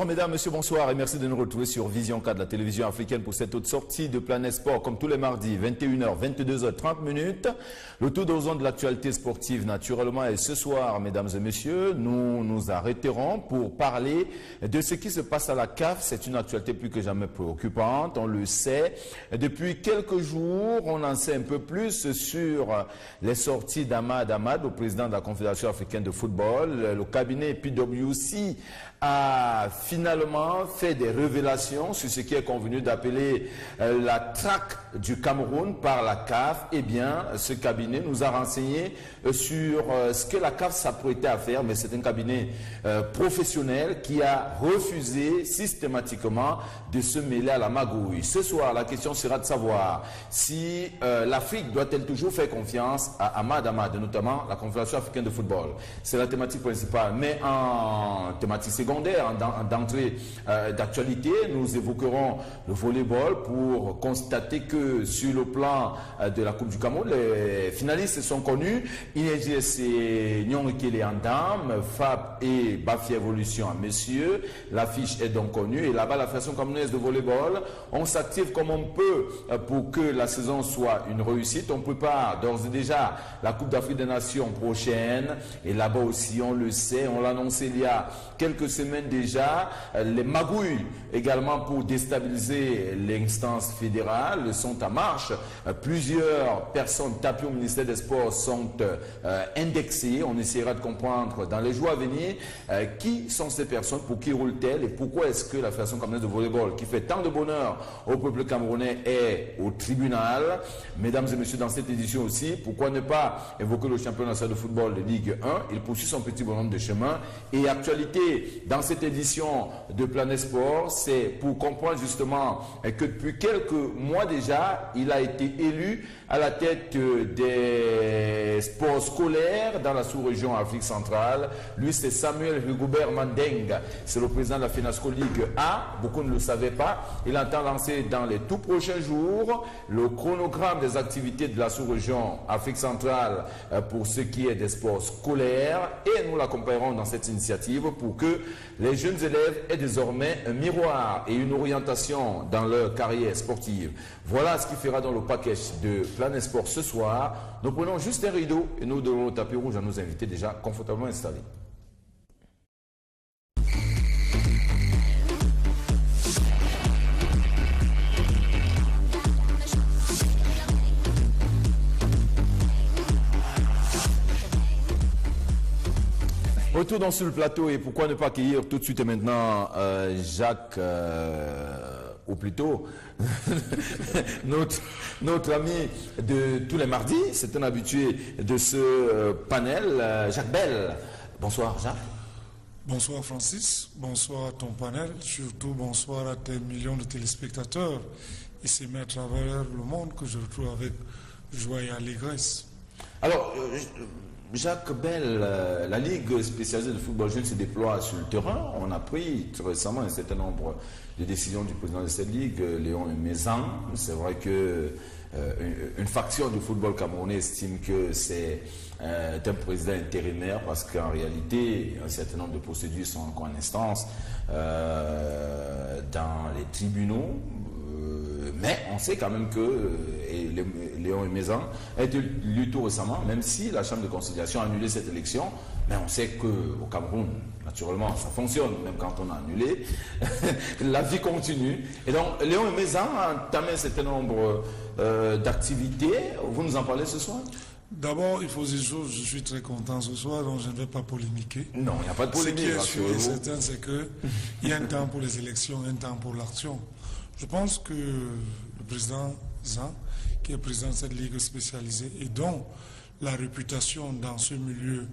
mesdames, messieurs, bonsoir et merci de nous retrouver sur Vision 4 de la télévision africaine pour cette autre sortie de Planète Sport, comme tous les mardis, 21h, 22h30 minutes. Le tour d'horizon de l'actualité sportive, naturellement, et ce soir, mesdames et messieurs, nous nous arrêterons pour parler de ce qui se passe à la CAF. C'est une actualité plus que jamais préoccupante, on le sait. Depuis quelques jours, on en sait un peu plus sur les sorties d'Ahmad Ahmad, le président de la Confédération africaine de football. Le cabinet PwC a finalement fait des révélations sur ce qui est convenu d'appeler la traque du Cameroun par la CAF. Eh bien, ce cabinet nous a renseigné sur ce que la CAF s'apprêtait à faire, mais c'est un cabinet professionnel qui a refusé systématiquement de se mêler à la magouille. Ce soir, la question sera de savoir si l'Afrique doit-elle toujours faire confiance à Ahmad Ahmad, notamment la Confédération africaine de football. C'est la thématique principale, mais en thématique secondaire, d'entrée d'actualité, nous évoquerons le volleyball pour constater que sur le plan de la Coupe du Cameroun, les finalistes sont connus. INGS Nyongikele en dames, FAP et Bafi Evolution en messieurs. L'affiche est donc connue et là-bas, la Fédération camerounaise de volleyball, on s'active comme on peut pour que la saison soit une réussite. On prépare d'ores et déjà la Coupe d'Afrique des Nations prochaine et là-bas aussi, on le sait, on l'a annoncé il y a quelques semaines déjà, les magouilles également pour déstabiliser l'instance fédérale sont en marche. Plusieurs personnes tapées au ministère des Sports sont indexées. On essaiera de comprendre dans les jours à venir qui sont ces personnes, pour qui roulent-elles et pourquoi est-ce que la Fédération camerounaise de volleyball, qui fait tant de bonheur au peuple camerounais, est au tribunal. Mesdames et messieurs, dans cette édition aussi, pourquoi ne pas évoquer le championnat national de football de Ligue 1? Il poursuit son petit bonhomme de chemin. Et actualité dans cette édition de Planète Sport, c'est pour comprendre justement que depuis quelques mois déjà, il a été élu à la tête des sports scolaires dans la sous-région Afrique centrale. Lui, c'est Samuel Rigobert Mandeng. C'est le président de la FENASCO Ligue A. Beaucoup ne le savaient pas. Il entend lancer dans les tout prochains jours le chronogramme des activités de la sous-région Afrique centrale pour ce qui est des sports scolaires. Et nous l'accompagnerons dans cette initiative pour que les jeunes élèves aient désormais un miroir et une orientation dans leur carrière sportive. Voilà ce qui fera dans le package de Planète Sport ce soir. Nous prenons juste un rideau et nous donnons le tapis rouge à nos invités déjà confortablement installés. Retour dans le plateau et pourquoi ne pas accueillir tout de suite et maintenant Jacques, ou plutôt notre ami de tous les mardis, c'est un habitué de ce panel, Jacques Bell. Bonsoir Jacques. Bonsoir Francis, bonsoir à ton panel, surtout bonsoir à tes millions de téléspectateurs et c'est à travers le monde que je retrouve avec joie et allégresse. Alors, Jacques Bell, la Ligue spécialisée de football jeune se déploie sur le terrain. On a pris très récemment un certain nombre de décisions du président de cette Ligue, Léon Mézan. C'est vrai que une faction du football camerounais estime que c'est un président intérimaire parce qu'en réalité, un certain nombre de procédures sont encore en instance dans les tribunaux. Mais on sait quand même que Léon Mézan a été élu tout récemment, même si la Chambre de conciliation a annulé cette élection. Mais on sait qu'au Cameroun, naturellement, ça fonctionne, même quand on a annulé. La vie continue. Et donc, Léon Mézan a entamé un certain nombre d'activités. Vous nous en parlez ce soir? D'abord, il faut dire chose, je suis très content ce soir, donc je ne vais pas polémiquer. Non, il n'y a pas de polémique. Ce qui est sûr et certain, c'est qu'il y a un temps pour les élections, un temps pour l'action. Je pense que le président Zan, qui est président de cette ligue spécialisée et dont la réputation dans ce milieu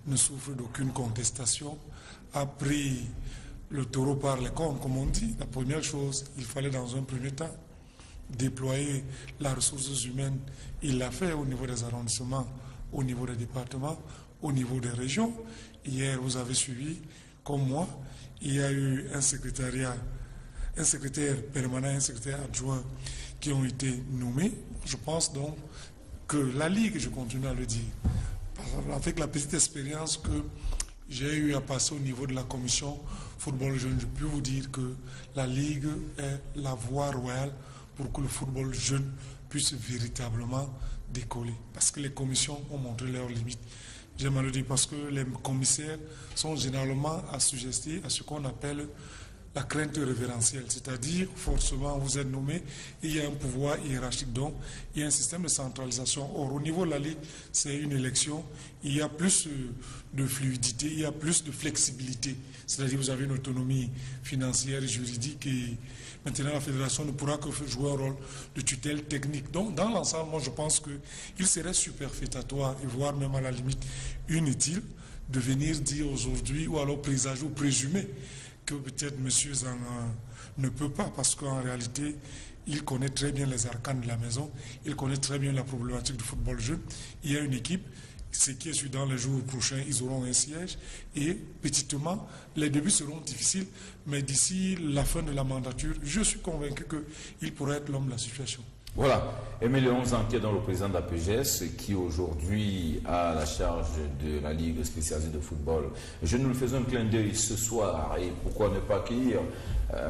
ne souffre d'aucune contestation, a pris le taureau par les cornes, comme on dit. La première chose, il fallait dans un premier temps déployer la ressources humaines. Il l'a fait au niveau des arrondissements, au niveau des départements, au niveau des régions. Hier, vous avez suivi, comme moi, il y a eu un secrétaire permanent, un secrétaire adjoint qui ont été nommés. Je pense donc que la Ligue, je continue à le dire, avec la petite expérience que j'ai eu à passer au niveau de la commission football jeune, je peux vous dire que la Ligue est la voie royale pour que le football jeune puisse véritablement décoller. Parce que les commissions ont montré leurs limites. J'aime à le dire parce que les commissaires sont généralement assujettis à ce qu'on appelle la crainte révérentielle, c'est-à-dire forcément vous êtes nommé, il y a un pouvoir hiérarchique, donc il y a un système de centralisation. Or au niveau de la Ligue, c'est une élection, il y a plus de fluidité, il y a plus de flexibilité, c'est-à-dire vous avez une autonomie financière et juridique et maintenant la fédération ne pourra que jouer un rôle de tutelle technique. Donc dans l'ensemble, moi je pense qu'il serait superfétatoire et voire même à la limite inutile de venir dire aujourd'hui ou alors présager ou présumer que peut-être M. Zang ne peut pas, parce qu'en réalité, il connaît très bien les arcanes de la maison, il connaît très bien la problématique du football jeune. Il y a une équipe, ce qui est sûr, dans les jours prochains, ils auront un siège, et petitement, les débuts seront difficiles, mais d'ici la fin de la mandature, je suis convaincu qu'il pourrait être l'homme de la situation. Voilà, Aimé Léon Zanquier, dans le président de la PGS, qui aujourd'hui a la charge de la Ligue spécialisée de football. Je nous le faisons un clin d'œil ce soir, et pourquoi ne pas accueillir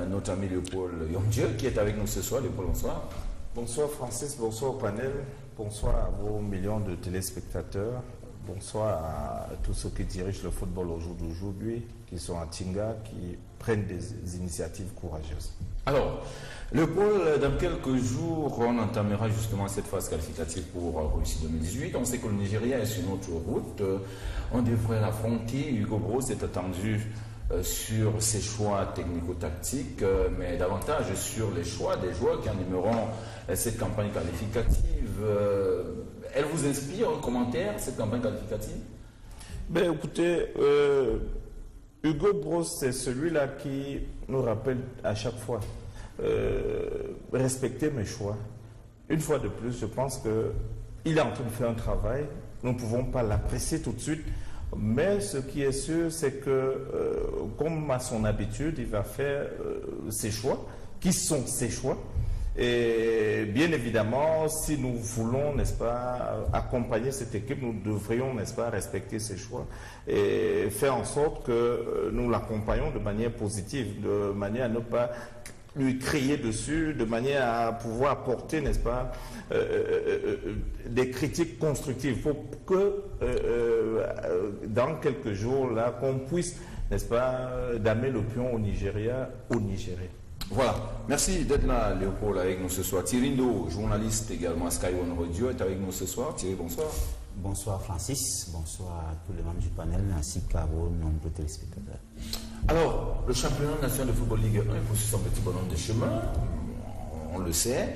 notre ami Léopold Yondieu, qui est avec nous ce soir. Léopold, bonsoir. Bonsoir Francis, bonsoir au panel, bonsoir à vos millions de téléspectateurs, bonsoir à tous ceux qui dirigent le football au jour d'aujourd'hui, qui sont à Tinga, qui prennent des initiatives courageuses. Alors, Léopold, dans quelques jours, on entamera justement cette phase qualificative pour Russie 2018. On sait que le Nigeria est sur notre route. On devrait l'affronter. Hugo Broos est attendu sur ses choix technico-tactiques, mais davantage sur les choix des joueurs qui animeront cette campagne qualificative. Elle vous inspire un commentaire, cette campagne qualificative? Ben, écoutez, Hugo Broos, c'est celui-là qui nous rappelle à chaque fois respecter mes choix. Une fois de plus, je pense qu'il est en train de faire un travail. Nous ne pouvons pas l'apprécier tout de suite. Mais ce qui est sûr, c'est que, comme à son habitude, il va faire ses choix, qui sont ses choix. Et bien évidemment, si nous voulons, n'est-ce pas, accompagner cette équipe, nous devrions, n'est-ce pas, respecter ses choix et faire en sorte que nous l'accompagnons de manière positive, de manière à ne pas lui crier dessus, de manière à pouvoir apporter, n'est-ce pas, des critiques constructives pour que dans quelques jours, là, qu'on puisse, n'est-ce pas, damer le pion au Nigeria, au Nigeria. Voilà, merci d'être là, Léopold, avec nous ce soir. Thierry Ndo, journaliste également à Sky One Radio, est avec nous ce soir. Thierry, bonsoir. Bonsoir Francis, bonsoir à tous les membres du panel ainsi qu'à vos nombreux téléspectateurs. Alors, le championnat national de football Ligue 1 est pour son petit bonhomme de chemin, on le sait.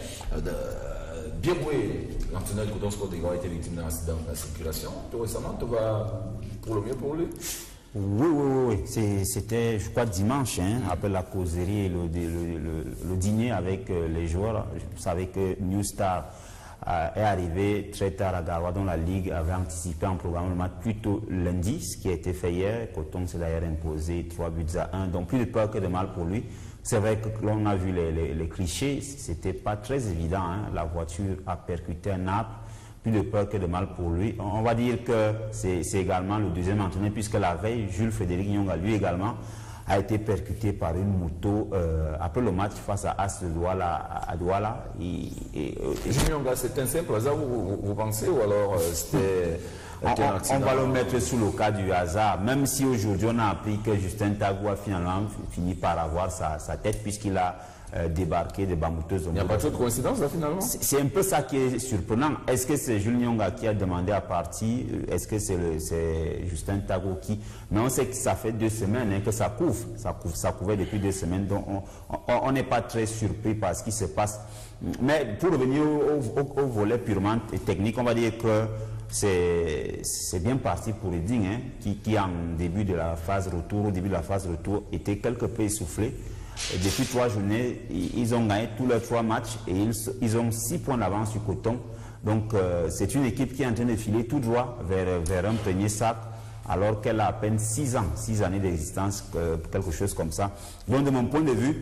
Biroué, l'entraîneur du Coton Sport des Grands, a été victime d'un accident de la circulation. Tout récemment, tout va pour le mieux pour lui? Oui. C'était, je crois, dimanche, après la causerie et le dîner avec les joueurs. Vous savez que New Star est arrivé très tard à Garoua, dont la Ligue avait anticipé en programme le match plutôt lundi, ce qui a été fait hier. Coton s'est d'ailleurs imposé 3-1, donc plus de peur que de mal pour lui. C'est vrai que l'on a vu les clichés, c'était pas très évident. La voiture a percuté un arbre, plus de peur que de mal pour lui. On va dire que c'est également le deuxième entraîneur, puisque la veille, Jules Frédéric Nyonga, lui également, a été percuté par une moto après le match face à As de Douala, à Douala. Jules Nyonga, c'est un simple hasard, vous pensez, ou alors c'était un accident? On va le mettre sous le cas du hasard, même si aujourd'hui on a appris que Justin Tagou a finalement fini par avoir sa tête, puisqu'il a débarqué de Bamouteuse. Il n'y a pas trop de coïncidence là finalement? C'est un peu ça qui est surprenant. Est-ce que c'est Jules Nyonga qui a demandé à partir? Est-ce que c'est Justin Tagou qui... Mais on sait que ça fait 2 semaines que ça couvre. Ça couvait depuis 2 semaines. Donc on n'est pas très surpris par ce qui se passe. Mais pour revenir au volet purement technique, on va dire que c'est bien parti pour Reading, qui en début de la phase retour, au début de la phase retour, était quelque peu essoufflé. Et depuis 3 journées, ils ont gagné tous leurs 3 matchs et ils ont 6 points d'avance sur Coton. Donc c'est une équipe qui est en train de filer tout droit vers un premier sac, alors qu'elle a à peine 6 ans, 6 années d'existence, quelque chose comme ça. Donc de mon point de vue,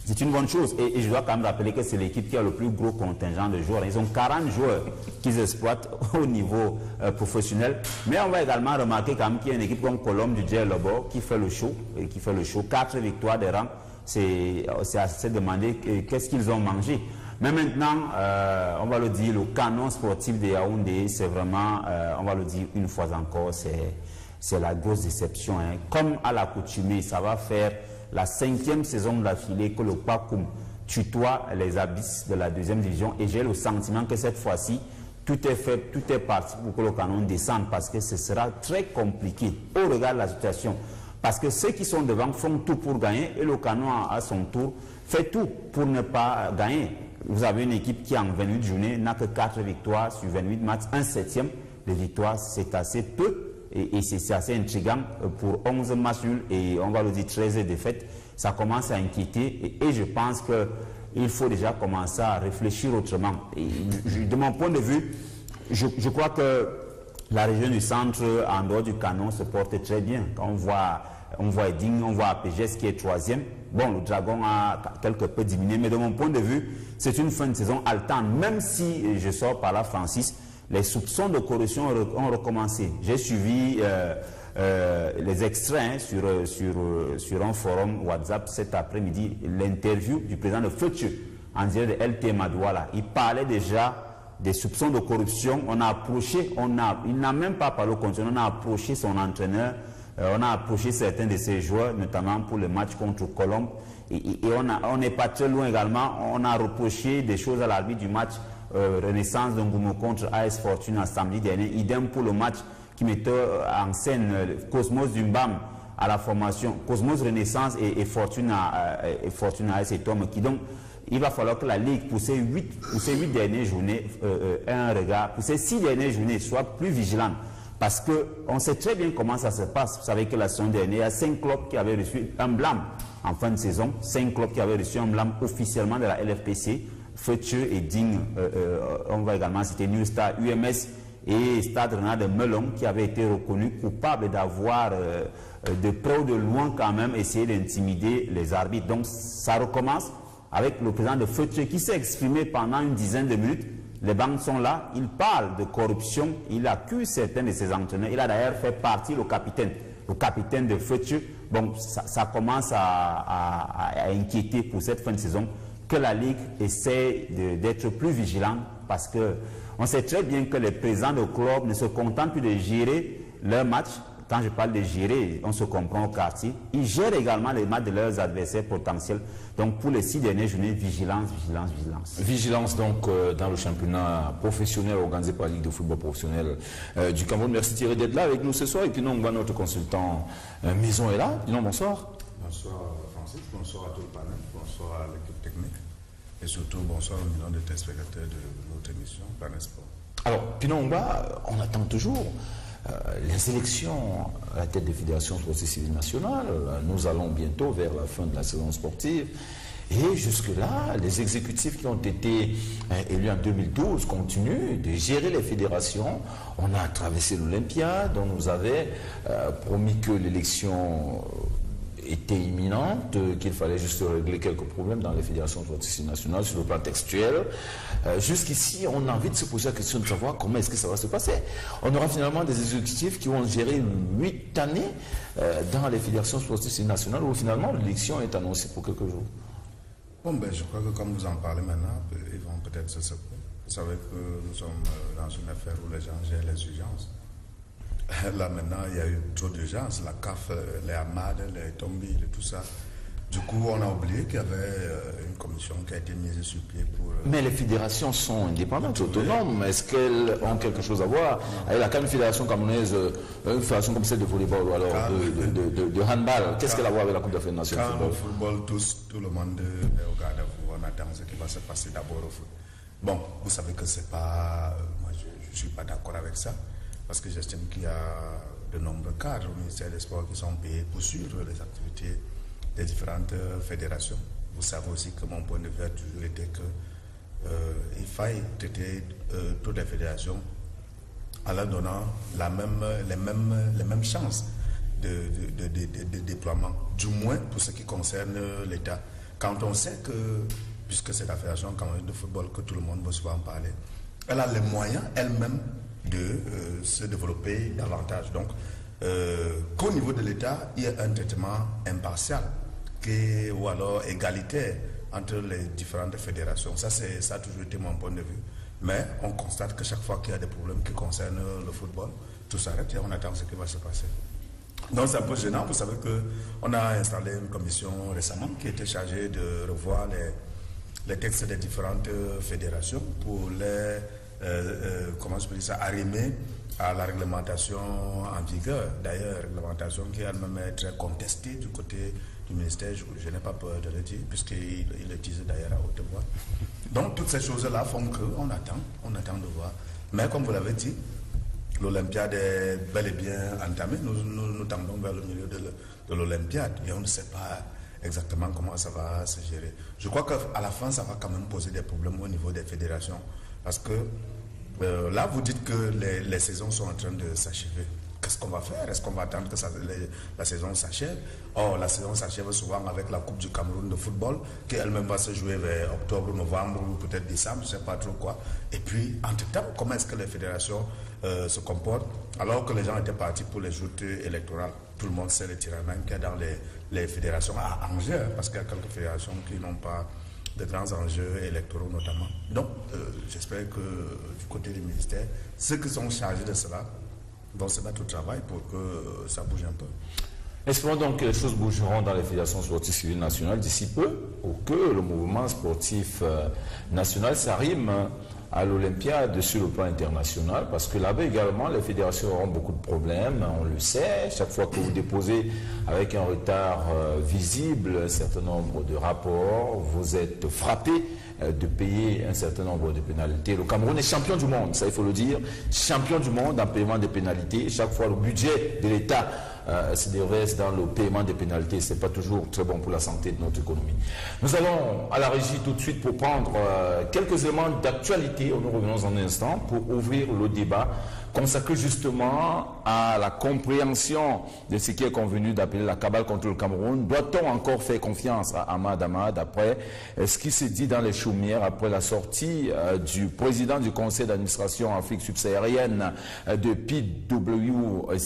C'est une bonne chose. Et je dois quand même rappeler que c'est l'équipe qui a le plus gros contingent de joueurs. Ils ont 40 joueurs qu'ils exploitent au niveau professionnel. Mais on va également remarquer quand même qu'il y a une équipe comme Colombe du Djel Lobo qui fait le show. 4 victoires des rangs. C'est assez demandé qu'est-ce qu'ils ont mangé. Mais maintenant, on va le dire, le canon sportif de Yaoundé, c'est vraiment, on va le dire une fois encore, c'est la grosse déception. Hein. Comme à l'accoutumée, ça va faire la 5e saison d'affilée que le Pakoum tutoie les abysses de la 2e division. Et j'ai le sentiment que cette fois-ci, tout est fait, tout est parti pour que le canon descende parce que ce sera très compliqué au regard de la situation. Parce que ceux qui sont devant font tout pour gagner et le canon à son tour fait tout pour ne pas gagner. Vous avez une équipe qui en 28 journées n'a que 4 victoires sur 28 matchs, un 7e. Les victoires, c'est assez peu et c'est assez intriguant pour 11 matchs nuls et on va le dire 13 défaites. Ça commence à inquiéter et je pense qu'il faut déjà commencer à réfléchir autrement. Et de mon point de vue, je crois que la région du centre, en dehors du canon, se porte très bien. Quand on voit Eding, on voit APGS qui est 3e. Bon, le Dragon a quelque peu diminué, mais de mon point de vue, c'est une fin de saison haletante. Même si je sors par là, Francis, les soupçons de corruption ont recommencé. J'ai suivi les extraits sur un forum WhatsApp cet après-midi, l'interview du président de Futur, en direct de LT Madouala. Il parlait déjà des soupçons de corruption. On a approché, il n'a même pas parlé au contenu, on a approché son entraîneur, on a approché certains de ses joueurs, notamment pour le match contre Colombe. Et on n'est pas très loin également, on a reproché des choses à l'arbitre du match Renaissance d'Ongumo contre AS Fortuna samedi dernier. Idem pour le match qui mettait en scène Cosmos Dumbam à la formation, Cosmos Renaissance et Fortuna AS et Tom qui donc il va falloir que la Ligue, pour ces 8 dernières journées, ait un regard, pour ces 6 dernières journées, soit plus vigilante. Parce qu'on sait très bien comment ça se passe. Vous savez que la saison dernière, il y a 5 clubs qui avaient reçu un blâme en fin de saison. 5 clubs qui avaient reçu un blâme officiellement de la LFPC. Futur et Ding, on va également citer New Star, UMS et Stade Renard de Melon qui avaient été reconnus coupables d'avoir de près ou de loin quand même essayé d'intimider les arbitres. Donc ça recommence avec le président de Futur qui s'est exprimé pendant une dizaine de minutes. Les banques sont là, il parle de corruption, il accuse certains de ses entraîneurs. Il a d'ailleurs fait partie, le capitaine de Futur. Bon, ça commence à inquiéter pour cette fin de saison que la Ligue essaie d'être plus vigilante parce qu'on sait très bien que les présidents de club ne se contentent plus de gérer leurs matchs. Quand je parle de gérer, on se comprend au quartier. Ils gèrent également les matchs de leurs adversaires potentiels. Donc pour les 6 dernières journées, vigilance, vigilance, vigilance. Vigilance donc dans le championnat professionnel organisé par la Ligue de football professionnel du Cameroun. Merci Thierry d'être là avec nous ce soir. Et puis non, notre consultant Maison est là. Dis-nous bonsoir. Bonsoir Francis, bonsoir à tout le panel, bonsoir à l'équipe technique et surtout bonsoir aux millions de téléspectateurs de notre émission Planète Sport. Alors, Pinongba, on attend toujours les élections à la tête des fédérations sportives civiles nationales. Nous allons bientôt vers la fin de la saison sportive. Et jusque-là, les exécutifs qui ont été élus en 2012 continuent de gérer les fédérations. On a traversé l'Olympiade, on nous avait promis que l'élection était imminente, qu'il fallait juste régler quelques problèmes dans les fédérations sportives nationales sur le plan textuel. Jusqu'ici, on a envie de se poser la question de savoir comment est-ce que ça va se passer. On aura finalement des exécutifs qui vont gérer 8 années dans les fédérations sportives nationales où finalement l'élection est annoncée pour quelques jours. Bon, ben, je crois que comme vous en parlez maintenant, ils vont peut-être se secouer. Vous savez que nous sommes dans une affaire où les gens gèrent les urgences. Là maintenant, il y a eu trop d'urgences, la CAF, les AMAD, les Tombi, tout ça. Du coup, on a oublié qu'il y avait une commission qui a été mise sur pied pour... Mais les fédérations sont indépendantes, autonomes. Est-ce qu'elles ont quelque chose à voir avec la CAN fédération camerounaise, une fédération comme celle de volleyball ou alors de handball? Qu'est-ce qu'elle a à voir avec la Coupe d'Afrique nationale de football? Tout le monde est au garde à vous. On attend ce qui va se passer d'abord au foot. Bon, vous savez que c'est pas... moi, je ne suis pas d'accord avec ça. Parce que j'estime qu'il y a de nombreux cadres au ministère des Sports qui sont payés pour suivre les activités des différentes fédérations. Vous savez aussi que mon point de vue a toujours été qu'il faille traiter toutes les fédérations en leur donnant les mêmes chances de déploiement, du moins pour ce qui concerne l'État. quand on sait que, puisque c'est la Fédération camerounaise de football que tout le monde veut souvent parler, elle a les moyens elle-même de se développer davantage. Donc, qu'au niveau de l'État, il y ait un traitement impartial ou alors égalitaire entre les différentes fédérations. Ça a toujours été mon point de vue. Mais on constate que chaque fois qu'il y a des problèmes qui concernent le football, tout s'arrête et on attend ce qui va se passer. Donc c'est un peu gênant. Vous savez qu'on a installé une commission récemment qui était chargée de revoir les textes des différentes fédérations pour les comment je peux dire ça, arrimer à la réglementation en vigueur. D'ailleurs, réglementation qui elle-même est très contestée du côté du ministère, je n'ai pas peur de le dire, puisqu'il le disait d'ailleurs à haute voix. Donc toutes ces choses-là font qu'on attend de voir. Mais comme vous l'avez dit, l'Olympiade est bel et bien entamée. Nous tendons vers le milieu de l'Olympiade et on ne sait pas exactement comment ça va se gérer. Je crois qu'à la fin, ça va quand même poser des problèmes au niveau des fédérations. Parce que là, vous dites que les saisons sont en train de s'achever. Qu'est-ce qu'on va faire? Est-ce qu'on va attendre que la saison s'achève? Or, la saison s'achève souvent avec la Coupe du Cameroun de football, qui elle-même va se jouer vers octobre, novembre ou peut-être décembre, je ne sais pas trop quoi. Et puis, entre-temps, comment est-ce que les fédérations se comportent alors que les gens étaient partis pour les joutes électorales? Tout le monde sait le tiraillement qu'il y a dans les fédérations à enjeux, parce qu'il y a quelques fédérations qui n'ont pas de grands enjeux électoraux notamment. Donc, j'espère que du côté du ministère, ceux qui sont chargés de cela vont se mettre au travail pour que ça bouge un peu. Espérons donc que les choses bougeront dans les fédérations sportives civiles nationales d'ici peu, ou que le mouvement sportif national s'arrime à l'Olympiade sur le plan international, parce que là-bas également, les fédérations auront beaucoup de problèmes, on le sait. Chaque fois que vous déposez avec un retard visible un certain nombre de rapports, vous êtes frappé de payer un certain nombre de pénalités. Le Cameroun est champion du monde, ça il faut le dire, champion du monde en paiement des pénalités. Chaque fois, le budget de l'État se déverse dans le paiement des pénalités. Ce n'est pas toujours très bon pour la santé de notre économie. Nous allons à la régie tout de suite pour prendre quelques éléments d'actualité. Nous revenons en un instant pour ouvrir le débat consacré justement à la compréhension de ce qui est convenu d'appeler la cabale contre le Cameroun. Doit-on encore faire confiance à Ahmad après ce qui s'est dit dans les chaumières après la sortie du président du conseil d'administration Afrique subsaharienne de PWC,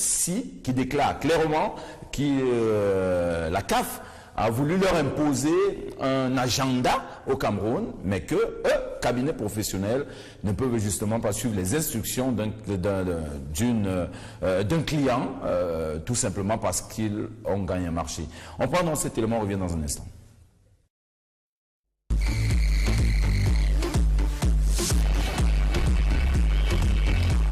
qui déclare clairement que la CAF a voulu leur imposer un agenda au Cameroun, mais que eux, cabinets professionnels, ne peuvent justement pas suivre les instructions d'un client, tout simplement parce qu'ils ont gagné un marché. On prend dans cet élément, on revient dans un instant.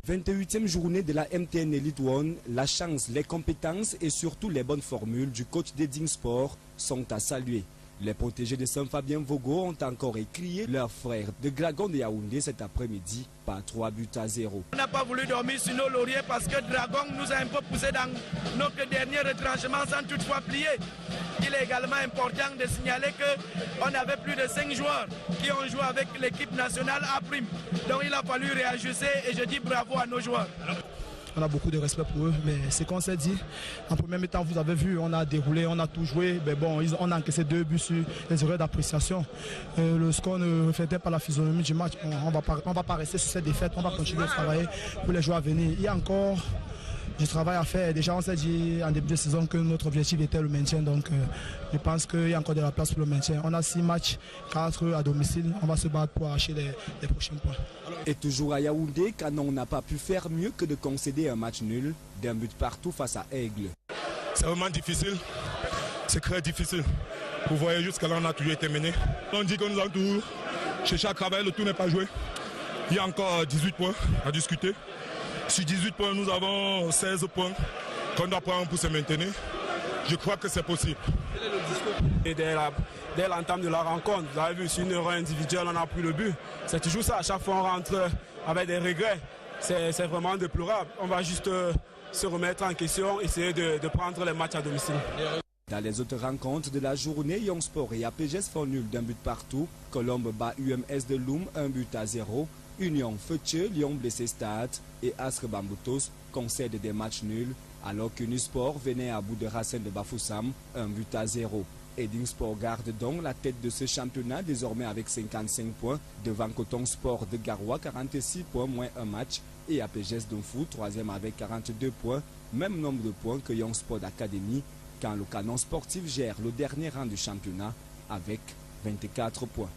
« 28e journée de la MTN Elite One, la chance, les compétences et surtout les bonnes formules du coach d'Eding Sport sont à saluer. Les protégés de Saint-Fabien Vogo ont encore écrié leurs frères de Dragon de Yaoundé cet après-midi par 3-0. On n'a pas voulu dormir sur nos lauriers parce que Dragon nous a un peu poussé dans notre dernier retranchement sans toutefois plier. Il est également important de signaler qu'on avait plus de 5 joueurs qui ont joué avec l'équipe nationale à prime. Donc il a fallu réajuster et je dis bravo à nos joueurs. On a beaucoup de respect pour eux, mais c'est qu'on s'est dit. En premier temps, vous avez vu, on a déroulé, on a tout joué. Mais bon, on a encaissé 2 buts sur les erreurs d'appréciation. Le score ne reflétait pas la physionomie du match. On va pas rester sur cette défaite, on va continuer à travailler pour les jours à venir. Il y a encore du travail à faire. Déjà, on s'est dit en début de saison que notre objectif était le maintien. Donc, je pense qu'il y a encore de la place pour le maintien. On a 6 matchs, 4 à domicile. On va se battre pour arracher les prochains points. Et toujours à Yaoundé, Canon n'a pas pu faire mieux que de concéder un match nul d'un but partout face à Aigle. C'est vraiment difficile. C'est très difficile. Vous voyez, jusqu'à là, on a toujours été mené. On dit que nous avons toujours cherché à travailler, le tout n'est pas joué. Il y a encore 18 points à discuter. Sur 18 points, nous avons 16 points qu'on doit prendre pour se maintenir. Je crois que c'est possible. Et dès l'entame de la rencontre, vous avez vu, sur une erreur individuelle, on a pris le but. C'est toujours ça, à chaque fois on rentre avec des regrets. C'est vraiment déplorable. On va juste se remettre en question, essayer de prendre les matchs à domicile. Dans les autres rencontres de la journée, Young Sport et APGS font nul d'un but partout. Colombe bat UMS de Loum 1-0. Union Feuche, Lyon Blessé Stade et Astre Bamboutos concèdent des matchs nuls, alors qu'Unisport venait à bout de Racine de Bafoussam 1-0. Edingsport garde donc la tête de ce championnat, désormais avec 55 points, devant Coton Sport de Garoua, 46 points, moins un match, et APGS Donfou, troisième avec 42 points, même nombre de points que Young Sport Academy, quand le Canon Sportif gère le dernier rang du championnat avec 24 points.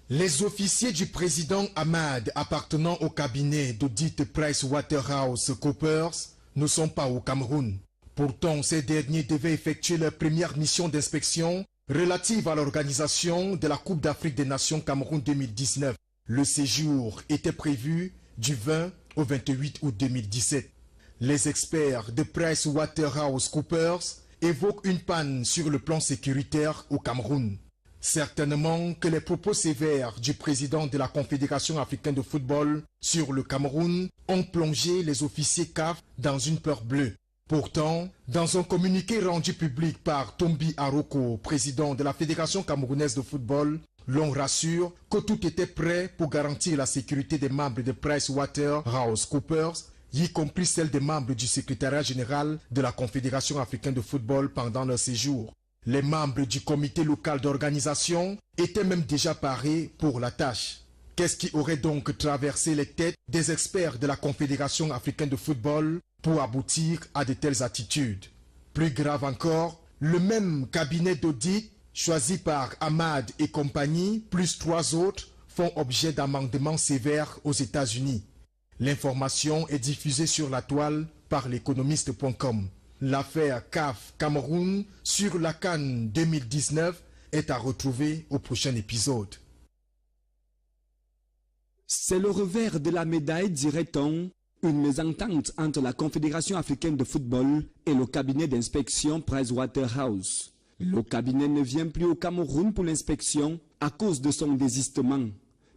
Les officiers du président Ahmad appartenant au cabinet d'audit PricewaterhouseCoopers ne sont pas au Cameroun. Pourtant, ces derniers devaient effectuer leur première mission d'inspection relative à l'organisation de la Coupe d'Afrique des Nations Cameroun 2019. Le séjour était prévu du 20 au 28 août 2017. Les experts de PricewaterhouseCoopers évoquent une panne sur le plan sécuritaire au Cameroun. Certainement que les propos sévères du président de la Confédération africaine de football sur le Cameroun ont plongé les officiers CAF dans une peur bleue. Pourtant, dans un communiqué rendu public par Tombi Aroko, président de la Fédération camerounaise de football, l'on rassure que tout était prêt pour garantir la sécurité des membres de PricewaterhouseCoopers, y compris celle des membres du secrétariat général de la Confédération africaine de football pendant leur séjour. Les membres du comité local d'organisation étaient même déjà parés pour la tâche. Qu'est-ce qui aurait donc traversé les têtes des experts de la Confédération africaine de football pour aboutir à de telles attitudes? Plus grave encore, le même cabinet d'audit choisi par Ahmad et compagnie, plus 3 autres, font objet d'amendements sévères aux États-Unis. L'information est diffusée sur la toile par l'économiste.com. L'affaire CAF Cameroun sur la CAN 2019 est à retrouver au prochain épisode. C'est le revers de la médaille, dirait-on, une mésentente entre la Confédération africaine de football et le cabinet d'inspection Pricewaterhouse. Le cabinet ne vient plus au Cameroun pour l'inspection à cause de son désistement.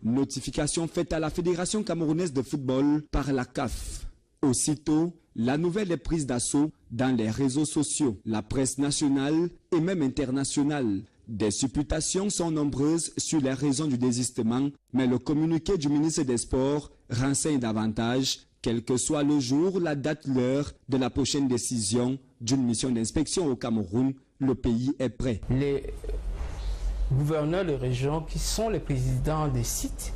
Notification faite à la Fédération camerounaise de football par la CAF. Aussitôt, la nouvelle est prise d'assaut dans les réseaux sociaux, la presse nationale et même internationale. Des supputations sont nombreuses sur les raisons du désistement, mais le communiqué du ministre des Sports renseigne davantage, quel que soit le jour, la date, l'heure de la prochaine décision d'une mission d'inspection au Cameroun, le pays est prêt. Les gouverneurs de région qui sont les présidents des sites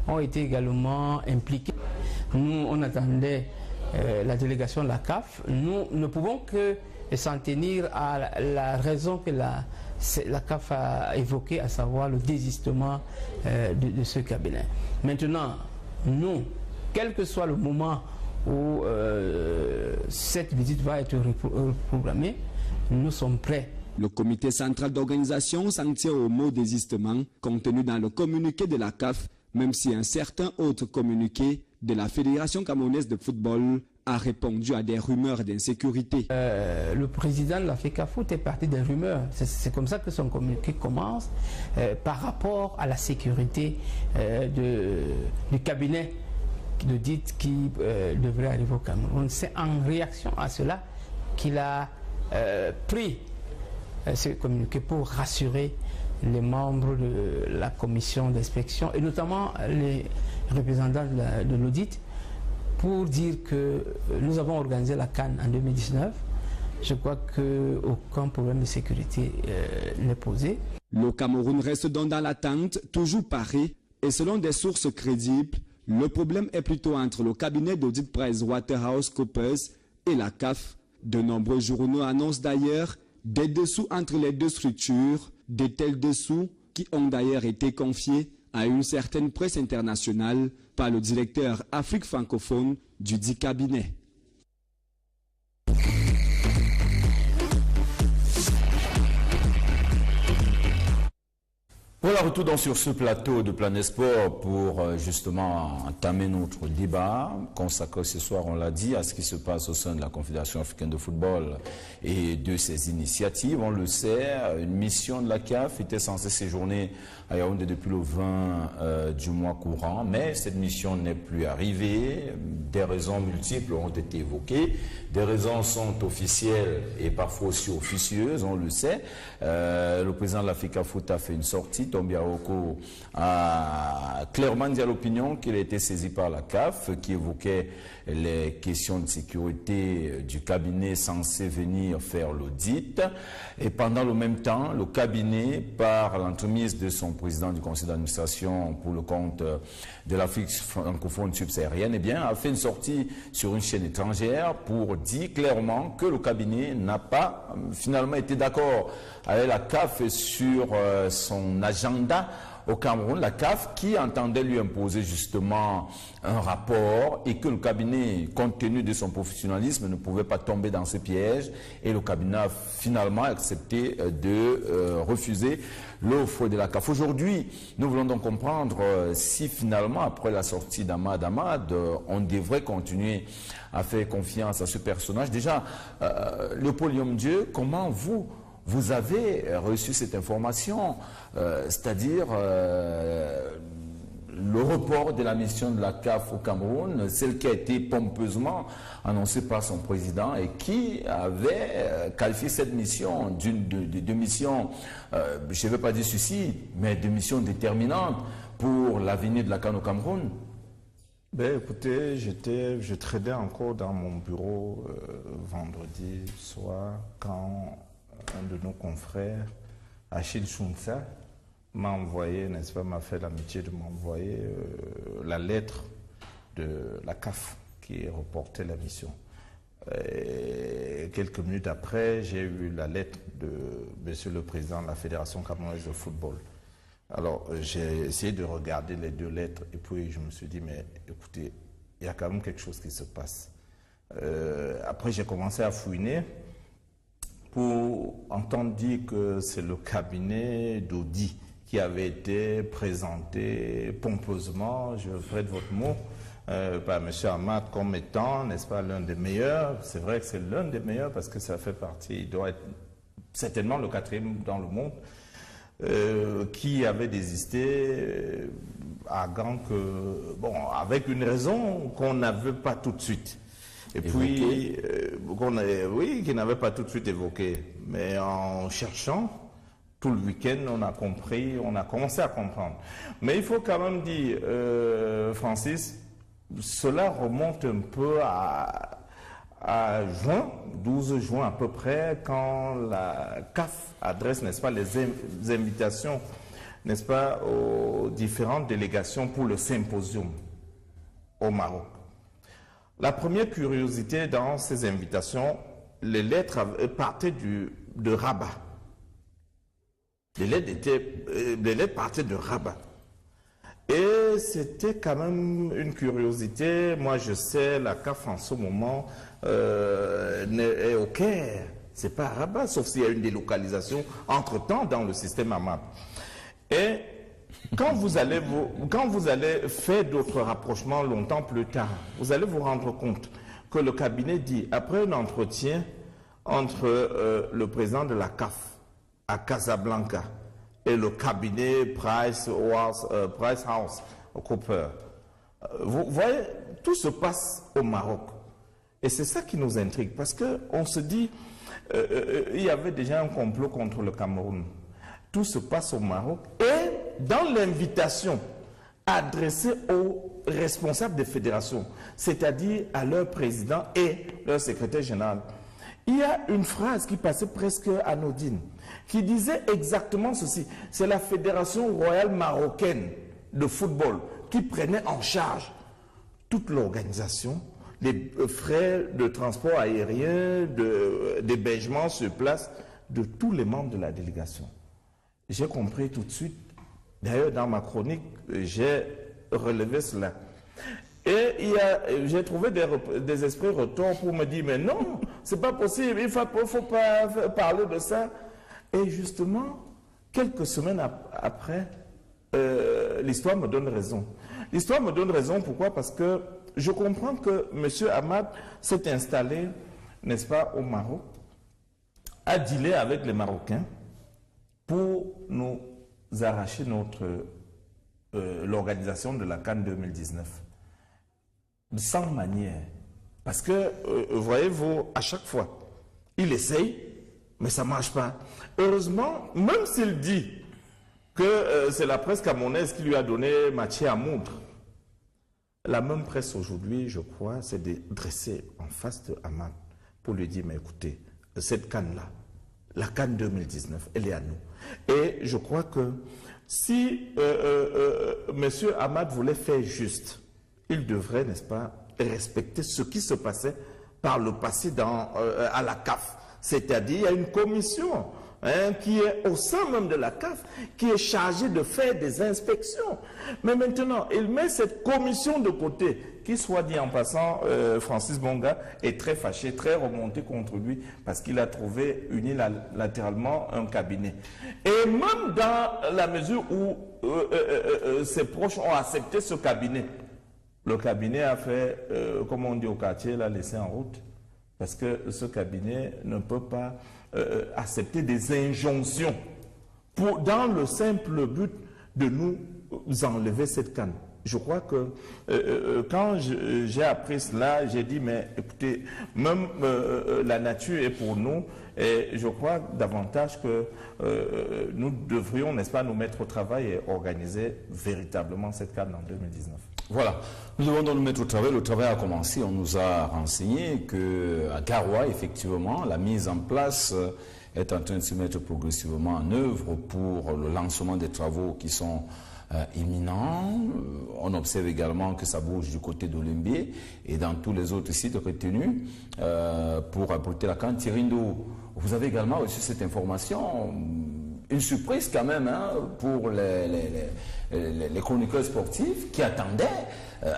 ont été également impliqués. Nous, on attendait la délégation de la CAF. Nous ne pouvons que s'en tenir à la raison que la CAF a évoquée, à savoir le désistement de ce cabinet. Maintenant, nous, quel que soit le moment où cette visite va être reprogrammée, nous sommes prêts. Le comité central d'organisation s'en tient au mot désistement contenu dans le communiqué de la CAF, même si un certain autre communiqué de la Fédération camerounaise de football a répondu à des rumeurs d'insécurité. Le président de la FECAFOOT est parti des rumeurs. C'est comme ça que son communiqué commence par rapport à la sécurité du cabinet d'audit qui devrait arriver au Cameroun. C'est en réaction à cela qu'il a pris ce communiqué pour rassurer les membres de la commission d'inspection et notamment les représentants de l'audit pour dire que nous avons organisé la CAN en 2019. Je crois qu'aucun problème de sécurité n'est posé. Le Cameroun reste donc dans l'attente, toujours paré, et selon des sources crédibles, le problème est plutôt entre le cabinet d'audit PricewaterhouseCoopers et la CAF. De nombreux journaux annoncent d'ailleurs des dessous entre les deux structures, de tels dessous qui ont d'ailleurs été confiés à une certaine presse internationale par le directeur Afrique francophone du dit cabinet. Voilà, retour donc sur ce plateau de Planète Sport pour justement entamer notre débat consacré ce soir, on l'a dit, à ce qui se passe au sein de la Confédération africaine de football et de ses initiatives. On le sait, une mission de la CAF était censée séjourner à Yaoundé depuis le 20 du mois courant, mais cette mission n'est plus arrivée. Des raisons multiples ont été évoquées. Des raisons sont officielles et parfois aussi officieuses, on le sait. Le président de la FECAFOOT a fait une sortie. Tombiaroko a clairement dit à l'opinion qu'il a été saisi par la CAF, qui évoquait les questions de sécurité du cabinet censé venir faire l'audit. Et pendant le même temps, le cabinet, par l'entremise de son président du conseil d'administration pour le compte de l'Afrique francophone subsaharienne, eh bien, a fait une sortie sur une chaîne étrangère pour dire clairement que le cabinet n'a pas finalement été d'accord avec la CAF sur son agenda au Cameroun, la CAF qui entendait lui imposer justement un rapport et que le cabinet, compte tenu de son professionnalisme, ne pouvait pas tomber dans ce piège, et le cabinet a finalement accepté de refuser l'offre de la CAF. Aujourd'hui, nous voulons donc comprendre si finalement, après la sortie d'Ahmad Ahmad, on devrait continuer à faire confiance à ce personnage. Déjà, Léopold Yom-Dieu, comment vous avez reçu cette information, c'est-à-dire le report de la mission de la CAF au Cameroun, celle qui a été pompeusement annoncée par son président et qui avait qualifié cette mission de mission, je ne veux pas dire suicide, mais de mission déterminante pour l'avenir de la CAN au Cameroun. Ben, écoutez, je traînais encore dans mon bureau vendredi soir quand un de nos confrères, Achille Chounsa, m'a envoyé, n'est-ce pas, m'a fait l'amitié de m'envoyer la lettre de la CAF qui reportait la mission. Et quelques minutes après, j'ai eu la lettre de Monsieur le Président de la Fédération camerounaise de football. Alors, j'ai essayé de regarder les deux lettres et puis je me suis dit, mais écoutez, il y a quand même quelque chose qui se passe. Après, j'ai commencé à fouiner pour entendre dire que c'est le cabinet d'audit qui avait été présenté pompeusement, je prête votre mot, par M. Ahmad comme étant, n'est-ce pas, l'un des meilleurs. C'est vrai que c'est l'un des meilleurs parce que ça fait partie, il doit être certainement le 4e dans le monde, qui avait désisté à Gand bon, avec une raison qu'on n'avait pas tout de suite. Et puis, oui, qu'il n'avait pas tout de suite évoqué. Mais en cherchant, tout le week-end, on a compris, on a commencé à comprendre. Mais il faut quand même dire, Francis, cela remonte un peu à juin, 12 juin à peu près, quand la CAF adresse, n'est-ce pas, les invitations, n'est-ce pas, aux différentes délégations pour le symposium au Maroc. La première curiosité dans ces invitations, les lettres partaient de Rabat. Les lettres partaient de Rabat. Et c'était quand même une curiosité. Moi, je sais, la CAF en ce moment est au Caire. C'est pas à Rabat, sauf s'il y a une délocalisation entre-temps dans le système Ahmad. Et quand vous allez faire d'autres rapprochements longtemps plus tard, vous allez vous rendre compte que le cabinet dit, après un entretien entre le président de la CAF à Casablanca et le cabinet Price House Cooper, vous voyez, tout se passe au Maroc. Et c'est ça qui nous intrigue, parce qu'on se dit, il y avait déjà un complot contre le Cameroun. Tout se passe au Maroc. Et dans l'invitation adressée aux responsables des fédérations, c'est-à-dire à leur président et leur secrétaire général, il y a une phrase qui passait presque anodine, qui disait exactement ceci. C'est la Fédération royale marocaine de football qui prenait en charge toute l'organisation, les frais de transport aérien, d'hébergement sur place de tous les membres de la délégation. J'ai compris tout de suite. D'ailleurs, dans ma chronique, j'ai relevé cela. Et j'ai trouvé des esprits retors pour me dire, mais non, c'est pas possible, il ne faut pas parler de ça. Et justement, quelques semaines après, l'histoire me donne raison. L'histoire me donne raison, pourquoi? Parce que je comprends que M. Ahmad s'est installé, n'est-ce pas, au Maroc, a dealé avec les Marocains pour nous arracher l'organisation de la CAN 2019. Sans manière. Parce que, voyez-vous, à chaque fois, il essaye, mais ça ne marche pas. Heureusement, même s'il dit que c'est la presse camerounaise qui lui a donné matière à moudre. La même presse aujourd'hui, je crois, s'est dressée en face de Hamad pour lui dire, mais écoutez, cette canne-là, la canne 2019, elle est à nous. Et je crois que si M. Hamad voulait faire juste, il devrait, n'est-ce pas, respecter ce qui se passait par le passé à la CAF. C'est-à-dire, il y a une commission qui est au sein même de la CAF, qui est chargée de faire des inspections. Mais maintenant, il met cette commission de côté, qui, soit dit en passant, Francis Bonga est très fâché, très remonté contre lui, parce qu'il a trouvé unilatéralement un cabinet. Et même dans la mesure où ses proches ont accepté ce cabinet, le cabinet a fait, comme on dit au quartier, l'a laissé en route. Parce que ce cabinet ne peut pas accepter des injonctions dans le simple but de nous enlever cette canne. Je crois que quand j'ai appris cela, j'ai dit, mais écoutez, même la nature est pour nous, et je crois davantage que nous devrions, n'est-ce pas, nous mettre au travail et organiser véritablement cette canne en 2019. Voilà, nous devons donc nous mettre au travail. Le travail a commencé. On nous a renseigné qu'à Garoua, effectivement, la mise en place est en train de se mettre progressivement en œuvre pour le lancement des travaux qui sont imminents. On observe également que ça bouge du côté d'Olimbié et dans tous les autres sites retenus pour apporter la canne Tirindo. Vous avez également reçu cette information, une surprise quand même pour les chroniqueurs sportifs qui attendaient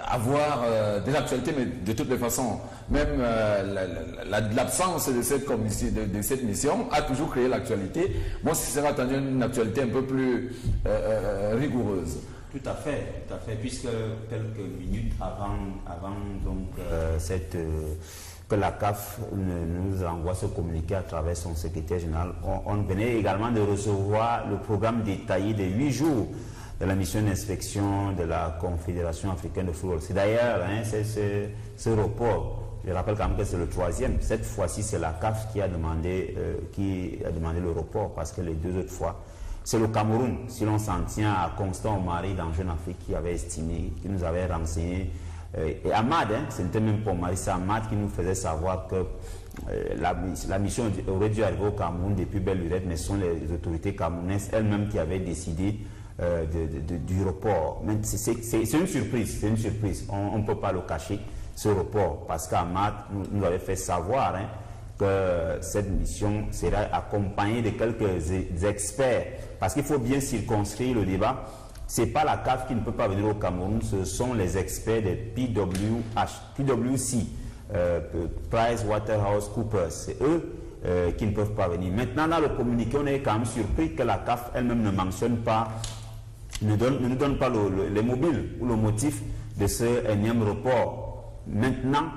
avoir des actualités, mais de toutes les façons, même l'absence de cette mission a toujours créé l'actualité. Moi, ce sera attendu une actualité un peu plus rigoureuse. Tout à fait, puisque quelques minutes avant donc que la CAF nous envoie ce communiqué à travers son secrétaire général, on venait également de recevoir le programme détaillé de 8 jours de la mission d'inspection de la Confédération africaine de football. C'est d'ailleurs ce report, je rappelle quand même que c'est le 3e. Cette fois-ci, c'est la CAF qui a demandé le report, parce que les 2 autres fois, c'est le Cameroun, si l'on s'en tient à Constant Omari dans Jeune Afrique, qui avait estimé, qui nous avait renseigné. Et Hamad, ce n'était même pas Omari, c'est Hamad qui nous faisait savoir que la mission aurait dû arriver au Cameroun depuis belle lurette, mais ce sont les autorités camerounaises elles-mêmes qui avaient décidé du report. C'est une surprise, on ne peut pas le cacher, ce report, parce qu'Hamad nous avait fait savoir que cette mission serait accompagnée de quelques experts, parce qu'il faut bien circonscrire le débat. Ce n'est pas la CAF qui ne peut pas venir au Cameroun, ce sont les experts de PwC, PricewaterhouseCoopers, c'est eux qui ne peuvent pas venir. Maintenant, dans le communiqué, on est quand même surpris que la CAF elle-même ne mentionne pas, ne nous donne pas les mobiles ou le motif de ce énième report. Maintenant,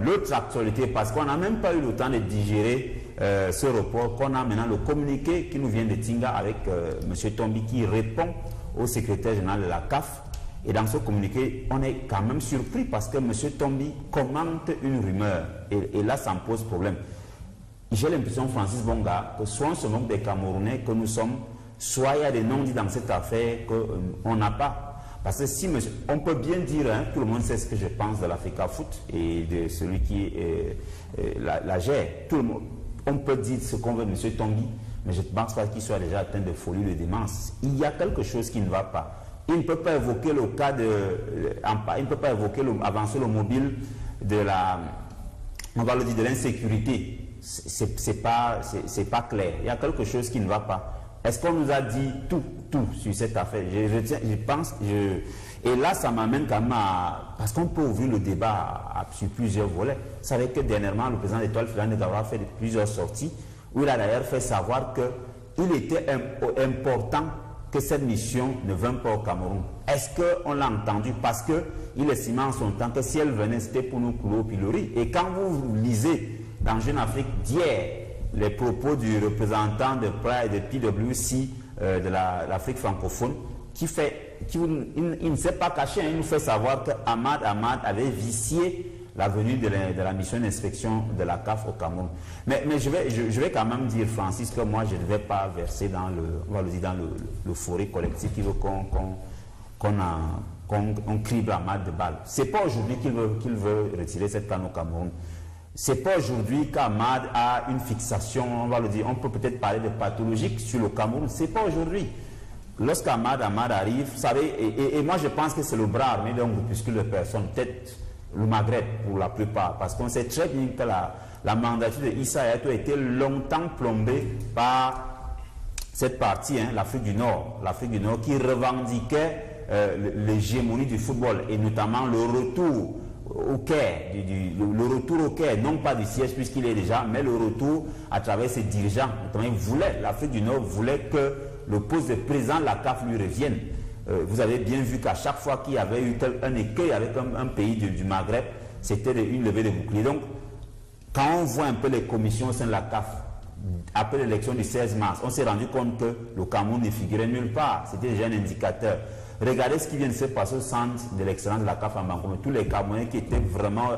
l'autre actualité, parce qu'on n'a même pas eu le temps de digérer ce report, qu'on a maintenant le communiqué qui nous vient de Tinga avec M. Tombi qui répond au secrétaire général de la CAF. Et dans ce communiqué, on est quand même surpris parce que M. Tombi commente une rumeur. Et là, ça me pose problème. J'ai l'impression, Francis Bonga, que soit on se moque des Camerounais que nous sommes, soit il y a des non-dits dans cette affaire qu'on n'a pas. Parce que si on peut bien dire, tout le monde sait ce que je pense de l'Africa Foot et de celui qui la gère. Tout le monde, on peut dire ce qu'on veut de M. Tombi, mais je ne pense pas qu'il soit déjà atteint de folie, de démence. Il y a quelque chose qui ne va pas. Il ne peut pas évoquer le cas il ne peut pas évoquer avancer le mobile de on va le dire, de l'insécurité. C'est pas clair. Il y a quelque chose qui ne va pas. Est-ce qu'on nous a dit tout sur cette affaire? Je pense, et là, ça m'amène quand même à... Parce qu'on peut ouvrir le débat sur plusieurs volets. Vous savez que dernièrement, le président d'Étoile Filane de Garoua a fait plusieurs sorties, où il a d'ailleurs fait savoir qu'il était important que cette mission ne vienne pas au Cameroun. Est-ce qu'on l'a entendu? Parce qu'il estimait en son temps que si elle venait, c'était pour nous couler au pilori. Et quand vous lisez dans Jeune Afrique d'hier, les propos du représentant de PwC de l'Afrique francophone, il ne s'est pas caché, il nous fait savoir que Hamad avait vicié la venue de la mission d'inspection de la CAF au Cameroun. Mais je vais quand même dire, Francis, que moi je ne vais pas verser dans le forêt collectif qui veut qu'on crible à mat de balles. C'est pas aujourd'hui qu'il veut retirer cette canne au Cameroun. C'est pas aujourd'hui qu'Ahmad a une fixation, on va le dire, on peut peut-être parler de pathologique sur le Cameroun. C'est pas aujourd'hui. Lorsqu'Ahmad arrive, vous savez, et moi je pense que c'est le bras armé d'un groupuscule de personnes, peut-être le Maghreb pour la plupart, parce qu'on sait très bien que la mandature de Issa Hayatou a été longtemps plombée par cette partie, l'Afrique du Nord, qui revendiquait l'hégémonie du football, et notamment le retour au Caire, le retour au Caire, non pas du siège puisqu'il est déjà, mais le retour à travers ses dirigeants. Notamment, l'Afrique du Nord voulait que le poste de président de la CAF lui revienne. Vous avez bien vu qu'à chaque fois qu'il y avait eu un écueil avec un pays du Maghreb, c'était une levée de bouclier. Donc, quand on voit un peu les commissions au sein de la CAF, après l'élection du 16 mars, on s'est rendu compte que le Cameroun ne figurait nulle part. C'était déjà un indicateur. Regardez ce qui vient de se passer au centre de l'excellence de la CAF en Bangoumé. Tous les Camerounais qui étaient vraiment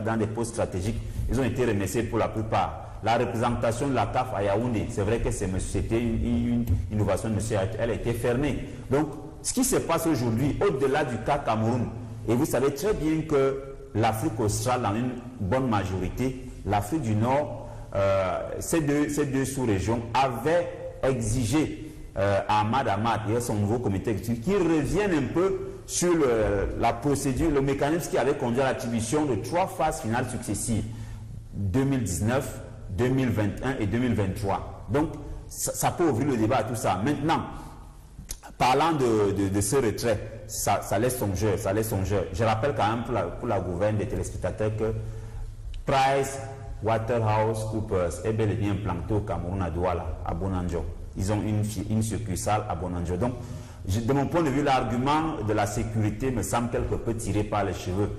dans des postes stratégiques, ils ont été remerciés pour la plupart. La représentation de la CAF à Yaoundé, c'est vrai que c'était une innovation de M. elle a été fermée. Donc, ce qui se passe aujourd'hui, au-delà du cas Cameroun, et vous savez très bien que l'Afrique australe, dans une bonne majorité, l'Afrique du Nord, ces deux sous-régions avaient exigé Ahmad et son nouveau comité exécutif qui reviennent un peu sur la procédure, le mécanisme qui avait conduit à l'attribution de 3 phases finales successives, 2019, 2021 et 2023. Donc, ça peut ouvrir le débat à tout ça. Maintenant, parlant de ce retrait, ça laisse songeur, Je rappelle quand même pour la gouverne des téléspectateurs que PricewaterhouseCoopers est bel et bien implanté au Cameroun, à Douala, à Bonanjo. Ils ont une succursale à Bonanjo. Donc, de mon point de vue, l'argument de la sécurité me semble quelque peu tiré par les cheveux.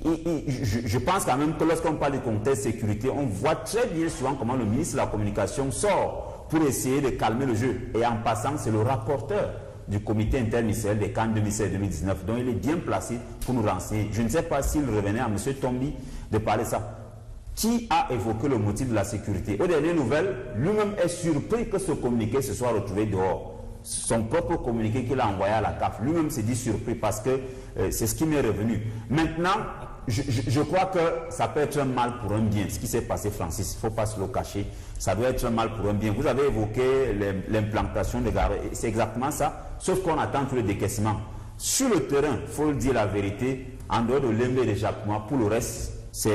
Je pense quand même que lorsqu'on parle du contexte sécurité, on voit très bien souvent comment le ministre de la Communication sort pour essayer de calmer le jeu. Et en passant, c'est le rapporteur du comité interministériel des CAN 2016-2019, dont il est bien placé pour nous renseigner. Je ne sais pas s'il revenait à M. Tombi de parler de ça. Qui a évoqué le motif de la sécurité? Aux dernières nouvelles, lui-même est surpris que ce communiqué se soit retrouvé dehors. Son propre communiqué qu'il a envoyé à la CAF, lui-même s'est dit surpris parce que c'est ce qui m'est revenu. Maintenant, je crois que ça peut être un mal pour un bien. Ce qui s'est passé, Francis, il ne faut pas se le cacher. Ça doit être un mal pour un bien. Vous avez évoqué l'implantation des gares. C'est exactement ça, sauf qu'on attend tout le décaissement. Sur le terrain, il faut le dire la vérité, en dehors de l'embé d'échappement, pour le reste, ça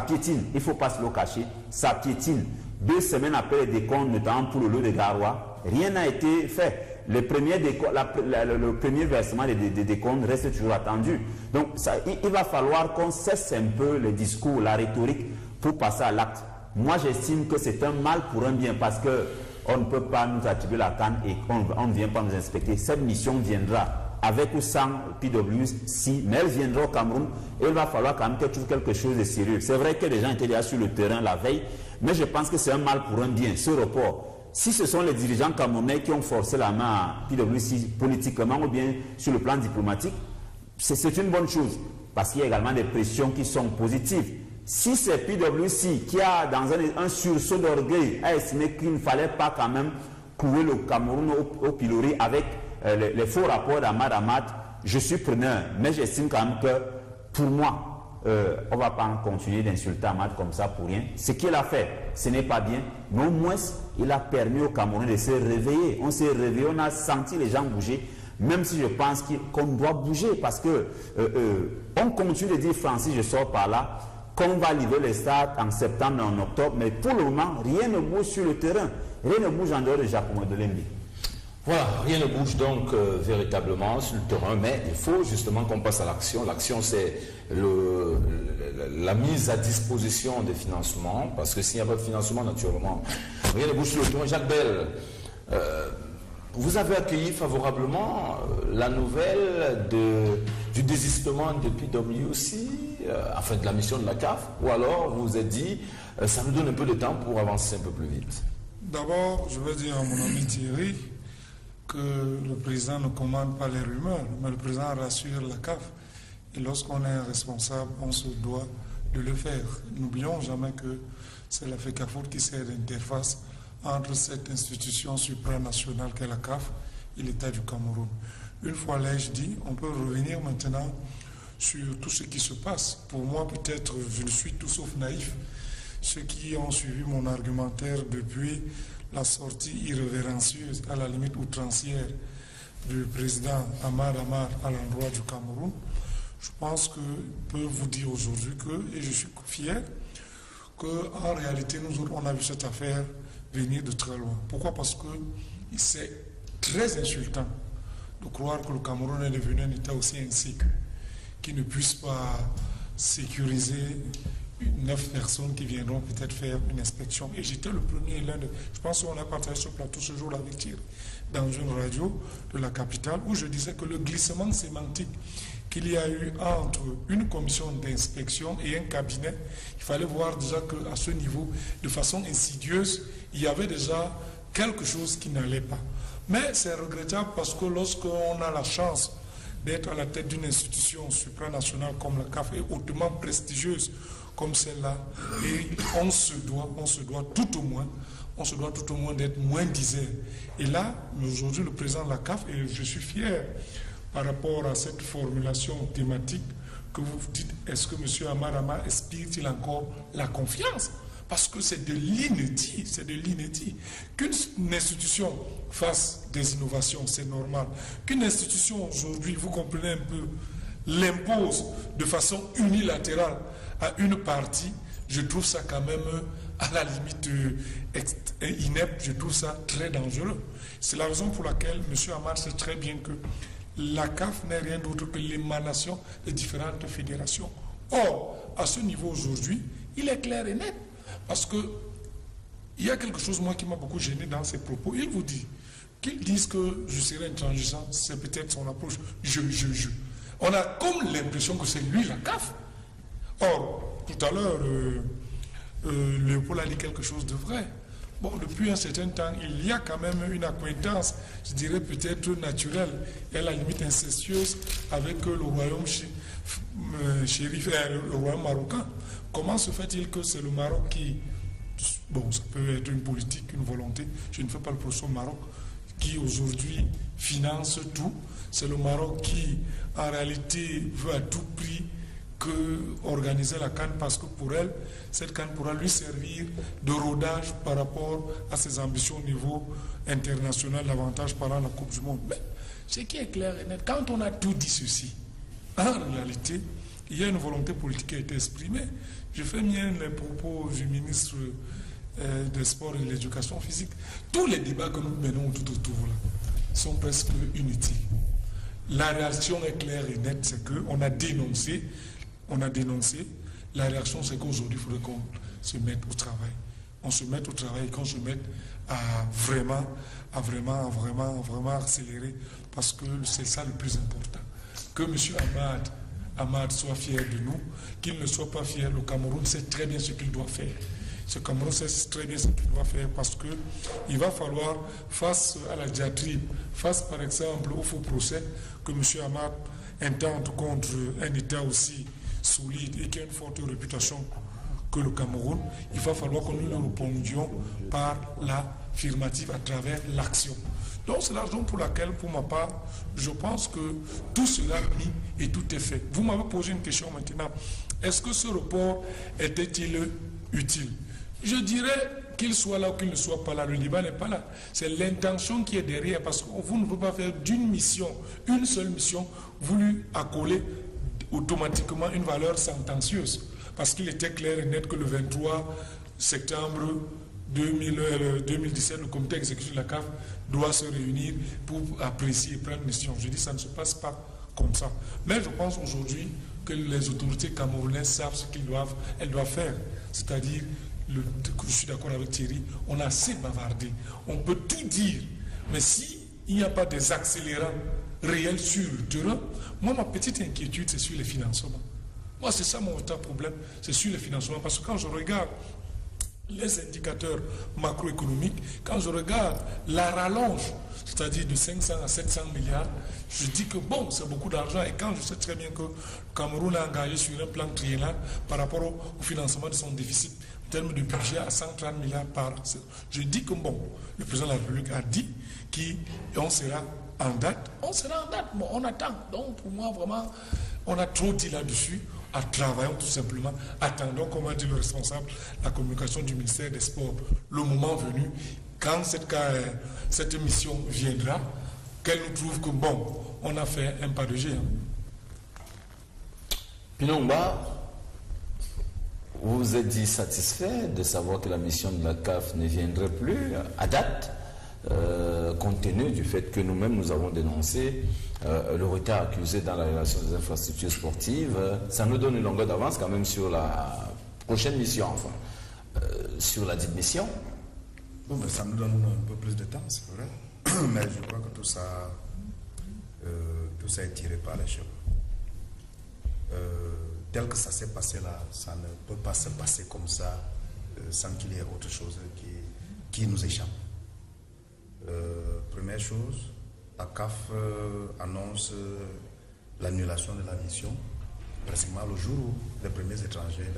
piétine. Il ne faut pas se le cacher. Ça piétine. 2 semaines après les décomptes, notamment pour le lot de Garoua, rien n'a été fait. Le premier versement des décomptes reste toujours attendu. Donc, il va falloir qu'on cesse un peu le discours, la rhétorique, pour passer à l'acte. Moi, j'estime que c'est un mal pour un bien parce qu'on ne peut pas nous attribuer la canne et qu'on ne vient pas nous inspecter. Cette mission viendra avec ou sans PwC, mais elle viendra au Cameroun et il va falloir quand même qu'elle trouve quelque chose de sérieux. C'est vrai que les gens étaient déjà sur le terrain la veille, mais je pense que c'est un mal pour un bien, ce report. Si ce sont les dirigeants camerounais qui ont forcé la main à PwC politiquement ou bien sur le plan diplomatique, c'est une bonne chose, parce qu'il y a également des pressions qui sont positives. Si c'est PwC qui a, dans un sursaut d'orgueil, a estimé qu'il ne fallait pas quand même couler le Cameroun au pilori avec les faux rapports d'Ahmad, je suis preneur, mais j'estime quand même que, pour moi, on ne va pas continuer d'insulter Ahmad comme ça pour rien. Ce qu'il a fait, ce n'est pas bien, mais au moins, il a permis aux Camerounais de se réveiller. On s'est réveillé, on a senti les gens bouger, même si je pense qu'on doit bouger, parce que on continue de dire, Francis, je sors par là, qu'on va livrer les stades en septembre et en octobre, mais pour le moment, rien ne bouge sur le terrain, rien ne bouge en dehors de Jacques de Lembi. Voilà, rien ne bouge donc véritablement sur le terrain, mais il faut justement qu'on passe à l'action. L'action, c'est la mise à disposition des financements, parce que s'il n'y a pas de financement, naturellement, rien ne bouge sur le terrain. Jacques Bell, vous avez accueilli favorablement la nouvelle du désistement de PwC, enfin de la mission de la CAF, ou alors vous vous êtes dit, ça nous donne un peu de temps pour avancer un peu plus vite? D'abord, je veux dire à mon ami Thierry que le président ne commande pas les rumeurs, mais le président rassure la CAF Et lorsqu'on est un responsable, on se doit de le faire. N'oublions jamais que c'est la FECAFOOT qui sert d'interface entre cette institution supranationale qu'est la CAF et l'État du Cameroun. Une fois l'ai-je dit, on peut revenir maintenant sur tout ce qui se passe. Pour moi, peut-être, je ne suis tout sauf naïf. Ceux qui ont suivi mon argumentaire depuis la sortie irrévérencieuse, à la limite outrancière, du président Ahmad Ahmad à l'endroit du Cameroun, je pense que je peux vous dire aujourd'hui que, et je suis fier, qu'en réalité, nous autres, on a vu cette affaire venir de très loin. Pourquoi? Parce que c'est très insultant de croire que le Cameroun est devenu un État aussi insécure, qui ne puisse pas sécuriser 9 personnes qui viendront peut-être faire une inspection. Et j'étais le premier, je pense qu'on a partagé ce plateau ce jour-là avec Thierry, dans une radio de la capitale, où je disais que le glissement sémantique qu'il y a eu entre une commission d'inspection et un cabinet, il fallait voir déjà qu'à ce niveau, de façon insidieuse, il y avait déjà quelque chose qui n'allait pas. Mais c'est regrettable parce que lorsqu'on a la chance d'être à la tête d'une institution supranationale comme la CAF et hautement prestigieuse comme celle-là, et on se doit tout au moins d'être moins disert. Et là, aujourd'hui, le président de la CAF, et je suis fier par rapport à cette formulation thématique que vous dites, est-ce que M. Ahmad Ahmad inspire-t-il encore la confiance? Parce que c'est de l'inédit, Qu'une institution fasse des innovations, c'est normal. Qu'une institution aujourd'hui, vous comprenez un peu, l'impose de façon unilatérale à une partie, je trouve ça quand même à la limite inepte, je trouve ça très dangereux. C'est la raison pour laquelle M. Ahmad sait très bien que la CAF n'est rien d'autre que l'émanation des différentes fédérations. Or, à ce niveau aujourd'hui, il est clair et net. Parce qu'il y a quelque chose, moi, qui m'a beaucoup gêné dans ses propos. Il vous dit qu'ils disent que je serai intransigeant, c'est peut-être son approche. On a comme l'impression que c'est lui la CAF. Or, tout à l'heure, Léopold a dit quelque chose de vrai. Bon, depuis un certain temps, il y a quand même une acquaintance, je dirais peut-être naturelle, et à la limite incestueuse, avec le royaume le royaume marocain. Comment se fait-il que c'est le Maroc qui, bon, ça peut être une politique, une volonté, je ne fais pas le procès au Maroc, qui aujourd'hui finance tout. C'est le Maroc qui, en réalité, veut à tout prix organiser la CAN parce que pour elle, cette CAN pourra lui servir de rodage par rapport à ses ambitions au niveau international, davantage par la Coupe du Monde. Mais ce qui est clair et net, quand on a tout dit ceci, en réalité, il y a une volonté politique qui a été exprimée. Je fais mien les propos du ministre des Sports et de l'Éducation physique. Tous les débats que nous menons tout autour là sont presque inutiles. La réaction est claire et nette, c'est qu'on a dénoncé. La réaction, c'est qu'aujourd'hui, il faudrait qu'on se mette au travail. On se mette au travail et qu'on se mette à vraiment accélérer, parce que c'est ça le plus important. Que M. Ahmad soit fier de nous, qu'il ne soit pas fier. Le Cameroun sait très bien ce qu'il doit faire. Ce Cameroun sait très bien ce qu'il doit faire parce qu'il va falloir, face à la diatribe, face par exemple au faux procès que M. Ahmad intente contre un État aussi solide et qui a une forte réputation que le Cameroun, il va falloir que nous le répondions par l'affirmative à travers l'action. Donc c'est la raison pour laquelle, pour ma part, je pense que tout cela est mis et tout est fait. Vous m'avez posé une question maintenant. Est-ce que ce report était-il utile? Je dirais qu'il soit là ou qu'il ne soit pas là. Le débat n'est pas là. C'est l'intention qui est derrière, parce que vous ne pouvez pas faire d'une mission, une seule mission, voulu accoler automatiquement une valeur sentencieuse. Parce qu'il était clair et net que le 23 septembre 2017, le comité exécutif de la CAF doit se réunir pour apprécier et prendre une décision. Je dis ça ne se passe pas comme ça. Mais je pense aujourd'hui que les autorités camerounaises savent ce qu'elles doivent faire. C'est-à-dire, je suis d'accord avec Thierry, on a assez bavardé. On peut tout dire, mais s'il n'y a pas des accélérants réels sur le terrain, moi, ma petite inquiétude, c'est sur les financements. Moi, c'est ça mon vrai problème, c'est sur les financements. Parce que quand je regarde les indicateurs macroéconomiques, quand je regarde la rallonge, c'est-à-dire de 500 à 700 milliards, je dis que bon, c'est beaucoup d'argent. Et quand je sais très bien que le Cameroun a engagé sur un plan triennal par rapport au financement de son déficit, en termes de budget à 130 milliards par an, je dis que bon, le président de la République a dit qu'on sera en date. On sera en date, bon, on attend. Donc pour moi, vraiment, on a trop dit là-dessus. Travaillons tout simplement, attendons, comme a dit le responsable de la communication du ministère des Sports, le moment venu, quand cette mission viendra, qu'elle nous trouve que bon, on a fait un pas de géant. Pinomba, vous vous êtes dit satisfait de savoir que la mission de la CAF ne viendrait plus à date, compte tenu du fait que nous-mêmes nous avons dénoncé le retard accusé dans la relation des infrastructures sportives. Ça nous donne une longueur d'avance quand même sur la prochaine mission, enfin, sur la dite mission. Bon, mais ça nous donne un peu plus de temps, c'est vrai. Mais je crois que tout ça est tiré par les cheveux. Tel que ça s'est passé là, ça ne peut pas se passer comme ça sans qu'il y ait autre chose qui nous échappe. Première chose, la CAF annonce l'annulation de la mission pratiquement le jour où les premiers étrangers,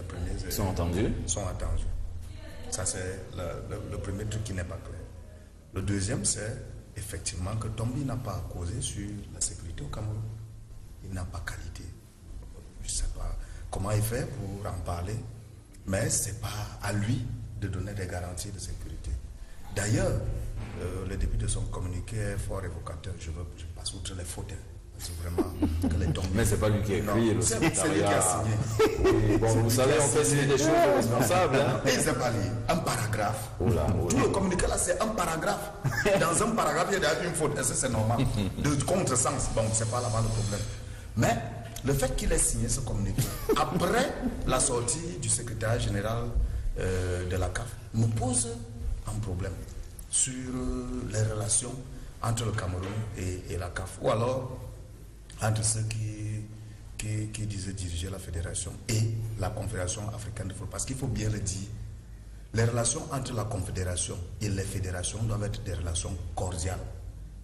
sont attendus. Ça, c'est le premier truc qui n'est pas clair. Le deuxième, c'est effectivement que Tombi n'a pas causé sur la sécurité au Cameroun. Il n'a pas qualité. Je ne sais pas comment il fait pour en parler, mais ce n'est pas à lui de donner des garanties de sécurité. D'ailleurs, le début de son communiqué est fort évocateur. Je passe outre les fautes. C'est vraiment que les tombes. Mais c'est pas lui qui a écrit, c'est lui qui a signé. Oui, bon, vous savez, on fait signer des choses responsables. Hein. Et c'est pas lui. Un paragraphe. Tout le communiqué là, c'est un paragraphe. Dans un paragraphe, il y a une faute. Et ça, c'est normal. De contresens. Bon, c'est pas là-bas le problème. Mais le fait qu'il ait signé ce communiqué, après la sortie du secrétaire général de la CAF, nous pose un problème sur les relations entre le Cameroun et la CAF, ou alors entre ceux qui disaient diriger la fédération et la Confédération africaine de football. Parce qu'il faut bien le dire, les relations entre la Confédération et les fédérations doivent être des relations cordiales.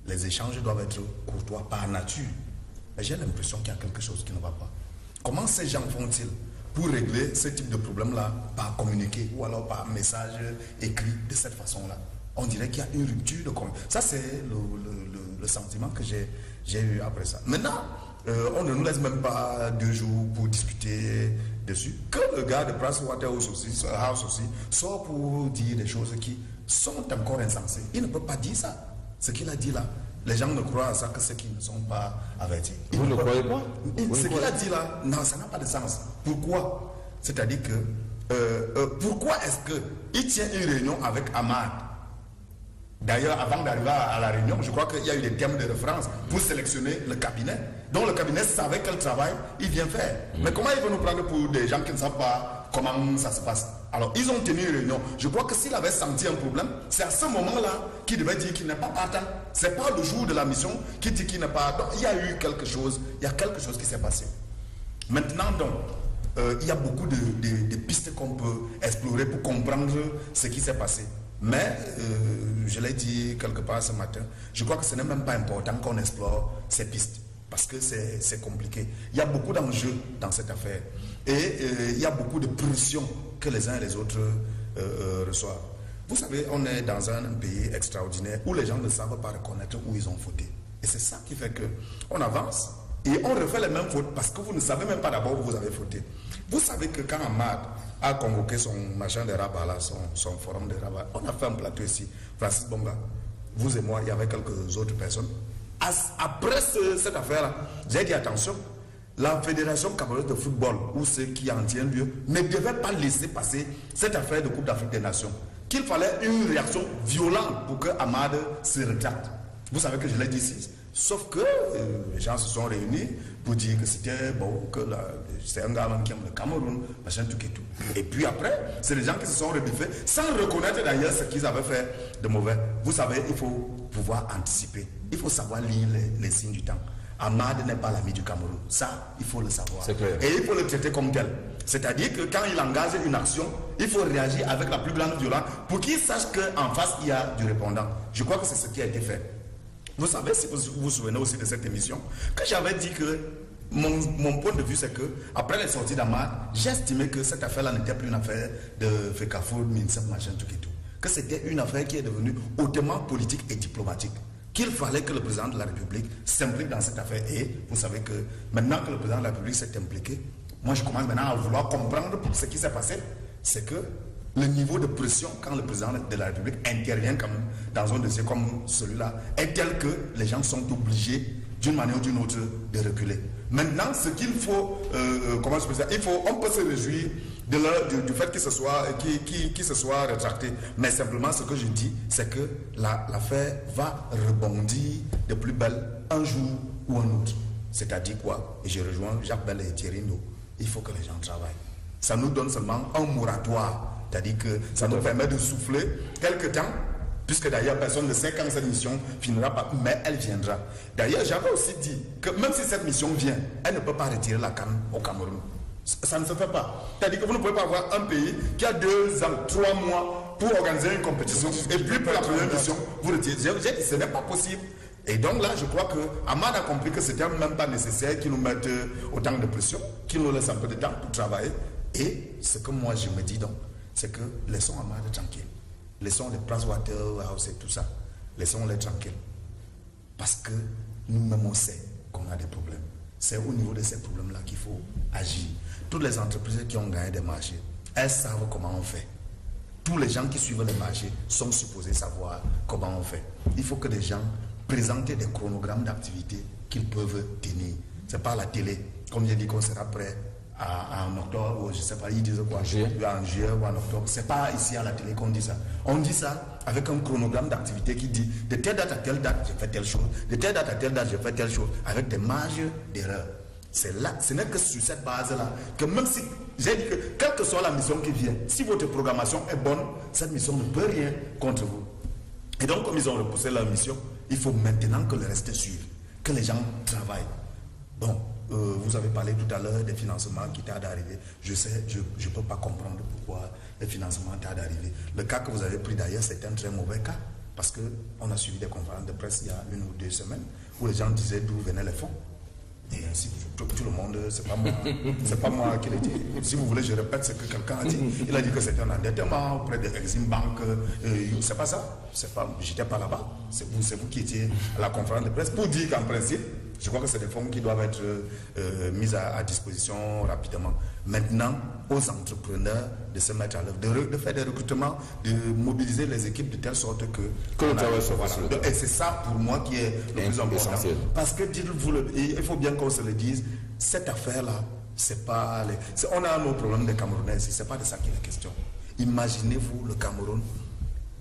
Les échanges doivent être courtois par nature. Mais j'ai l'impression qu'il y a quelque chose qui ne va pas. Comment ces gens font-ils pour régler ce type de problème-là par communiquer ou alors par message écrit de cette façon-là? On dirait qu'il y a une rupture de communication. Ça, c'est le sentiment que j'ai eu après ça. Maintenant, on ne nous laisse même pas 2 jours pour discuter dessus. Que le gars de Pricewaterhouse aussi sort pour dire des choses qui sont encore insensées. Il ne peut pas dire ça. Ce qu'il a dit là, les gens ne croient à ça que ceux qui ne sont pas avertis. Vous ne croyez pas? Ce qu'il a dit là, non, ça n'a pas de sens. Pourquoi? C'est-à-dire que, pourquoi est-ce qu'il tient une réunion avec Ahmad? D'ailleurs, avant d'arriver à la réunion, je crois qu'il y a eu des thèmes de référence pour sélectionner le cabinet. Donc le cabinet savait quel travail il vient faire. Mais comment il veut nous prendre pour des gens qui ne savent pas comment ça se passe? Alors, ils ont tenu une réunion. Je crois que s'il avait senti un problème, c'est à ce moment-là qu'il devait dire qu'il n'est pas partant. Ce n'est pas le jour de la mission qu'il dit qu'il n'est pas partant. Il y a eu quelque chose, qui s'est passé. Maintenant, donc, il y a beaucoup de pistes qu'on peut explorer pour comprendre ce qui s'est passé. Mais, je l'ai dit quelque part ce matin, je crois que ce n'est même pas important qu'on explore ces pistes. Parce que c'est compliqué. Il y a beaucoup d'enjeux dans cette affaire. Et il y a beaucoup de pression que les uns et les autres reçoivent. Vous savez, on est dans un pays extraordinaire où les gens ne savent pas reconnaître où ils ont fauté. Et c'est ça qui fait qu'on avance et on refait les mêmes fautes parce que vous ne savez même pas d'abord où vous avez fauté. Vous savez que quand Ahmad a convoqué son machin de Rabat, là, son forum de Rabat, on a fait un plateau ici. Francis Bonga, vous et moi, il y avait quelques autres personnes. Après cette affaire-là, j'ai dit attention, la Fédération camerounaise de football, ou ce qui en tient lieu, ne devait pas laisser passer cette affaire de Coupe d'Afrique des Nations. Qu'il fallait une réaction violente pour que Ahmad se rétracte. Vous savez que je l'ai dit ici. Sauf que les gens se sont réunis pour dire que c'était bon, que c'est un gars qui aime le Cameroun, machin, tout et tout. Et puis après, c'est les gens qui se sont rebiffés sans reconnaître d'ailleurs ce qu'ils avaient fait de mauvais. Vous savez, il faut pouvoir anticiper. Il faut savoir lire les signes du temps. Ahmad n'est pas l'ami du Cameroun. Ça, il faut le savoir. C'est clair. Et il faut le traiter comme tel. C'est-à-dire que quand il engage une action, il faut réagir avec la plus grande violence pour qu'il sache qu'en face, il y a du répondant. Je crois que c'est ce qui a été fait. Vous savez, si vous vous souvenez aussi de cette émission, que j'avais dit que mon point de vue, c'est que après les sorties d'Amad, j'ai estimé que cette affaire-là n'était plus une affaire de Fekafo, Minsem, machin, tout et tout. Que c'était une affaire qui est devenue hautement politique et diplomatique. Qu'il fallait que le président de la République s'implique dans cette affaire. Et vous savez que maintenant que le président de la République s'est impliqué, moi je commence maintenant à vouloir comprendre ce qui s'est passé. C'est que le niveau de pression quand le président de la République intervient quand même dans un dossier comme celui-là est tel que les gens sont obligés d'une manière ou d'une autre de reculer. Maintenant, ce qu'il faut, comment je peux dire, on peut se réjouir du fait qu'il se soit rétracté. Mais simplement, ce que je dis, c'est que l'affaire va rebondir de plus belle un jour ou un autre. C'est-à-dire quoi? Et je rejoins Jacques Bell et Thierry Ndo. Il faut que les gens travaillent. Ça nous donne seulement un moratoire. C'est-à-dire que ça nous permet de souffler quelque temps, puisque d'ailleurs personne ne sait quand cette mission finira pas, mais elle viendra. D'ailleurs, j'avais aussi dit que même si cette mission vient, elle ne peut pas retirer la CAN au Cameroun. Ça ne se fait pas. C'est-à-dire que vous ne pouvez pas avoir un pays qui a 2 ans, 3 mois pour organiser une compétition, et puis pour la première mission, vous retirez. J'ai dit, ce n'est pas possible. Et donc là, je crois que Amad a compris que c'était même pas nécessaire qu'il nous mette autant de pression, qu'il nous laisse un peu de temps pour travailler. Et ce que moi je me dis donc, c'est que laissons Amad tranquille. Laissons les Pricewaterhouse et tout ça. Laissons-les tranquilles. Parce que nous-mêmes on sait qu'on a des problèmes. C'est au niveau de ces problèmes-là qu'il faut agir. Toutes les entreprises qui ont gagné des marchés, elles savent comment on fait. Tous les gens qui suivent les marchés sont supposés savoir comment on fait. Il faut que les gens présentent des chronogrammes d'activité qu'ils peuvent tenir. C'est pas la télé. Comme j'ai dit qu'on sera prêt en octobre, ou je ne sais pas, ils disent quoi, en juillet ou en octobre. C'est pas ici à la télé qu'on dit ça. On dit ça avec un chronogramme d'activité qui dit de telle date à telle date, j'ai fait telle chose, de telle date à telle date, j'ai fait telle chose, avec des marges d'erreur. C'est là, ce n'est que sur cette base-là que même si, j'ai dit que quelle que soit la mission qui vient, si votre programmation est bonne, cette mission ne peut rien contre vous. Et donc, comme ils ont repoussé leur mission, il faut maintenant que le reste suive, que les gens travaillent. Bon. Vous avez parlé tout à l'heure des financements qui tardent d'arriver. Je sais, je ne peux pas comprendre pourquoi les financements tardent d'arriver. Le cas que vous avez pris d'ailleurs, c'est un très mauvais cas. Parce qu'on a suivi des conférences de presse il y a 1 ou 2 semaines où les gens disaient d'où venaient les fonds. Et ainsi, tout le monde, c'est pas moi qui l'ai dit. Si vous voulez, je répète ce que quelqu'un a dit. Il a dit que c'était un endettement auprès de Exim Bank. C'est pas ça. J'étais pas là-bas. C'est vous qui étiez à la conférence de presse pour dire qu'en principe, je crois que c'est des fonds qui doivent être mis à disposition rapidement. Maintenant, aux entrepreneurs de se mettre à l'œuvre, de faire des recrutements, de mobiliser les équipes de telle sorte que et c'est ça pour moi qui est le plus important. Parce que il faut bien qu'on se le dise, cette affaire-là, c'est pas on a un autre problème des Camerounais ici, c'est pas de ça qu'il est question. Imaginez-vous le Cameroun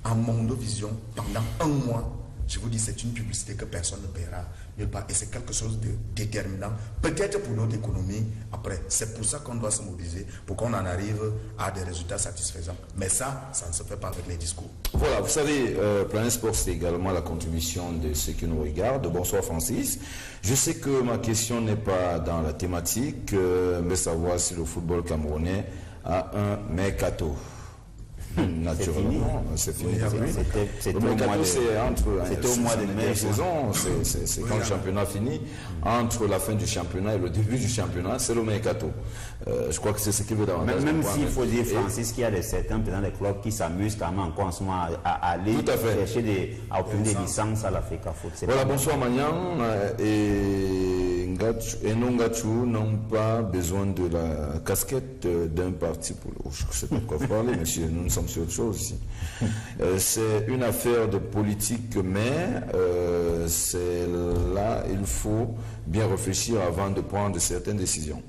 en Mondovision pendant 1 mois. Je vous dis, c'est une publicité que personne ne paiera nulle part. Et c'est quelque chose de déterminant, peut-être pour notre économie après. C'est pour ça qu'on doit se mobiliser, pour qu'on en arrive à des résultats satisfaisants. Mais ça ne se fait pas avec les discours. Voilà, vous savez, Planète Sport, c'est également la contribution de ceux qui nous regardent. Bonsoir Francis. Je sais que ma question n'est pas dans la thématique, mais savoir si le football camerounais a un mercato. Naturellement, c'est fini. C'était au mois de mai saison, c'est quand le championnat finit. Entre la fin du championnat et le début du championnat, c'est le mercato. Je crois que c'est ce qu'il veut davantage. Même s'il faut dire, Francis, qu'il y a certains présidents des clubs qui s'amusent quand même encore en ce moment à aller chercher à obtenir des licences à la FECAFOOT. Voilà, bonsoir Magnan. Et Nongachu n'ont pas besoin de la casquette d'un parti pour je ne sais pas de quoi vous parlez, monsieur, nous ne sommes sur autre chose ici. C'est une affaire de politique, mais c'est là, il faut bien réfléchir avant de prendre certaines décisions.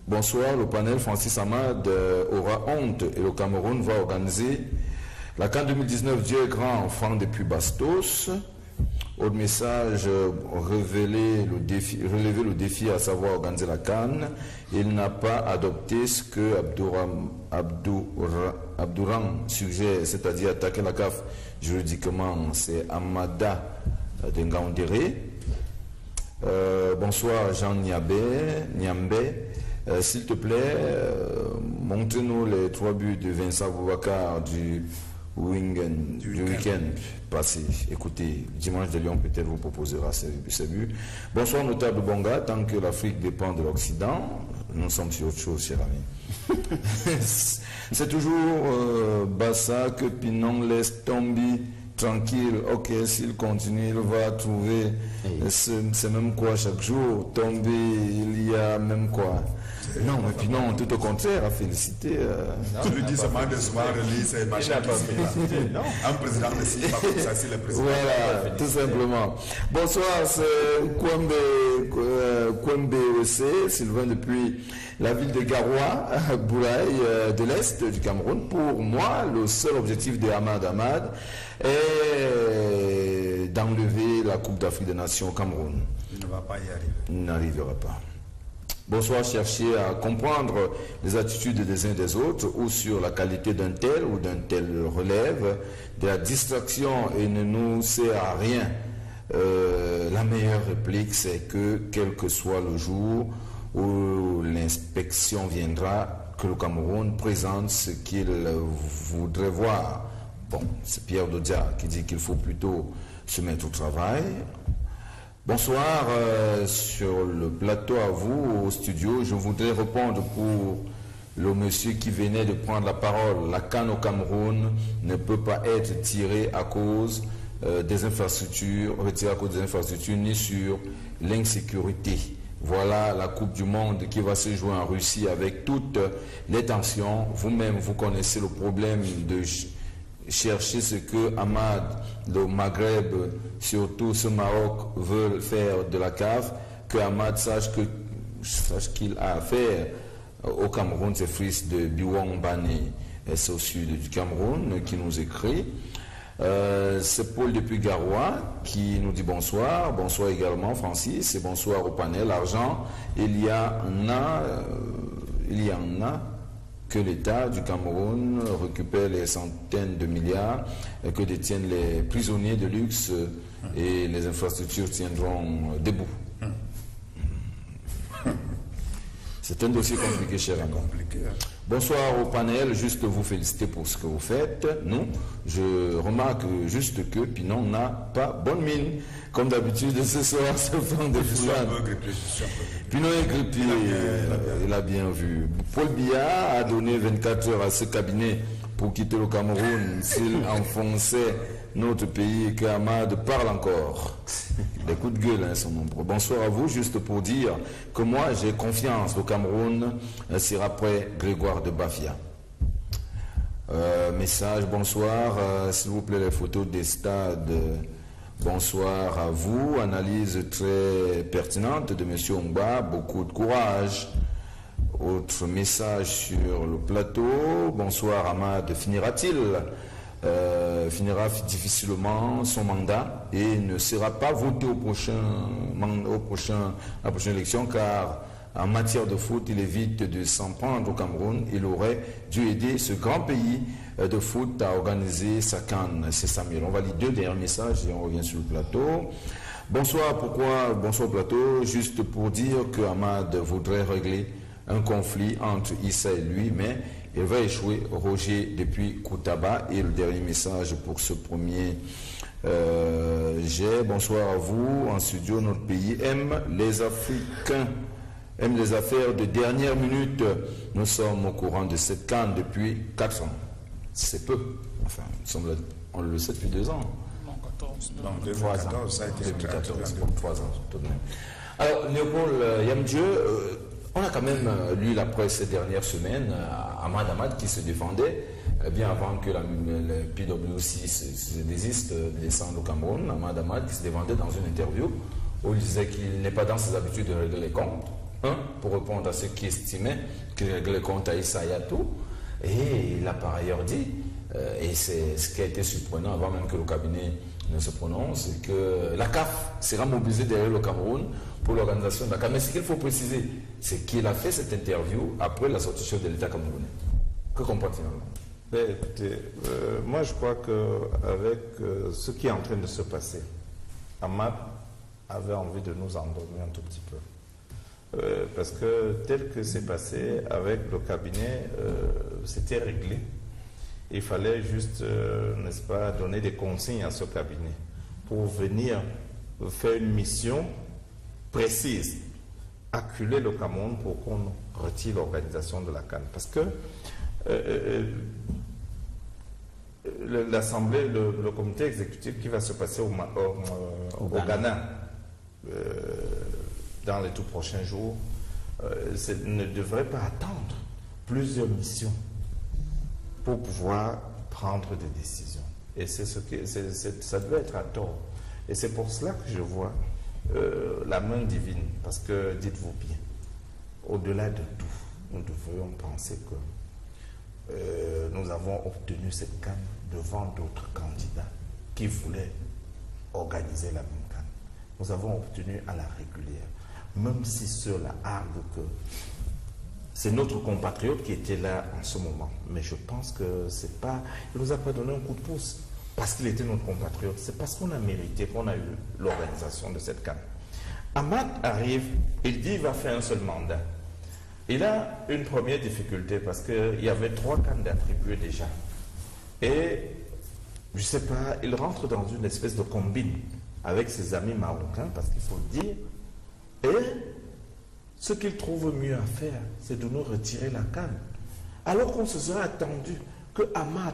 Bonsoir, le panel Francis Amad aura honte et le Cameroun va organiser la CAN 2019. Dieu est grand, enfant depuis Bastos. Autre message, relever le défi, à savoir organiser la CAN. Il n'a pas adopté ce que Abdouran suggère, c'est-à-dire attaquer la CAF juridiquement. C'est Amada de Ngaoundéré. Bonsoir Jean Niambé. S'il te plaît, montre-nous les 3 buts de Vincent Boubacar du week-end passé. Écoutez, dimanche de Lyon peut-être vous proposera ces buts. Bonsoir notable Bonga, tant que l'Afrique dépend de l'Occident, nous sommes sur autre chose, cher ami. C'est toujours Bassa que Pinon laisse tomber tranquille. Ok, s'il continue, il va trouver c'est même quoi chaque jour. Tomber, il y a même quoi. Non, mais puis non, tout au contraire, à féliciter. Tu lui dis seulement de soir, c'est machin qui se non. Un président ne signe pas comme ça, c'est le président. Voilà, tout simplement. Bonsoir, c'est Kwembe Ossé, Sylvain depuis la ville de Garoua, Boulaye, de l'Est du Cameroun. Pour moi, le seul objectif de Ahmad est d'enlever la Coupe d'Afrique des Nations au Cameroun. Il ne va pas y arriver. Il n'arrivera pas. Bonsoir, chercher à comprendre les attitudes des uns des autres ou sur la qualité d'un tel ou d'un tel relève de la distraction et ne nous sert à rien. La meilleure réplique, c'est que quel que soit le jour où l'inspection viendra, que le Cameroun présente ce qu'il voudrait voir. Bon, c'est Pierre Dodia qui dit qu'il faut plutôt se mettre au travail. Bonsoir, sur le plateau à vous, au studio, je voudrais répondre pour le monsieur qui venait de prendre la parole. La CAN au Cameroun ne peut pas être tirée à cause des infrastructures, retirée à cause des infrastructures, ni sur l'insécurité. Voilà la Coupe du Monde qui va se jouer en Russie avec toutes les tensions. Vous-même, vous connaissez le problème de chercher ce que Ahmad, le Maghreb, surtout ce Maroc, veulent faire de la CAF, que Ahmad sache qu'il a à faire au Cameroun. C'est fils de Biwong Bani, c'est au sud du Cameroun, qui nous écrit. C'est Paul depuis Garoua qui nous dit bonsoir. Bonsoir également Francis et bonsoir au panel. Argent, il y en a que l'État du Cameroun récupère les centaines de milliards que détiennent les prisonniers de luxe et les infrastructures tiendront debout. C'est un dossier compliqué, cher ami. Bonsoir au panel, juste vous féliciter pour ce que vous faites. Nous, je remarque juste que Pinon n'a pas bonne mine. Comme d'habitude, ce soir, ce fond de foulade. Pinon est grippé, il a bien vu. Paul Biya a donné 24 heures à ce cabinet pour quitter le Cameroun s'il enfonçait notre pays et qu'Ahmad parle encore. Des coups de gueule sont nombreux. Bonsoir à vous, juste pour dire que moi j'ai confiance au Cameroun sera prêt Grégoire de Bafia. Message, bonsoir, s'il vous plaît les photos des stades. Bonsoir à vous, analyse très pertinente de M. Ongba, beaucoup de courage. Autre message sur le plateau, bonsoir Ahmad, finira-t-il finira difficilement son mandat et ne sera pas voté la prochaine élection car en matière de foot, il évite de s'en prendre au Cameroun. Il aurait dû aider ce grand pays de foot à organiser sa CAN. C'est Samuel. On va lire 2 derniers messages et on revient sur le plateau. Bonsoir, bonsoir au plateau. Juste pour dire que Ahmad voudrait régler un conflit entre Issa et lui, mais il va échouer. Roger depuis Koutaba. Et le dernier message pour ce premier jet. Bonsoir à vous. En studio, notre pays aime les Africains, aime les affaires de dernière minute. Nous sommes au courant de cette CAN depuis 4 ans. C'est peu. Enfin, on le sait depuis 2 ans. Non, 14. Non, 2014, ça a été 2014, 3 ans tout de même. Alors, Léopold Yamdieu, on a quand même lu la presse ces dernières semaines, Ahmad qui se défendait, bien avant que le PWC se désiste de descendre au Cameroun. Ahmad qui se défendait dans une interview où il disait qu'il n'est pas dans ses habitudes de régler les comptes, pour répondre à ceux qui estimaient qu'il réglait les comptes à Issa Yatou. Et il a par ailleurs dit, et c'est ce qui a été surprenant avant même que le cabinet ne se prononce, c'est que la CAF sera mobilisée derrière le Cameroun pour l'organisation de la CAF. Mais ce qu'il faut préciser, c'est qu'il a fait cette interview après la sortie de l'État camerounais. Que comprend-il? Écoutez, moi je crois qu'avec ce qui est en train de se passer, Ahmad avait envie de nous endormir un tout petit peu. parce que tel que c'est passé avec le cabinet, c'était réglé. Il fallait juste, n'est-ce pas, donner des consignes à ce cabinet pour venir faire une mission précise, acculer le Cameroun pour qu'on retire l'organisation de la CAN. Parce que l'Assemblée, le comité exécutif qui va se passer au Ghana dans les tout prochains jours ne devrait pas attendre plusieurs missions pour pouvoir prendre des décisions. Et c'est ce que ça doit être à tort. Et c'est pour cela que je vois la main divine. Parce que, dites-vous bien, au-delà de tout, nous devrions penser que nous avons obtenu cette CAN devant d'autres candidats qui voulaient organiser la même CAN. Nous avons obtenu à la régulière. Même si ceux-là arguent que c'est notre compatriote qui était là en ce moment. Mais je pense que c'est pas... Il ne nous a pas donné un coup de pouce parce qu'il était notre compatriote. C'est parce qu'on a mérité qu'on a eu l'organisation de cette CAN. Ahmad arrive, il dit qu'il va faire un seul mandat. Il a une première difficulté parce qu'il y avait 3 CAN d'attribués déjà. Et, je ne sais pas, il rentre dans une espèce de combine avec ses amis marocains, parce qu'il faut le dire. Et ce qu'il trouve mieux à faire, c'est de nous retirer la CAN. Alors qu'on se serait attendu que Ahmad,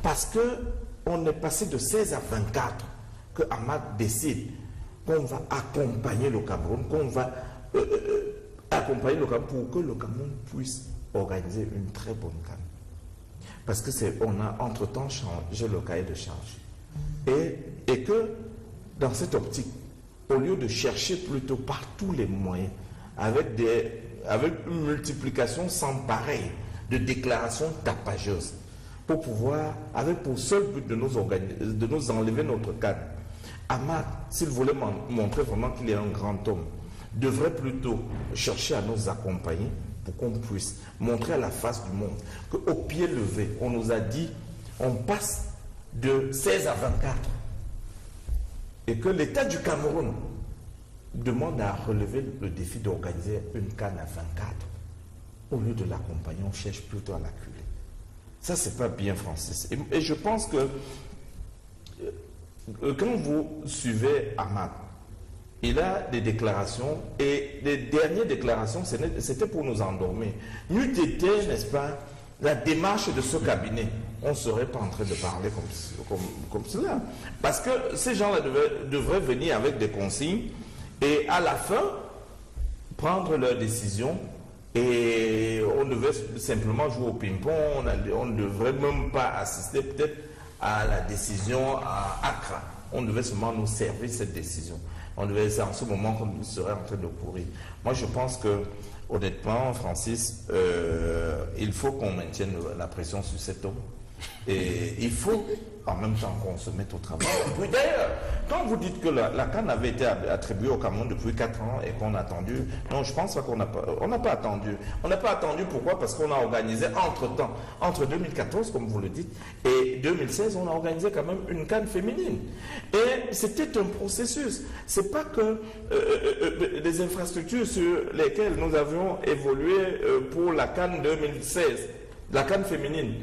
parce qu'on est passé de 16 à 24, que Ahmad décide qu'on va accompagner le Cameroun, qu'on va accompagner le Cameroun pour que le Cameroun puisse organiser une très bonne CAN. Parce que on a entre-temps changé le cahier de charge. Et que dans cette optique, au lieu de chercher plutôt par tous les moyens, avec une multiplication sans pareil de déclarations tapageuses, pour pouvoir, avec pour seul but de nous enlever notre CAN, Ahmad, s'il voulait montrer vraiment qu'il est un grand homme, devrait plutôt chercher à nous accompagner pour qu'on puisse montrer à la face du monde qu'au pied levé, on nous a dit, on passe de 16 à 24 et que l'État du Cameroun demande à relever le défi d'organiser une CAN à 24. Au lieu de l'accompagner, on cherche plutôt à l'acculer. Ça, c'est pas bien, Francis. Et je pense que quand vous suivez Ahmad, il a des déclarations, et les dernières déclarations, c'était pour nous endormir. N'eût été, n'est-ce pas, la démarche de ce cabinet, on ne serait pas en train de parler comme cela. Parce que ces gens-là devraient venir avec des consignes, et à la fin, prendre leurs décisions, et on devait simplement jouer au ping-pong, on ne devrait même pas assister peut-être à la décision à Accra. On devait seulement nous servir cette décision. C'est en ce moment qu'on serait en train de courir. Moi, je pense que, honnêtement, Francis, il faut qu'on maintienne la pression sur cet homme. Et il faut, en même temps, qu'on se mette au travail. D'ailleurs, quand vous dites que la CAN avait été attribuée au Cameroun depuis 4 ans et qu'on a attendu, non, je pense qu'on n'a pas attendu. On n'a pas attendu, pourquoi? Parce qu'on a organisé entre-temps, entre 2014, comme vous le dites, et 2016, on a organisé quand même une CAN féminine. Et c'était un processus. C'est pas que les infrastructures sur lesquelles nous avions évolué pour la CAN 2016, la CAN féminine,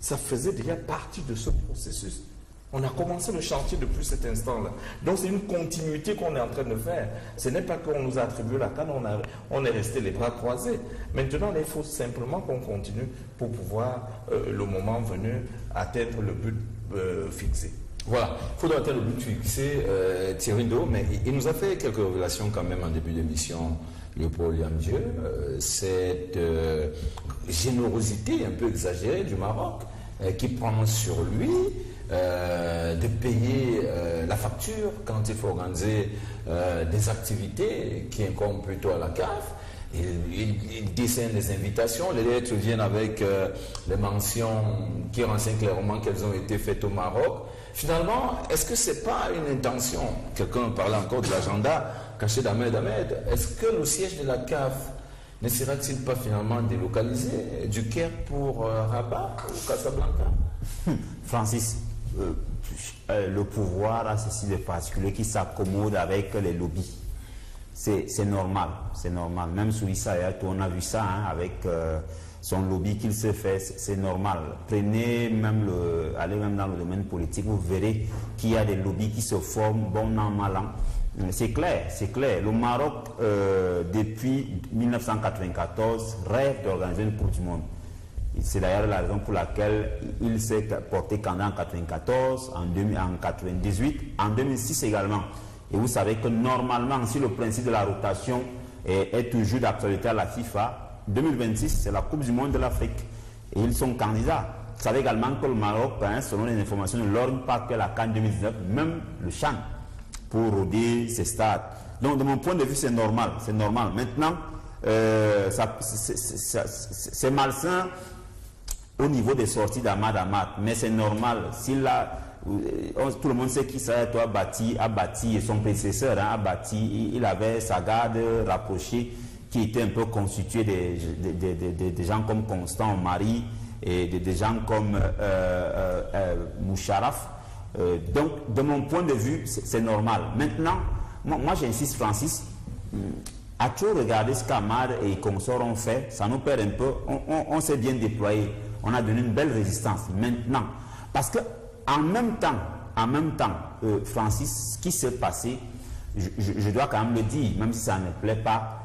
ça faisait déjà partie de ce processus. On a commencé le chantier depuis cet instant-là. Donc c'est une continuité qu'on est en train de faire. Ce n'est pas qu'on nous a attribué la CAN, on est resté les bras croisés. Maintenant, il faut simplement qu'on continue pour pouvoir, le moment venu, atteindre le but fixé. Voilà, il faudra atteindre le but fixé, Thierry Ndo, mais il nous a fait quelques révélations quand même en début d'émission, Léopold Yamdieu, cette générosité un peu exagérée du Maroc qui prend sur lui de payer la facture quand il faut organiser des activités qui incombent plutôt à la CAF. Il dessine des invitations, les lettres viennent avec les mentions qui renseignent clairement qu'elles ont été faites au Maroc. Finalement, est-ce que ce n'est pas une intention? Quelqu'un parlait encore de l'agenda caché d'Ahmed Ahmed. Est-ce que le siège de la CAF ne sera-t-il pas finalement délocalisé du Caire pour Rabat ou Casablanca? Francis, le pouvoir a ceci de particulier qui s'accommode avec les lobbies. c'est normal, c'est normal. Même sous Issa Hayatou, on a vu ça avec son lobby qu'il s'est fait, c'est normal. Prenez même allez même dans le domaine politique, vous verrez qu'il y a des lobbies qui se forment bon an, mal an. C'est clair, c'est clair. Le Maroc, depuis 1994, rêve d'organiser une Coupe du Monde. C'est d'ailleurs la raison pour laquelle il s'est porté candidat en 1994, en 1998, en 2006 également. Et vous savez que normalement, si le principe de la rotation est toujours d'actualité à la FIFA, 2026, c'est la Coupe du Monde de l'Afrique. Et ils sont candidats. Vous savez également que le Maroc, selon les informations, ne lorgne pas que la CAN 2019, même le CHAN, pour roder ses stades. Donc, de mon point de vue, c'est normal. C'est normal. Maintenant, c'est malsain au niveau des sorties d'Ahmad Ahmad, mais c'est normal. S'il a, tout le monde sait qui ça a bâti, et son prédécesseur a bâti, il avait sa garde rapprochée qui était un peu constituée des gens comme Constant Marie et des gens comme Moucharaf. Donc, de mon point de vue, c'est normal. Maintenant, moi j'insiste, Francis, à tout regarder ce qu'Ahmad et consorts ont fait, ça nous perd un peu. On s'est bien déployé. On a donné une belle résistance. Maintenant, parce que en même temps, Francis, ce qui s'est passé, je dois quand même le dire, même si ça ne plaît pas,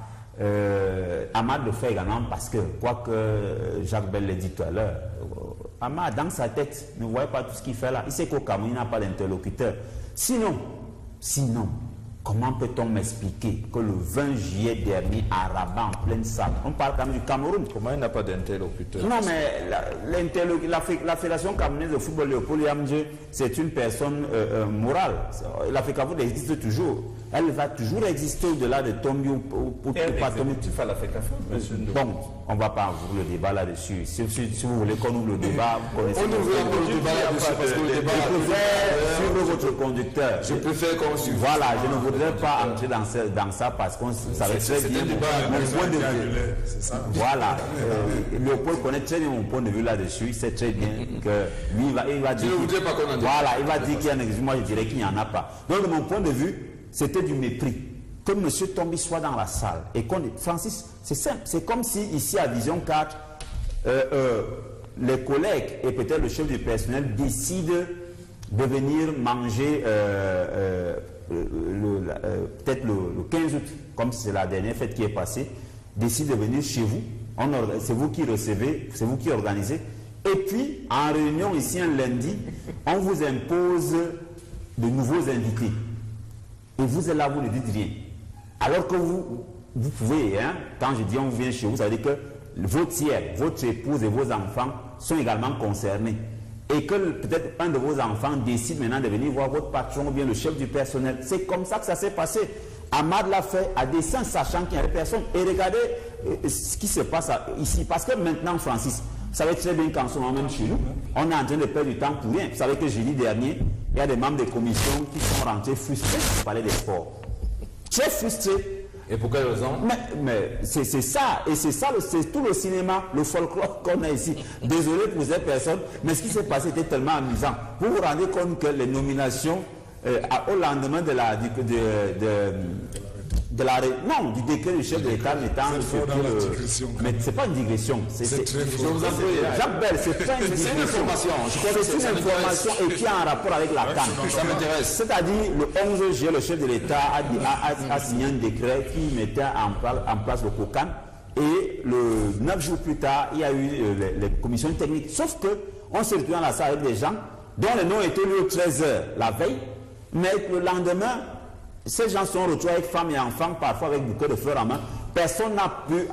Ahmad le fait également parce que, quoi que Jacques Bell l'a dit tout à l'heure, Ahmad, dans sa tête, ne voyait pas tout ce qu'il fait là. Il sait qu'au Cameroun, il n'a pas d'interlocuteur. Sinon, comment peut-on m'expliquer que le 20 juillet dernier, à Rabat, en pleine salle, on parle quand même du Cameroun. Comment il n'a pas d'interlocuteur? Non, mais la Fédération camerounaise de football, Léopold Yamdje, c'est une personne morale. L'Africafoot existe toujours. Elle va toujours exister au-delà de Tombi ou pas Tombi. À l'Africafoot, monsieur. Bon, on ne va pas ouvrir le débat là-dessus. Si vous voulez qu'on ouvre le débat, vous connaissez. On ouvre le débat là-dessus parce que le débat. Je préfère suivre votre conducteur. Je préfère qu'on suive. Voilà, je ne voudrais pas entrer dans ça parce qu'on savait très bien mon point de vue. Voilà, Léopold connaît très bien mon point de vue là-dessus. Il sait très bien que lui, il va dire. Je ne voudrais pas qu'on en dise. Voilà, il va dire qu'il y a un exemple. Moi, je dirais qu'il n'y en a pas. Donc, de mon point de vue, c'était du mépris. Que M. Tombi soit dans la salle et qu'on dit, Francis, c'est simple. C'est comme si ici à Vision 4, les collègues et peut-être le chef du personnel décident de venir manger peut-être le 15 août, comme c'est la dernière fête qui est passée, décide de venir chez vous. C'est vous qui recevez, c'est vous qui organisez. Et puis, en réunion ici un lundi, on vous impose de nouveaux invités. Et vous êtes là, vous ne dites rien. Alors que vous pouvez, quand je dis on vient chez vous, ça veut dire que vos tiers, votre épouse et vos enfants sont également concernés. Et que peut-être un de vos enfants décide maintenant de venir voir votre patron ou bien le chef du personnel. C'est comme ça que ça s'est passé. Ahmad l'a fait à dessein, sachant qu'il n'y avait personne. Et regardez ce qui se passe ici. Parce que maintenant, Francis, vous savez très bien qu'en ce moment même chez nous, on est en train de perdre du temps pour rien. Vous savez que jeudi dernier, il y a des membres des commissions qui sont rentrés frustrés au palais des sports. Très frustrés. Et pour quelle raison? Mais c'est ça, et c'est ça, c'est tout le cinéma, le folklore qu'on a ici. Désolé pour ces personnes, mais ce qui s'est passé était tellement amusant. Vous vous rendez compte que les nominations au lendemain de du décret du chef de l'État mettant mais c'est pas une digression. C'est très fort. Jacques Bell, c'est pas une digression. C'est une information. C'est une information et qui est en rapport avec la CAN. Ça m'intéresse. C'est-à-dire, le 11 juillet, le chef de l'État a signé un décret qui mettait en place le COCAN. Et le 9 jours plus tard, il y a eu les commissions techniques. Sauf qu'on s'est retrouvé dans la salle avec des gens dont les noms étaient lus aux 13h la veille, mais le lendemain, ces gens sont retrouvés avec femmes et enfants, parfois avec bouquets de fleurs en main. Personne n'a pu.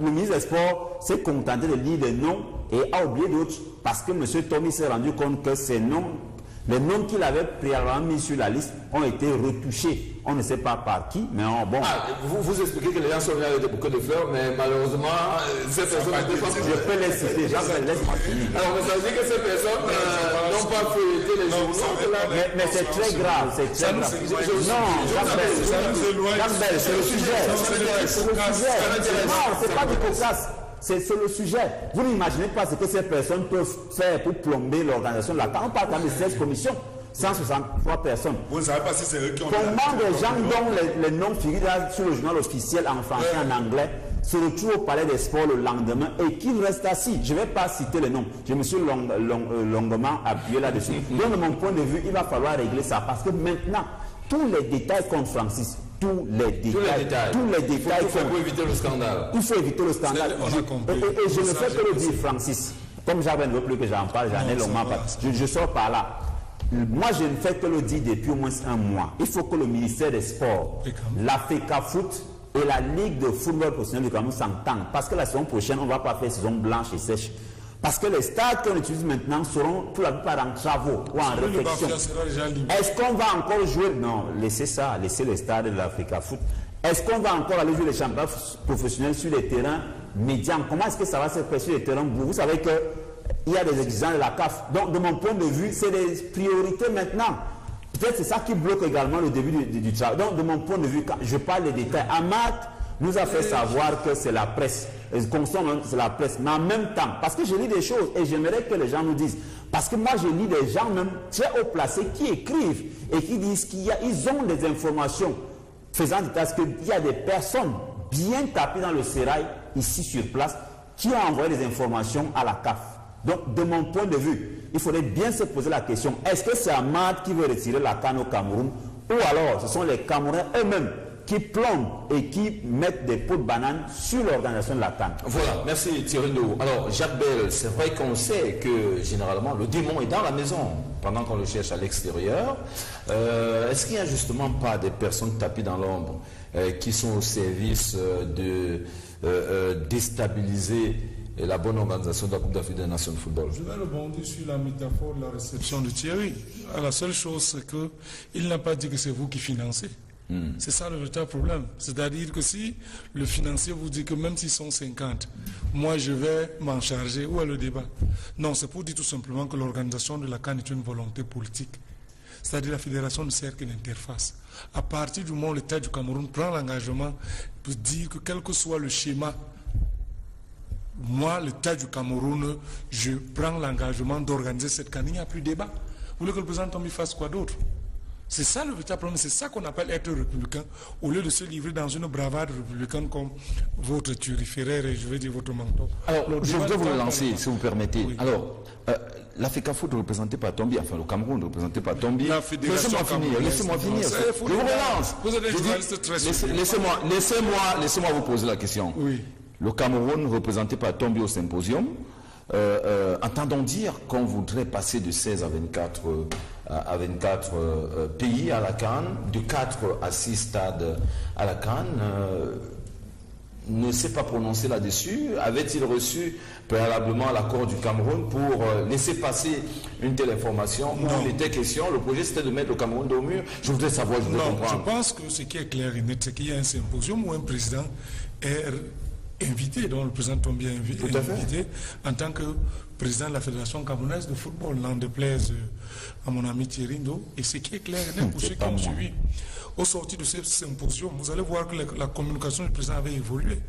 Le ministre des Sports s'est contenté de lire des noms et a oublié d'autres parce que M. Tommy s'est rendu compte que ces noms, les noms qu'il avait préalablement mis sur la liste, ont été retouchés. On ne sait pas par qui, mais bon. Vous expliquez que les gens sont venus avec des bouquets de fleurs, mais malheureusement, ces personnes n'étaient pas. Je peux les citer, laisse-moi finir. Alors, ça veut dire que ces personnes n'ont pas fouetté les journaux. Mais c'est très grave, c'est très grave. Non, Jacques, c'est le sujet. Non, c'est pas du cocasse. C'est le sujet. Vous n'imaginez pas ce que ces personnes peuvent faire pour plomber l'organisation de la CAN. On parle quand même de 16 commissions. 163 personnes. Vous ne savez pas si c'est eux qui ont... Comment des gens dont les noms figurent sur le journal officiel en français et en anglais se retrouvent au palais des sports le lendemain et qu'ils restent assis? Je ne vais pas citer les noms. Je me suis longuement appuyé là-dessus. Donc, de mon point de vue, il va falloir régler ça parce que maintenant, tous les détails contre Francis, tous les détails. Il faut éviter le scandale. Il faut éviter le scandale. Et je ne fais que le dire, Francis. Comme j'avais ne veut plus que j'en parle, j'en ai longuement parlé. Je sors par là. Moi, je ne fais que le dire depuis au moins un mois. Il faut que le ministère des Sports, la FECAFOOT et la Ligue de football professionnel du Cameroun s'entendent. Parce que la saison prochaine, on ne va pas faire saison blanche et sèche. Parce que les stades qu'on utilise maintenant seront pour la plupart en travaux ou en réflexion. Est-ce qu'on va encore jouer? Non, laissez ça, laissez les stades de la FECAFOOT. Est-ce qu'on va encore aller jouer les championnats professionnels sur les terrains médians? Comment est-ce que ça va se faire sur les terrains? Vous savez qu'il y a des exigences de la CAF. Donc, de mon point de vue, c'est des priorités maintenant. Peut-être c'est ça qui bloque également le début du travail. Donc, de mon point de vue, quand je parle des détails, Ahmad nous a fait savoir que c'est la presse. C'est la presse. Mais en même temps, parce que je lis des choses et j'aimerais que les gens nous disent. Parce que moi, je lis des gens même très haut placés qui écrivent et qui disent qu'ils ont des informations faisant état qu'il y a des personnes bien tapées dans le sérail, ici sur place, qui ont envoyé des informations à la CAF. Donc, de mon point de vue, il faudrait bien se poser la question, est-ce que c'est Ahmad qui veut retirer la CAN au Cameroun, ou alors ce sont les Camerounais eux-mêmes qui plombent et qui mettent des pots de banane sur l'organisation de la CAN. Voilà, merci Thierry Ndou. Alors, Jacques Bell, c'est vrai qu'on sait que généralement le démon est dans la maison pendant qu'on le cherche à l'extérieur. Est-ce qu'il n'y a justement pas des personnes tapées dans l'ombre qui sont au service de déstabiliser la bonne organisation de la Coupe d'Afrique des Nations de football? Je vais rebondir sur la métaphore de la réception de Thierry. La seule chose, c'est qu'il n'a pas dit que c'est vous qui financez. C'est ça le véritable problème. C'est-à-dire que si le financier vous dit que même s'ils sont 50, moi je vais m'en charger, où est le débat? Non, c'est pour dire tout simplement que l'organisation de la CAN est une volonté politique. C'est-à-dire la fédération ne sert qu'une interface. À partir du moment où l'État du Cameroun prend l'engagement de dire que quel que soit le schéma, moi, l'État du Cameroun, je prends l'engagement d'organiser cette CAN. Il n'y a plus de débat. Vous voulez que le président Tombi fasse quoi d'autre? C'est ça le véritable problème, c'est ça qu'on appelle être républicain, au lieu de se livrer dans une bravade républicaine comme votre turiféraire et je vais dire votre mentor. Alors, je voudrais vous lancer, si vous permettez. Oui. Alors, la FECAFOOT ne représentait pas Tombi, enfin le Cameroun ne représentait pas Tombi. Laissez-moi finir. Je vous relance. Vous êtes des journalistes très Laissez-moi vous poser la question. Oui. Le Cameroun ne représentait pas Tombi au symposium. Entendons dire qu'on voudrait passer de 16 à 24 pays à la CAN, de 4 à 6 stades à la CAN. Ne s'est pas prononcé là-dessus. Avait-il reçu préalablement l'accord du Cameroun pour laisser passer une telle information? Non. Il était question, le projet c'était de mettre le Cameroun au mur. Je voudrais savoir, je voudrais comprendre. Je pense que ce qui est clair et net, c'est qu'il y a un symposium où un président est invité, dont le président Tombi est invité en tant que président de la Fédération camerounaise de football, n'en déplaise à mon ami Thierry Ndou. Et ce qui est clair et net pour ceux qui ont suivi, au sortir de ce symposium, vous allez voir que la communication du président avait évolué.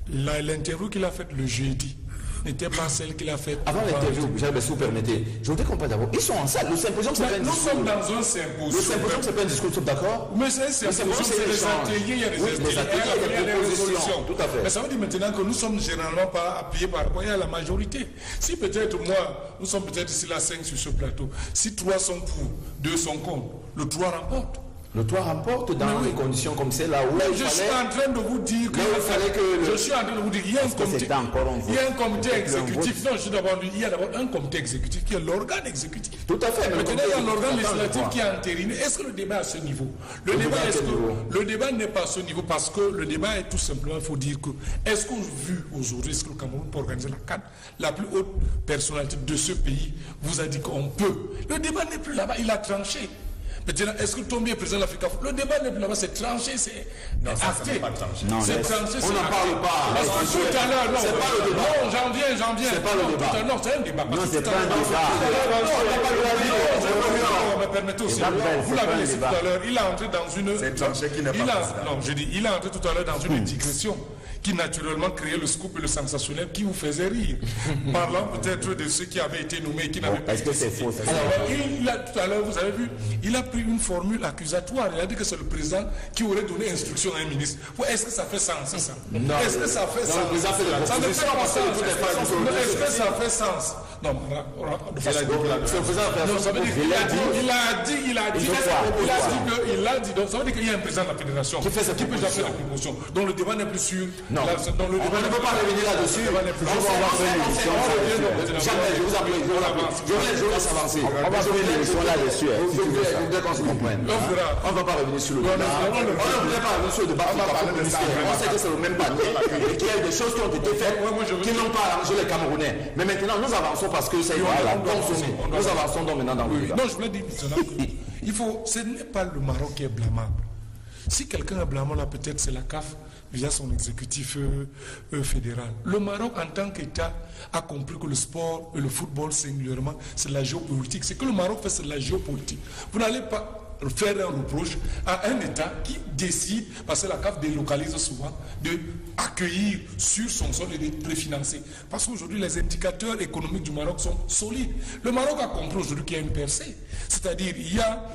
L'interview qu'il a faite le jeudi n'était pas celle qu'il a faite. Avant l'interview, si vous permettez, je voudrais comprendre d'abord, ils sont en salle, le symposium c'est pas un discours. Nous sommes dans un symposium. Le symposium c'est pas un discours, d'accord? Mais c'est un symposium, c'est des ateliers, il y a des ateliers, il y a des résolutions. Tout à fait. Mais ça veut dire maintenant que nous sommes généralement pas appuyés par rapport à la majorité. Si peut-être moi, nous sommes peut-être ici là 5 sur ce plateau, si 3 sont pour, 2 sont contre, le 3 remporte. Le 3 remporte dans des conditions comme celle-là où je suis en train de vous dire que je suis en train de vous dire qu'il y a un comité exécutif. Non, je suis d'abord il y a d'abord un comité exécutif qui est l'organe exécutif. Tout à fait. Maintenant, il y a l'organe législatif qui a entériné. Est-ce que le débat est à ce niveau? Le débat n'est pas à ce niveau parce que le débat est tout simplement, il faut dire que est-ce qu'on vu aujourd'hui, est-ce que le Cameroun peut organiser la CAN? La plus haute personnalité de ce pays vous a dit qu'on peut. Le débat n'est plus là-bas, il a tranché. Maintenant, est-ce que Tombi est président de l'Afrique? Le débat n'est plus là-bas, c'est tranché, c'est acté. C'est tranché, on n'en parle pas. Parce que tout à l'heure, non, c'est pas le débat. Non, j'en viens. C'est pas le débat. Non, c'est un débat. Non, c'est pas un débat. permettez aussi. Vous l'avez laissé tout à l'heure. Il a entré dans une... Il a entré tout à l'heure dans une digression qui naturellement créait le scoop et le sensationnel qui vous faisait rire. Parlant peut-être de ceux qui avaient été nommés et qui n'avaient pas été cités. Tout à l'heure, vous avez vu, il a pris une formule accusatoire. Il a dit que c'est le président qui aurait donné instruction à un ministre. Est-ce que ça fait sens, ça? Non. Est-ce que ça fait sens? Ça ne fait pas sens. Est-ce que ça fait sens? Non, il a dit, donc ça veut dire qu'il y a un président de la fédération qui peut faire la promotion. Donc le débat n'est plus sûr. Non, on ne peut pas revenir là-dessus. Je vous avancer. On va revenir là-dessus. Je voudrais qu'on se comprenne. On ne va pas revenir sur le débat. On ne voudrait pas revenir sur le débat. On sait que c'est le même panier et qu'il y a des choses qui ont été faites qui n'ont pas arrangé les Camerounais. Mais maintenant, nous avançons parce que c'est nous avançons donc maintenant dans le débat. Non, je voulais dire ce n'est pas le Maroc qui est blâmable. Si quelqu'un est blâmable, peut-être c'est la CAF via son exécutif fédéral. Le Maroc, en tant qu'État, a compris que le sport et le football, singulièrement, c'est de la géopolitique. Ce que le Maroc fait, c'est de la géopolitique. Vous n'allez pas faire un reproche à un État qui décide, parce que la CAF délocalise souvent, d'accueillir sur son sol et de préfinancer. Parce qu'aujourd'hui, les indicateurs économiques du Maroc sont solides. Le Maroc a compris aujourd'hui qu'il y a une percée. C'est-à-dire, il y a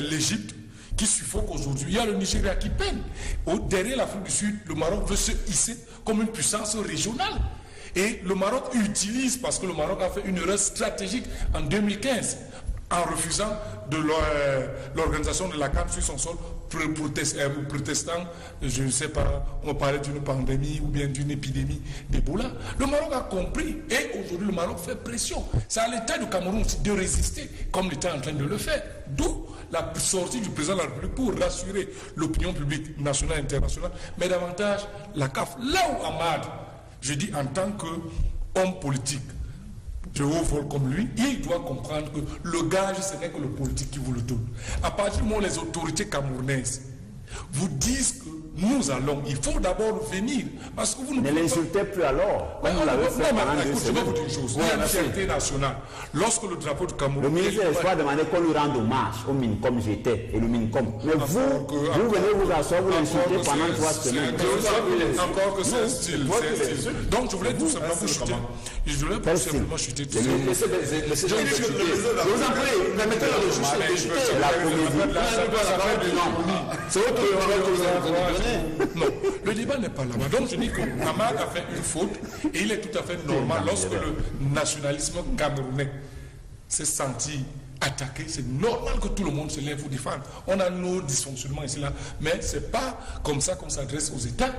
l'Égypte qui suffoque aujourd'hui. Il y a le Nigeria qui peine. Derrière l'Afrique du Sud, le Maroc veut se hisser comme une puissance régionale. Et le Maroc utilise, parce que le Maroc a fait une erreur stratégique en 2015, en refusant de l'organisation de la CAN sur son sol, protestant, je ne sais pas, on parlait d'une pandémie ou bien d'une épidémie d'Ebola. Le Maroc a compris et aujourd'hui le Maroc fait pression. C'est à l'État du Cameroun de résister comme l'État est en train de le faire. D'où la sortie du président de la République pour rassurer l'opinion publique nationale et internationale, mais davantage la CAF. Là où Ahmad, je dis en tant qu'homme politique, de haut vol comme lui, il doit comprendre que le gage, ce n'est que le politique qui vous le donne. À partir du moment où les autorités camerounaises vous disent que nous allons, il faut d'abord venir. Parce que vous ne l'insultez plus alors. Écoute, je vais vous dire une chose. Il y a une fierté nationale. Lorsque le drapeau du Cameroun... Le ministre de l'Espoir demandait qu'on lui rende hommage au MINCOM j'étais et le MINCOM. Mais vous venez vous asseoir, vous l'insultez pendant 3 semaines. Encore que c'est un style. Donc je voulais tout simplement vous chuter. Je voulais tout simplement chuter. Je vous en prie, permettez-le de chuter. La comédie. C'est autre que vous avez. Non, le débat n'est pas là-bas. Donc je dis que Ahmad a fait une faute et il est tout à fait normal lorsque le nationalisme camerounais s'est senti attaqué. C'est normal que tout le monde se lève pour défendre. On a nos dysfonctionnements ici là, mais c'est pas comme ça qu'on s'adresse aux États.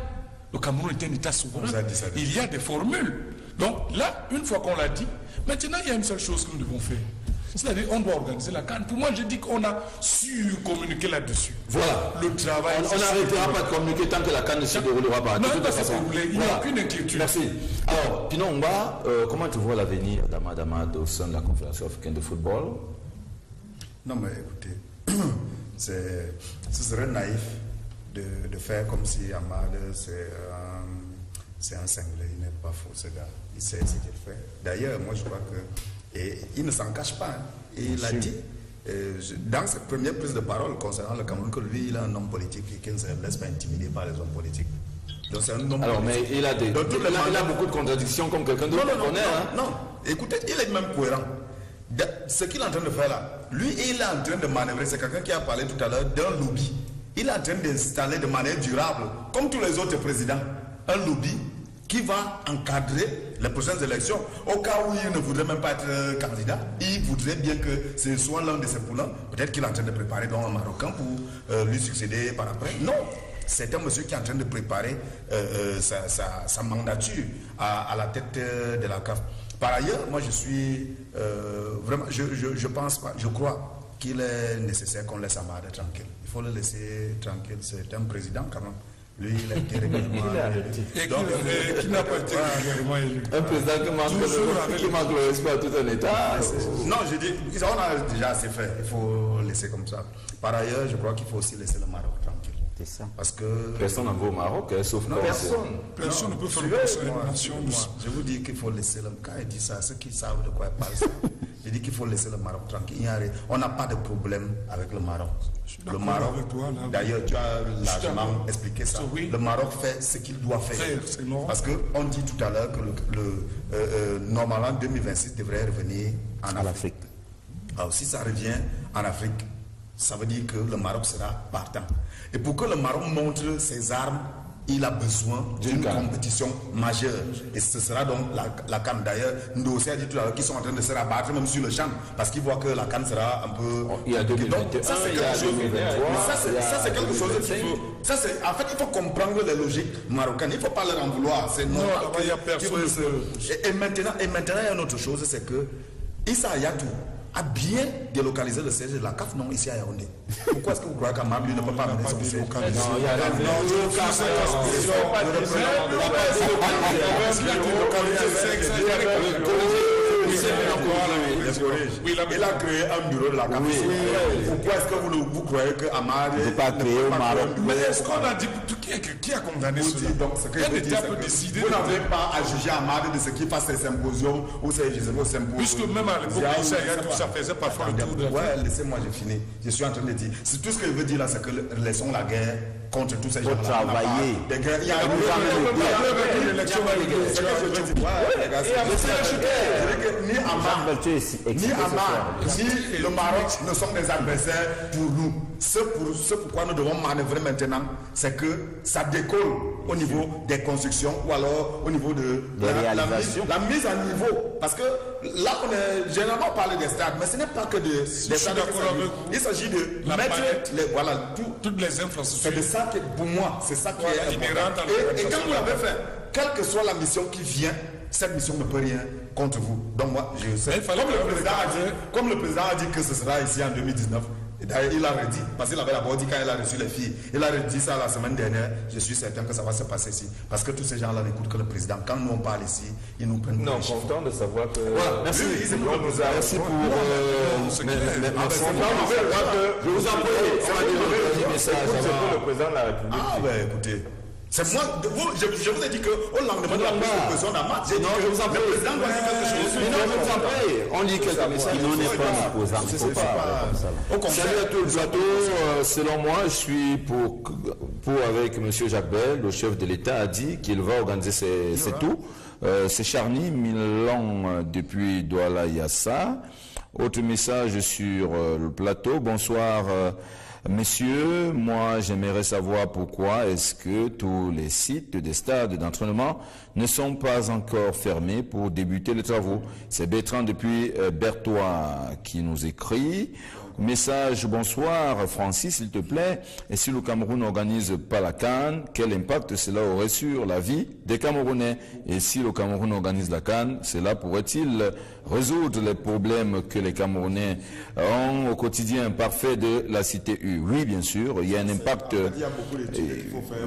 Le Cameroun est un État souverain. Il y a des formules. Donc là, une fois qu'on l'a dit, maintenant il y a une seule chose que nous devons faire. C'est-à-dire on doit organiser la CAN. Pour moi, je dis qu'on a su communiquer là-dessus. Voilà. Le travail. On n'arrêtera pas de communiquer tant que la CAN ne se déroulera pas. Non, il n'y a aucune inquiétude. Merci. Alors, Pinon Ngba, comment tu vois l'avenir d'Ahmad au sein de la Confédération africaine de football? Non, mais écoutez, ce serait naïf de faire comme si Ahmad, c'est un cinglé. Il n'est pas faux, ce gars. Il sait ce qu'il fait. D'ailleurs, moi, je crois que... Et il ne s'en cache pas. Et il a dit, dans sa première prise de parole concernant le Cameroun, que lui, il est un homme politique et qu'il ne se laisse pas intimider par les hommes politiques. Donc c'est un homme politique. Mais il a, il a beaucoup de contradictions comme quelqu'un d'autre qu'on connaît. Non, écoutez, il est même cohérent. Ce qu'il est en train de faire là, lui, il est en train de manœuvrer. C'est quelqu'un qui a parlé tout à l'heure d'un lobby. Il est en train d'installer de manière durable, comme tous les autres présidents, un lobby qui va encadrer les prochaines élections. Au cas où il ne voudrait même pas être candidat, il voudrait bien que ce soit l'un de ses poulains. Peut-être qu'il est en train de préparer un Marocain pour lui succéder par après. Non, c'est un monsieur qui est en train de préparer sa mandature à la tête de la CAF. Par ailleurs, moi je suis vraiment, je pense pas, je crois qu'il est nécessaire qu'on laisse Ahmad tranquille. Il faut le laisser tranquille, c'est un président quand même. Lui, il a été régulièrement élu. Qui n'a pas été régulièrement élu. Un président qui manque le respect à tout un État. Non, je dis, on a déjà assez fait. Il faut laisser comme ça. Par ailleurs, je crois qu'il faut aussi laisser le Maroc tranquille. C'est ça. Parce que... Personne n'en va au Maroc, sauf personne ne peut faire le conseil des nations. Je vous dis qu'il faut laisser le... Quand il dit ça, ceux qui savent de quoi il parle, Je dis qu'il faut laisser le Maroc tranquille. On n'a pas de problème avec le Maroc. Le Maroc, d'ailleurs, tu as largement expliqué ça. Oui. Le Maroc fait ce qu'il doit faire. Parce qu'on dit tout à l'heure que normalement 2026 devrait revenir en Afrique. Alors si ça revient en Afrique, ça veut dire que le Maroc sera partant. Et pour que le Maroc montre ses armes, il a besoin d'une compétition majeure. Et ce sera donc la CAN. D'ailleurs, Ndossé a dit tout à l'heure qu'ils sont en train de se rabattre même sur le champ parce qu'ils voient que la CAN sera un peu... Il y a 2021, donc, ça c'est quelque chose. Ça c'est quelque chose qu'il faut... En fait, il faut comprendre les logiques marocaines. Il ne faut pas leur en vouloir. C'est normal. Il y a personne. Et maintenant, il y a une autre chose, c'est que Issa Hayatou a bien délocalisé le siège de la CAF, non, ici à Yaoundé. Pourquoi est-ce que vous croyez qu'Amad lui ne peut pas amener son siège? Non, il y a il a créé un bureau de la CAF. Pourquoi est-ce que vous croyez qu'Amad ne peut pas créer au Maroc? Mais est-ce qu'on a dit qui a condamné cela? Vous n'avez pas à juger Amad de ce qu'il fasse ses symposiums ou ses symposiums. Puisque même à l'époque, ça faisait parfois le tour de la vie. Ouais, laissez-moi, j'ai fini. Je suis en train de dire. C'est tout ce que je veux dire là, c'est que laissons la guerre contre tous ces gens-là. Pour travailler. Il y a une élection. Ni Amad, ni le Maroc ne sont des adversaires pour nous. Ce pourquoi nous devons manœuvrer maintenant, c'est que ça décolle au niveau des constructions ou alors au niveau de la mise à niveau. Parce que là, on est généralement parlé des stades, mais ce n'est pas que des stades. Il s'agit de mettre toutes les infrastructures. C'est de ça que, pour moi, c'est ça qui est important. Et quand vous l'avez fait, quelle que soit la mission qui vient, cette mission ne peut rien contre vous. Donc moi, je sais. Comme le président a dit que ce sera ici en 2019, et d'ailleurs, il a redit, parce qu'il avait d'abord dit quand il a reçu les filles, il a redit ça la semaine dernière, je suis certain que ça va se passer ici. Parce que tous ces gens-là n'écoutent que le président. Quand nous on parle ici, ils nous prennent. Non, content de savoir que... Voilà, merci. Merci pour... Je vous en prie, on a des messages. Le président de la République. Ah ben écoutez... C'est moi, je vous ai dit qu'au lendemain de la prise de d'Amad, j'ai dit que le président doit dire quelque chose. Non, je vous en prie, on lit quelques messages. Il n'en est pas opposant. Salut à tout le plateau. Selon moi, je suis pour avec M. Jacques Bel, le chef de l'État, a dit qu'il va organiser ses tours. C'est Charny, Milan depuis Douala Yassa. Autre message sur le plateau. Bonsoir. Messieurs, moi j'aimerais savoir pourquoi est-ce que tous les sites des stades d'entraînement ne sont pas encore fermés pour débuter les travaux. C'est Bertrand depuis Berthois qui nous écrit. Message, bonsoir Francis, s'il te plaît. Et si le Cameroun n'organise pas la CAN, quel impact cela aurait sur la vie des Camerounais? Et si le Cameroun organise la CAN, cela pourrait-il résoudre les problèmes que les Camerounais ont au quotidien parfait de la cité U? Oui, bien sûr, il y a un impact. Il y a beaucoup d'études qu'il faut faire.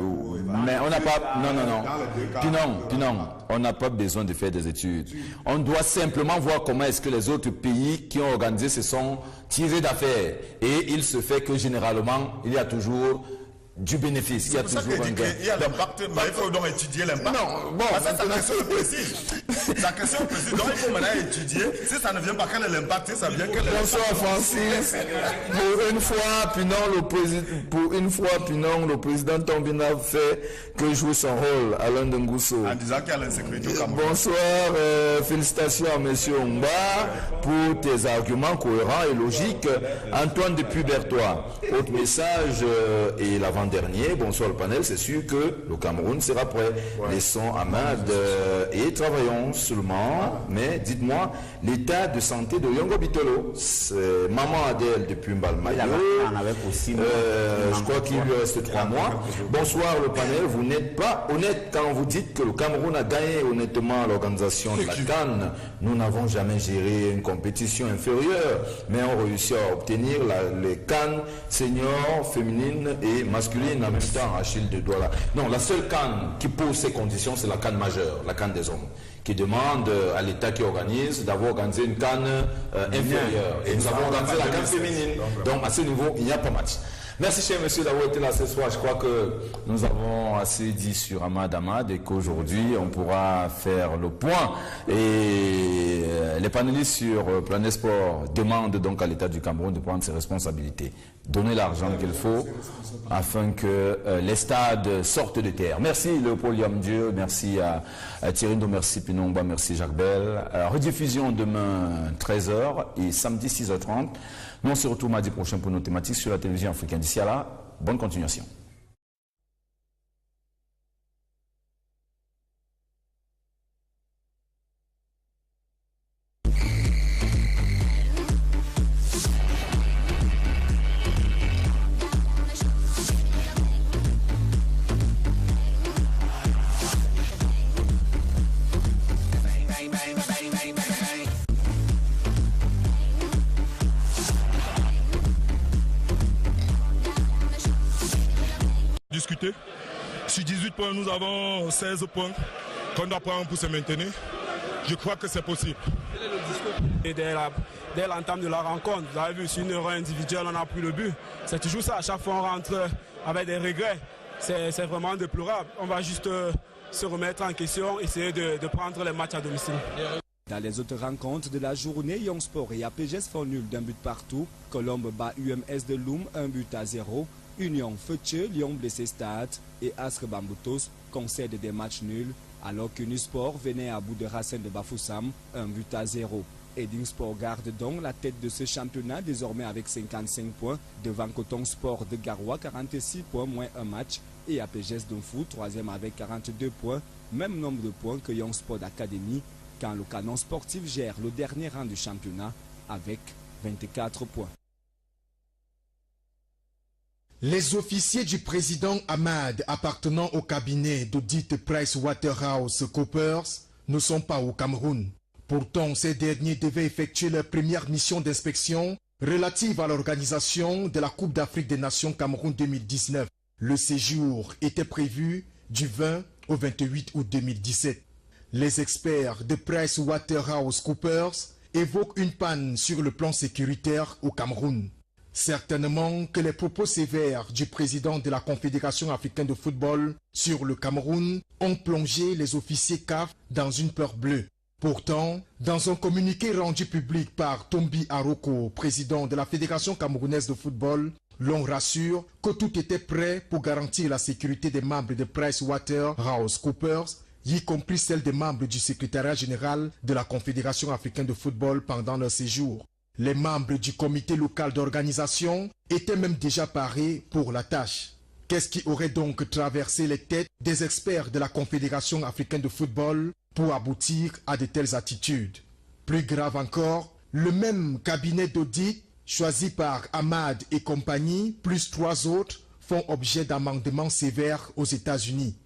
Mais on n'a pas... Non. Pinon, on n'a pas besoin de faire des études. On doit simplement voir comment est-ce que les autres pays qui ont organisé se sont tirés d'affaires. Et il se fait que généralement, il y a toujours du bénéfice. Il y a toujours un gain. Il y a l'impact, mais il faut donc étudier l'impact. Non, bon. Ça, c'est la question précise. La question précise. Donc, il faut maintenant étudier. Si ça ne vient pas, quel est l'impact? Si ça vient, quel est l'impact? Bonsoir, Francis. Pour une fois, Pinon, le président Tombina fait que jouer son rôle à Alain Ngousso. En disant qu'il y a l'insécurité au Cameroun. Bonsoir, félicitations à M. Omba pour tes arguments cohérents et logiques. Antoine depuis Berthois. Autre message et l'avant-dernier, bonsoir le panel, c'est sûr que le Cameroun sera prêt. Ouais. Laissons Amad et travaillons seulement. Mais dites-moi, l'état de santé de Yongo Bitolo, maman Adèle depuis Mbalmayo. Je crois qu'il lui reste 3 mois. Bonsoir le panel, vous n'êtes pas honnête quand vous dites que le Cameroun a gagné honnêtement l'organisation de la CAN. Nous n'avons jamais géré une compétition inférieure, mais on réussit à obtenir les CAN seniors, féminines et masculines en même temps, Achille de Douala. Non, la seule CAN qui pose ces conditions, c'est la CAN majeure, la CAN des hommes, qui demande à l'État qui organise d'avoir organisé une CAN inférieure. Et nous avons organisé la CAN féminine. Donc à ce niveau, il n'y a pas match. Merci, cher monsieur, d'avoir été là ce soir. Je crois que nous avons assez dit sur Ahmad et qu'aujourd'hui, on pourra faire le point. Et les panélistes sur Planète Sport demandent donc à l'État du Cameroun de prendre ses responsabilités, donner l'argent qu'il faut afin que les stades sortent de terre. Merci Léopold Yamdieu, merci à Thierry Ndo, merci Pinomba, merci Jacques Bell. Rediffusion demain 13h et samedi 6h30. Nous on se retrouve mardi prochain pour nos thématiques sur la télévision africaine. D'ici à là, bonne continuation. Discuter. Sur 18 points, nous avons 16 points qu'on doit prendre pour se maintenir. Je crois que c'est possible. Quel est le discours? Et dès l'entame de la rencontre, vous avez vu, sur une erreur individuelle, on a pris le but. C'est toujours ça, à chaque fois on rentre avec des regrets. C'est vraiment déplorable. On va juste se remettre en question, essayer de prendre les matchs à domicile. Dans les autres rencontres de la journée, Young Sport et APGS font nul d'un but partout. Colombe bat UMS de Loum 1-0. Union Feuche, Lyon Blessé Stade et Astre Bamboutos concèdent des matchs nuls, alors qu'Unisport venait à bout de Racine de Bafoussam 1-0. Edingsport garde donc la tête de ce championnat désormais avec 55 points devant Coton Sport de Garoua 46 points moins un match et APGS Donfou troisième avec 42 points, même nombre de points que Young Sport Academy quand le Canon Sportif gère le dernier rang du championnat avec 24 points. Les officiers du président Ahmad appartenant au cabinet d'audit PricewaterhouseCoopers ne sont pas au Cameroun. Pourtant, ces derniers devaient effectuer leur première mission d'inspection relative à l'organisation de la Coupe d'Afrique des Nations Cameroun 2019. Le séjour était prévu du 20 au 28 août 2017. Les experts de PricewaterhouseCoopers évoquent une panne sur le plan sécuritaire au Cameroun. Certainement que les propos sévères du président de la Confédération africaine de football sur le Cameroun ont plongé les officiers CAF dans une peur bleue. Pourtant, dans un communiqué rendu public par Tombi Aroko, président de la Fédération camerounaise de football, l'on rassure que tout était prêt pour garantir la sécurité des membres de PricewaterhouseCoopers, y compris celle des membres du secrétariat général de la Confédération africaine de football pendant leur séjour. Les membres du comité local d'organisation étaient même déjà parés pour la tâche. Qu'est-ce qui aurait donc traversé les têtes des experts de la Confédération africaine de football pour aboutir à de telles attitudes? Plus grave encore, le même cabinet d'audit choisi par Ahmad et compagnie, plus 3 autres, font objet d'amendements sévères aux États-Unis.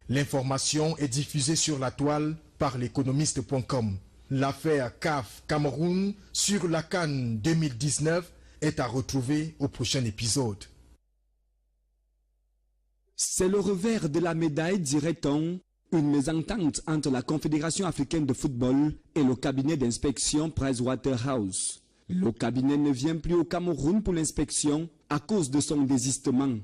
L'information est diffusée sur la toile par l'économiste.com. L'affaire CAF Cameroun sur la CAN 2019 est à retrouver au prochain épisode. C'est le revers de la médaille, dirait-on, une mésentente entre la Confédération africaine de football et le cabinet d'inspection Pricewaterhouse. Le cabinet ne vient plus au Cameroun pour l'inspection à cause de son désistement.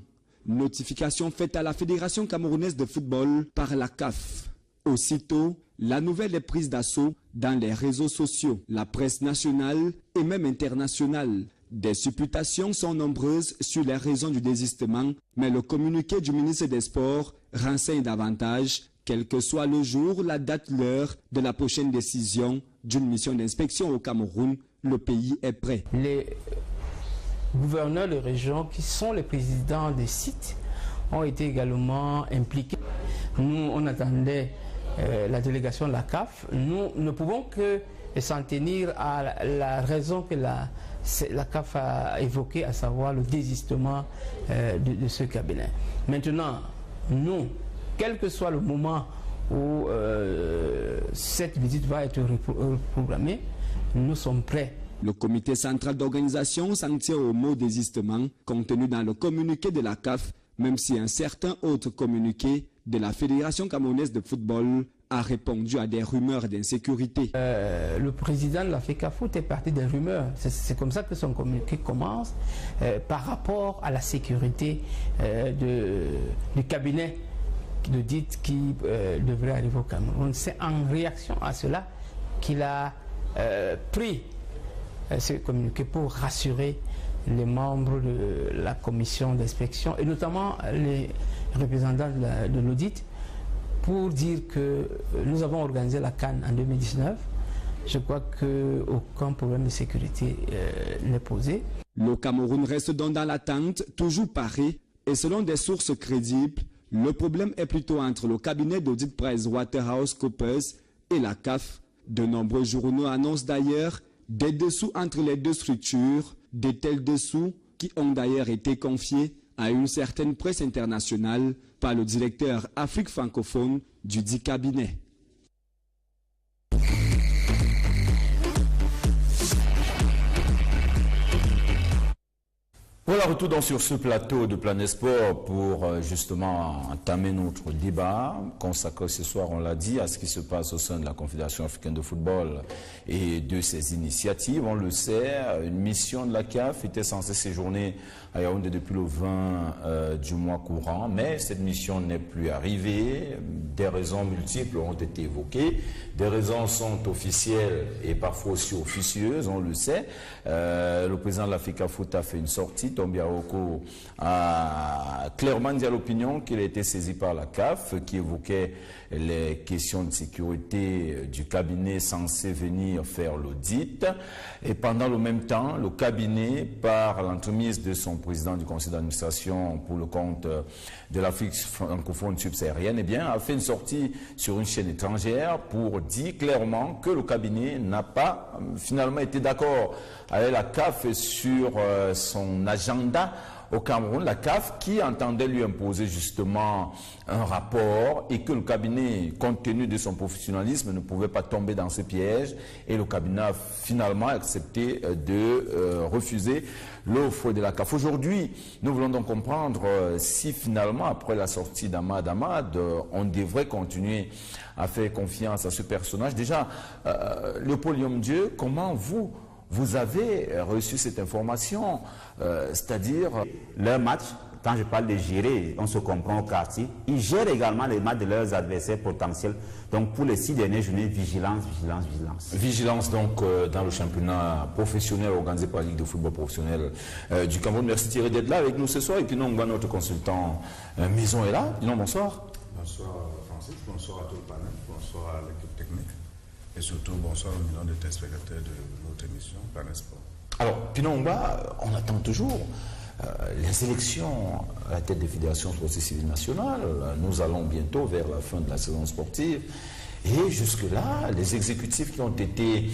Notification faite à la Fédération camerounaise de football par la CAF. Aussitôt, la nouvelle est prise d'assaut dans les réseaux sociaux, la presse nationale et même internationale. Des supputations sont nombreuses sur les raisons du désistement, mais le communiqué du ministre des Sports renseigne davantage, quel que soit le jour, la date, l'heure de la prochaine décision d'une mission d'inspection au Cameroun, le pays est prêt. Les gouverneurs de région qui sont les présidents des sites ont été également impliqués. Nous, on attendait la délégation de la CAF. Nous ne pouvons que s'en tenir à la raison que la CAF a évoquée, à savoir le désistement de ce cabinet. Maintenant, nous, quel que soit le moment où cette visite va être reprogrammée, nous sommes prêts. Le comité central d'organisation s'en tient au mot désistement contenu dans le communiqué de la CAF, même si un certain autre communiqué de la Fédération camerounaise de football a répondu à des rumeurs d'insécurité. Le président de la FECAFOOT est parti des rumeurs. C'est comme ça que son communiqué commence par rapport à la sécurité du cabinet de DIT qui devrait arriver au Cameroun. C'est en réaction à cela qu'il a pris ce communiqué pour rassurer les membres de la commission d'inspection et notamment les représentants de l'audit pour dire que nous avons organisé la CAN en 2019. Je crois qu'aucun problème de sécurité n'est posé. Le Cameroun reste donc dans l'attente, toujours paré, et selon des sources crédibles, le problème est plutôt entre le cabinet d'audit PricewaterhouseCoopers et la CAF. De nombreux journaux annoncent d'ailleurs des dessous entre les deux structures, de tels dessous qui ont d'ailleurs été confiés à une certaine presse internationale par le directeur Afrique francophone du dit cabinet. Voilà, retour donc sur ce plateau de Planète Sport pour justement entamer notre débat consacré ce soir, on l'a dit, à ce qui se passe au sein de la Confédération africaine de football et de ses initiatives. On le sait, une mission de la CAF était censée séjourner à Yaoundé depuis le 20 du mois courant, mais cette mission n'est plus arrivée. Des raisons multiples ont été évoquées. Des raisons sont officielles et parfois aussi officieuses, on le sait. Le président de la FECAFOOT a fait une sortie. Tombiaoko a clairement dit à l'opinion qu'il a été saisi par la CAF, qui évoquait les questions de sécurité du cabinet censé venir faire l'audit. Et pendant le même temps, le cabinet, par l'entremise de son président du conseil d'administration pour le compte de l'Afrique francophone subsaharienne, eh bien, a fait une sortie sur une chaîne étrangère pour dire clairement que le cabinet n'a pas finalement été d'accord avec la CAF sur son agenda au Cameroun, la CAF qui entendait lui imposer justement un rapport et que le cabinet, compte tenu de son professionnalisme, ne pouvait pas tomber dans ce piège, et le cabinet a finalement accepté de refuser l'offre de la CAF. Aujourd'hui, nous voulons donc comprendre si finalement, après la sortie d'Ahmad Ahmad, on devrait continuer à faire confiance à ce personnage. Déjà, Léopold Dieu, comment vous avez reçu cette information, c'est-à-dire leur match, quand je parle de gérer, on se comprend au quartier, ils gèrent également les matchs de leurs adversaires potentiels. Donc pour les 6 dernières journées, vigilance, vigilance, vigilance. Vigilance donc dans le championnat professionnel organisé par la Ligue de football professionnel du Cameroun. Merci Thierry d'être là avec nous ce soir. Et puis nous, on va notre consultant Maison est là. Pinon, bonsoir. Bonsoir Francis, bonsoir à tout le panel, bonsoir à l'équipe technique. Et surtout, bonsoir aux millions de téléspectateurs de notre émission, Planète Sport. Alors, Pinomba, on attend toujours les élections à la tête des fédérations sportives civiles nationales. Nous allons bientôt vers la fin de la saison sportive. Et jusque-là, les exécutifs qui ont été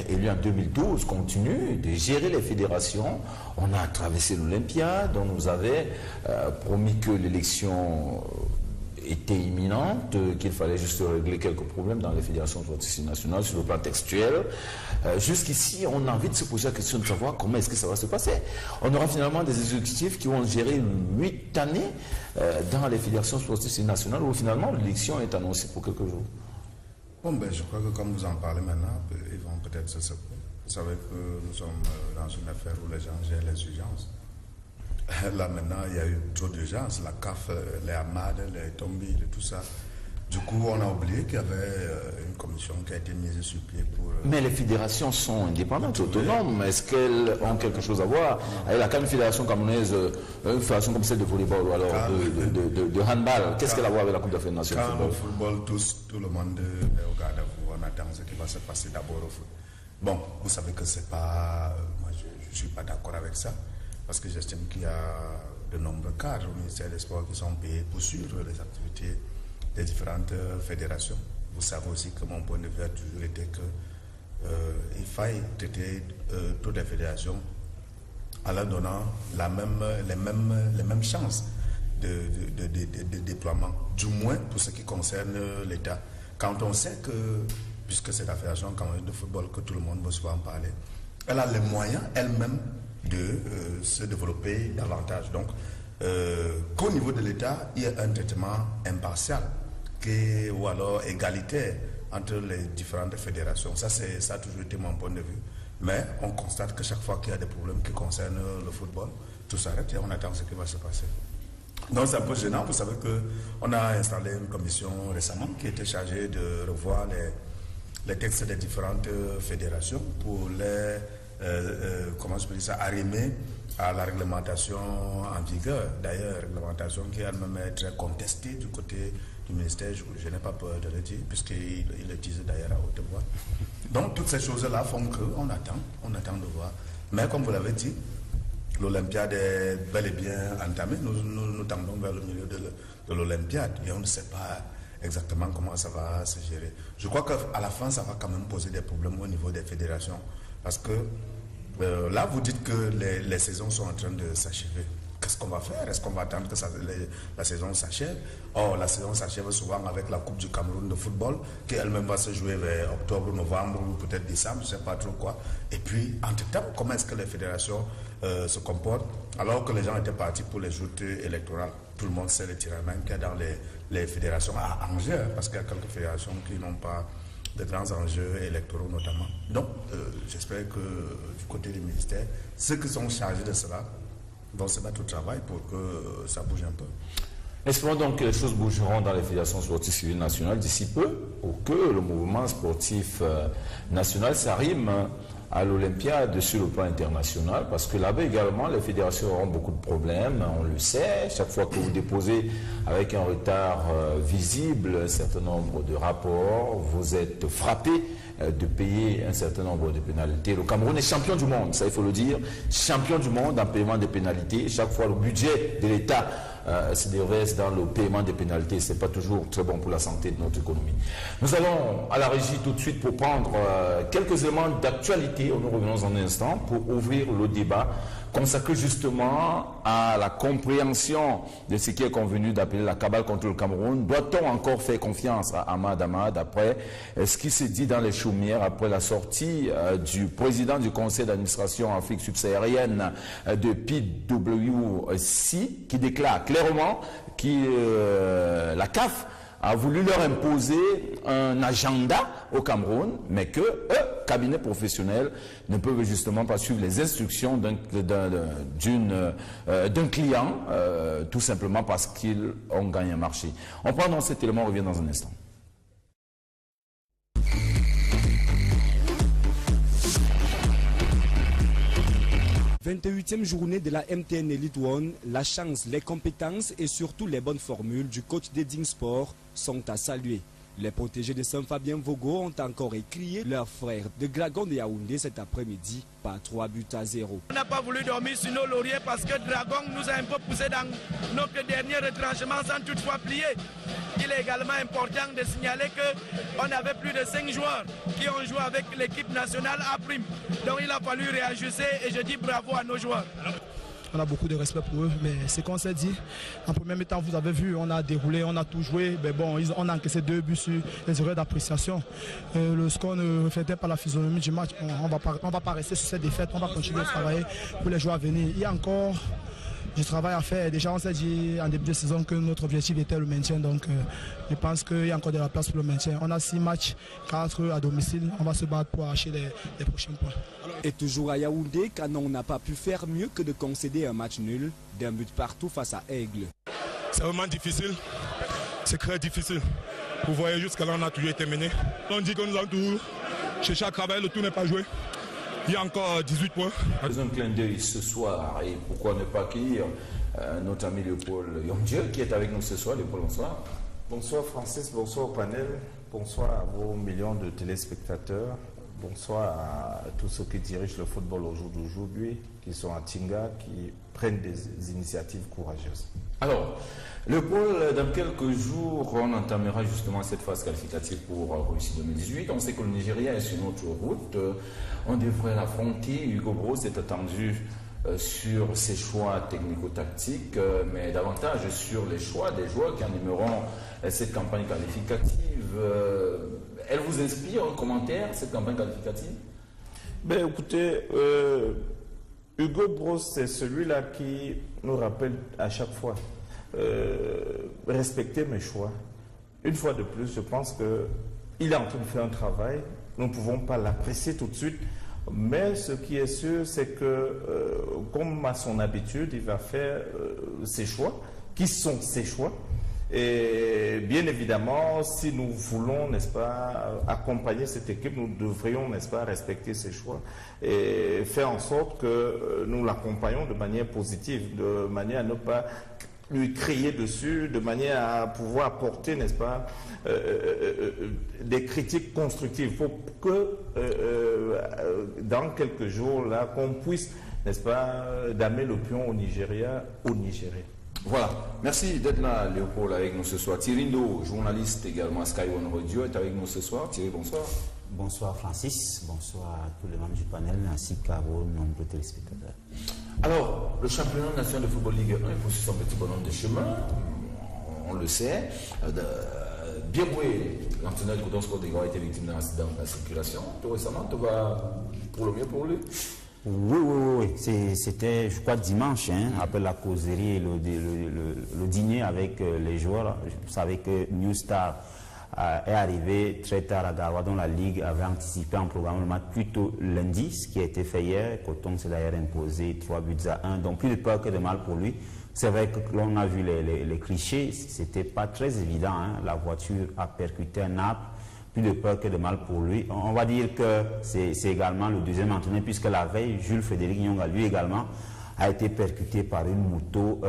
élus en 2012 continuent de gérer les fédérations. On a traversé l'Olympiade, on nous avait promis que l'élection était imminente, qu'il fallait juste régler quelques problèmes dans les fédérations sportives nationales sur le plan textuel. Jusqu'ici, on a envie de se poser la question de savoir comment est-ce que ça va se passer. On aura finalement des exécutifs qui vont gérer 8 années dans les fédérations sportives nationales où finalement l'élection est annoncée pour quelques jours. Bon, ben, je crois que comme vous en parlez maintenant, ils vont peut-être se secouer. Vous savez que nous sommes dans une affaire où les gens gèrent les urgences. Là maintenant, il y a eu trop d'urgences, la CAF, les Ahmad, les Tombi, tout ça. Du coup, on a oublié qu'il y avait une commission qui a été mise sur pied pour... Mais les fédérations sont indépendantes, autonomes. Est-ce qu'elles ont quelque chose à voir avec la CAN fédération camerounaise, une fédération comme celle de volleyball ou alors de handball? Qu'est-ce qu'elle a à voir avec la Coupe d'Afrique nationale? Quand le football, tout le monde est au garde à vous. On attend ce qui va se passer d'abord au foot. Bon, vous savez que c'est pas... moi, je ne suis pas d'accord avec ça. Parce que j'estime qu'il y a de nombreux cadres au ministère des Sports qui sont payés pour suivre les activités des différentes fédérations. Vous savez aussi que mon point de vue a toujours été qu'il faille traiter toutes les fédérations en leur donnant les mêmes chances de déploiement, du moins pour ce qui concerne l'État. Quand on sait que, puisque c'est la fédération camerounaise de football que tout le monde veut souvent parler, elle a les moyens elle-même de se développer davantage. Donc, qu'au niveau de l'État, il y a un traitement impartial masqué ou alors égalitaire entre les différentes fédérations. Ça a toujours été mon point de vue. Mais on constate que chaque fois qu'il y a des problèmes qui concernent le football, tout s'arrête et on attend ce qui va se passer. Donc c'est un peu gênant. Vous savez qu'on a installé une commission récemment qui était chargée de revoir les textes des différentes fédérations pour les arrimer à la réglementation en vigueur. D'ailleurs, réglementation qui elle-même est très contestée du côté du ministère, je n'ai pas peur de le dire, puisqu'il le disait d'ailleurs à haute voix. Donc toutes ces choses-là font qu'on attend de voir. Mais comme vous l'avez dit, l'Olympiade est bel et bien entamée. Nous tendons vers le milieu de l'Olympiade et on ne sait pas exactement comment ça va se gérer. Je crois qu'à la fin, ça va quand même poser des problèmes au niveau des fédérations. Parce que là, vous dites que les saisons sont en train de s'achever. Qu'est-ce qu'on va faire? Est-ce qu'on va attendre que la saison s'achève? Or, la saison s'achève souvent avec la Coupe du Cameroun de football, qui elle-même va se jouer vers octobre, novembre ou peut-être décembre, je ne sais pas trop quoi. Et puis, entre-temps, comment est-ce que les fédérations se comportent alors que les gens étaient partis pour les joutes électorales? Tout le monde sait le tiraillement qu'il y a dans les fédérations à enjeux, parce qu'il y a quelques fédérations qui n'ont pas de grands enjeux électoraux notamment. Donc, j'espère que du côté du ministère, ceux qui sont chargés de cela vont se mettre au travail pour que ça bouge un peu. Espérons donc que les choses bougeront dans les fédérations sportives civiles nationales d'ici peu, ou que le mouvement sportif national s'arrime à l'Olympiade sur le plan international, parce que là-bas également, les fédérations auront beaucoup de problèmes, on le sait. Chaque fois que vous déposez avec un retard visible un certain nombre de rapports, vous êtes frappé de payer un certain nombre de pénalités. Le Cameroun est champion du monde, ça il faut le dire, champion du monde en paiement des pénalités. Chaque fois, le budget de l'État se déverse dans le paiement des pénalités. Ce n'est pas toujours très bon pour la santé de notre économie. Nous allons à la régie tout de suite pour prendre quelques éléments d'actualité. Nous revenons en un instant pour ouvrir le débat consacré justement à la compréhension de ce qui est convenu d'appeler la cabale contre le Cameroun. Doit-on encore faire confiance à Ahmad après ce qui s'est dit dans les chaumières après la sortie du président du conseil d'administration Afrique subsaharienne de PWC, qui déclare clairement que la CAF a voulu leur imposer un agenda au Cameroun, mais que eux, cabinets professionnels, ne peuvent justement pas suivre les instructions d'un client, tout simplement parce qu'ils ont gagné un marché. On prend dans cet élément, on revient dans un instant. « 28e journée de la MTN Elite One, la chance, les compétences et surtout les bonnes formules du coach d'Eding Sport sont à saluer. Les protégés de Saint-Fabien Vogo ont encore écrié leurs frères de Dragon de Yaoundé cet après-midi par 3-0. On n'a pas voulu dormir sur nos lauriers parce que Dragon nous a un peu poussé dans notre dernier retranchement sans toutefois plier. Il est également important de signaler qu'on avait plus de 5 joueurs qui ont joué avec l'équipe nationale A'. Donc il a fallu réajuster et je dis bravo à nos joueurs. On a beaucoup de respect pour eux, mais c'est qu'on s'est dit. En premier temps, vous avez vu, on a déroulé, on a tout joué. Mais bon, on a encaissé 2 buts sur les erreurs d'appréciation. Le score ne reflétait pas la physionomie du match. On va pas rester sur cette défaite. On va continuer de travailler pour les joueurs à venir. Il y a encore du travail à faire. Déjà, on s'est dit en début de saison que notre objectif était le maintien. Donc, je pense qu'il y a encore de la place pour le maintien. On a 6 matchs, 4 à domicile. On va se battre pour arracher les prochains points. Et toujours à Yaoundé, Canon n'a pas pu faire mieux que de concéder un match nul d'un but partout face à Aigle. C'est vraiment difficile. C'est très difficile. Vous voyez, jusqu'à là, on a toujours été mené. On dit que nous avons tout cherché à travailler, le tout n'est pas joué. Il y a encore 18 points. Un clin d'œil ce soir, et pourquoi ne pas accueillir notre ami Léopold Yondieu qui est avec nous ce soir. Léopold, bonsoir. Bonsoir Francis, bonsoir au panel, bonsoir à vos millions de téléspectateurs, bonsoir à tous ceux qui dirigent le football au jour d'aujourd'hui, qui sont à Tinga, qui prennent des initiatives courageuses. Alors, Léopold, dans quelques jours, on entamera justement cette phase qualificative pour Russie 2018. On sait que le Nigeria est sur notre route. On devrait l'affronter. Hugo Broos est attendu sur ses choix technico-tactiques, mais davantage sur les choix des joueurs qui animeront cette campagne qualificative. Elle vous inspire un commentaire, cette campagne qualificative? Ben, écoutez, Hugo Broos, c'est celui-là qui nous rappelle à chaque fois respecter mes choix. une fois de plus, je pense qu'il est en train de faire un travail. Nous ne pouvons pas l'apprécier tout de suite. Mais ce qui est sûr, c'est que, comme à son habitude, il va faire ses choix, qui sont ses choix. Et bien évidemment, si nous voulons, n'est-ce pas, accompagner cette équipe, nous devrions, n'est-ce pas, respecter ses choix et faire en sorte que nous l'accompagnons de manière positive, de manière à ne pas lui crier dessus, de manière à pouvoir apporter, n'est-ce pas, des critiques constructives pour que dans quelques jours, là, qu'on puisse, n'est-ce pas, damer le pion au Nigeria, Voilà, merci d'être là, Léopold, avec nous ce soir. Thierry Ndo, journaliste également à Sky One Radio, est avec nous ce soir. Thierry, bonsoir. Bonsoir Francis, bonsoir à tous les membres du panel ainsi qu'à vos nombreux téléspectateurs. Alors, le championnat national de football Ligue 1 est poursuit son petit bonhomme de chemin, on le sait. Biaboué, l'entraîneur du Coton Sport des Grands, a été victime d'un accident de la circulation. Tout récemment, tout va pour le mieux pour lui. Oui. C'était, je crois, dimanche, après la causerie et le dîner avec les joueurs. Vous savez que New Star est arrivé très tard à Garoua, dont la Ligue avait anticipé en programme le match plutôt lundi, ce qui a été fait hier. Coton s'est d'ailleurs imposé 3-1, donc plus de peur que de mal pour lui. C'est vrai que l'on a vu les clichés, c'était pas très évident. La voiture a percuté un arbre. Plus de peur que de mal pour lui. On va dire que c'est également le deuxième entraîneur, puisque la veille, Jules Frédéric Nyonga, lui également, a été percuté par une moto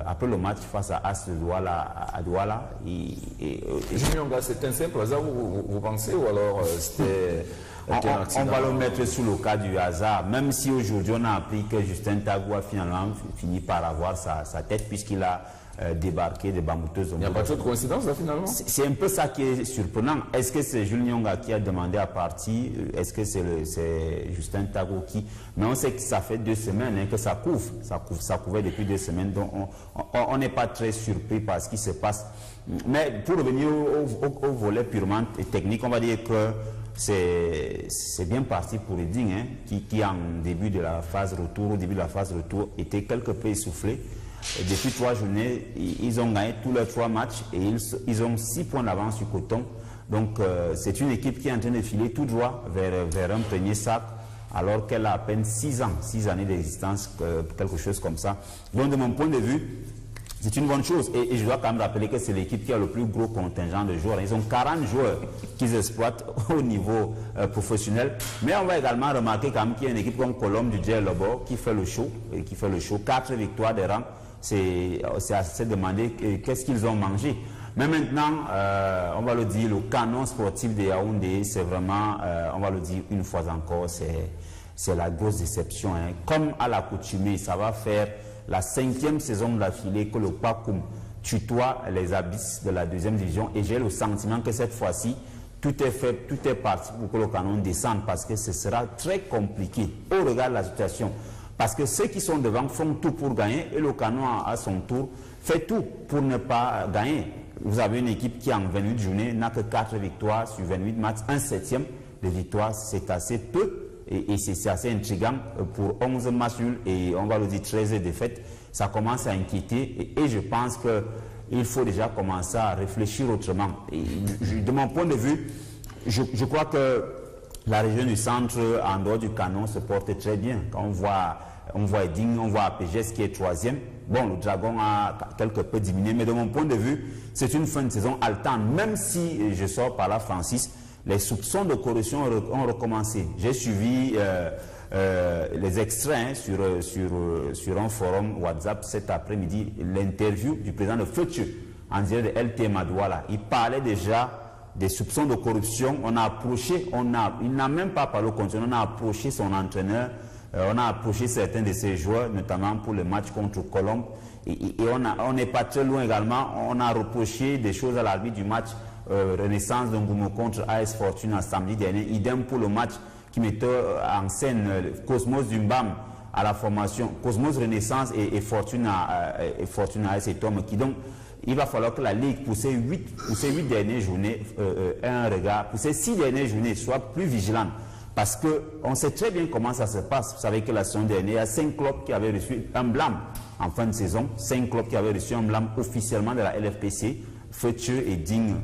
après le match face à As de Douala. Jules Nyonga, c'est un simple hasard, vous pensez, ou alors c'était on va le mettre sous le cas du hasard, même si aujourd'hui on a appris que Justin Tagou a finalement fini par avoir sa tête, puisqu'il a débarqué de Bamouteuse. Il n'y a pas trop de coïncidence là finalement? C'est un peu ça qui est surprenant. Est-ce que c'est Jules Nyonga qui a demandé à partir? Est-ce que c'est Justin Tagou qui? Mais on sait que ça fait 2 semaines que ça couvre. Ça couvait depuis 2 semaines. Donc on n'est pas très surpris par ce qui se passe. Mais pour revenir au volet purement technique, on va dire que c'est bien parti pour Reading, qui en début de la phase retour, au début de la phase retour, était quelque peu essoufflé. Et depuis 3 journées, ils ont gagné tous leurs 3 matchs et ils ont 6 points d'avance sur Coton. Donc c'est une équipe qui est en train de filer tout droit vers un premier sac, alors qu'elle a à peine 6 ans, 6 années d'existence, quelque chose comme ça. Donc de mon point de vue, c'est une bonne chose. Et je dois quand même rappeler que c'est l'équipe qui a le plus gros contingent de joueurs. Ils ont 40 joueurs qu'ils exploitent au niveau professionnel. Mais on va également remarquer quand même qu'il y a une équipe comme Colombe du Djel Lobo qui fait le show. 4 victoires de rang. C'est à se demander qu'est-ce qu'ils ont mangé. Mais maintenant, on va le dire, le canon sportif de Yaoundé, c'est vraiment, on va le dire une fois encore, c'est la grosse déception. Comme à l'accoutumée, ça va faire la 5e saison de l'affilée que le Pakoum tutoie les abysses de la 2e division. Et j'ai le sentiment que cette fois-ci, tout est fait, tout est parti pour que le canon descende, parce que ce sera très compliqué au regard de la situation. Parce que ceux qui sont devant font tout pour gagner et le canon à son tour fait tout pour ne pas gagner. Vous avez une équipe qui en 28 journées n'a que 4 victoires sur 28 matchs, un 7e de victoire, c'est assez peu et c'est assez intriguant pour 11 matchs nuls et on va le dire 13 défaites. Ça commence à inquiéter et je pense qu'il faut déjà commencer à réfléchir autrement. Et de mon point de vue, je crois que la région du centre, en dehors du canon, se porte très bien. Quand on voit Eding, on voit APGS qui est 3e. Bon, le Dragon a quelque peu diminué, mais de mon point de vue, c'est une fin de saison haletante. Même si je sors par là, Francis, les soupçons de corruption ont recommencé. J'ai suivi les extraits sur un forum WhatsApp cet après-midi, l'interview du président de Futur en direct de LT Madouala. Il parlait déjà des soupçons de corruption. On a approché, il n'a même pas parlé au contenu, on a approché son entraîneur, on a approché certains de ses joueurs, notamment pour le match contre Colombe. Et on n'est pas très loin également, on a reproché des choses à l'arbitre du match Renaissance d'Ongumo contre AS Fortuna samedi dernier. Idem pour le match qui mettait en scène Cosmos Dumbam à la formation, Cosmos Renaissance et Fortuna AS et Tom qui donc il va falloir que la Ligue, pour ces 8 dernières journées, ait un regard, pour ces 6 dernières journées, soit plus vigilante. Parce qu'on sait très bien comment ça se passe. Vous savez que la saison dernière, il y a 5 clubs qui avaient reçu un blâme en fin de saison. 5 clubs qui avaient reçu un blâme officiellement de la LFPC. Fetcheux et Digne.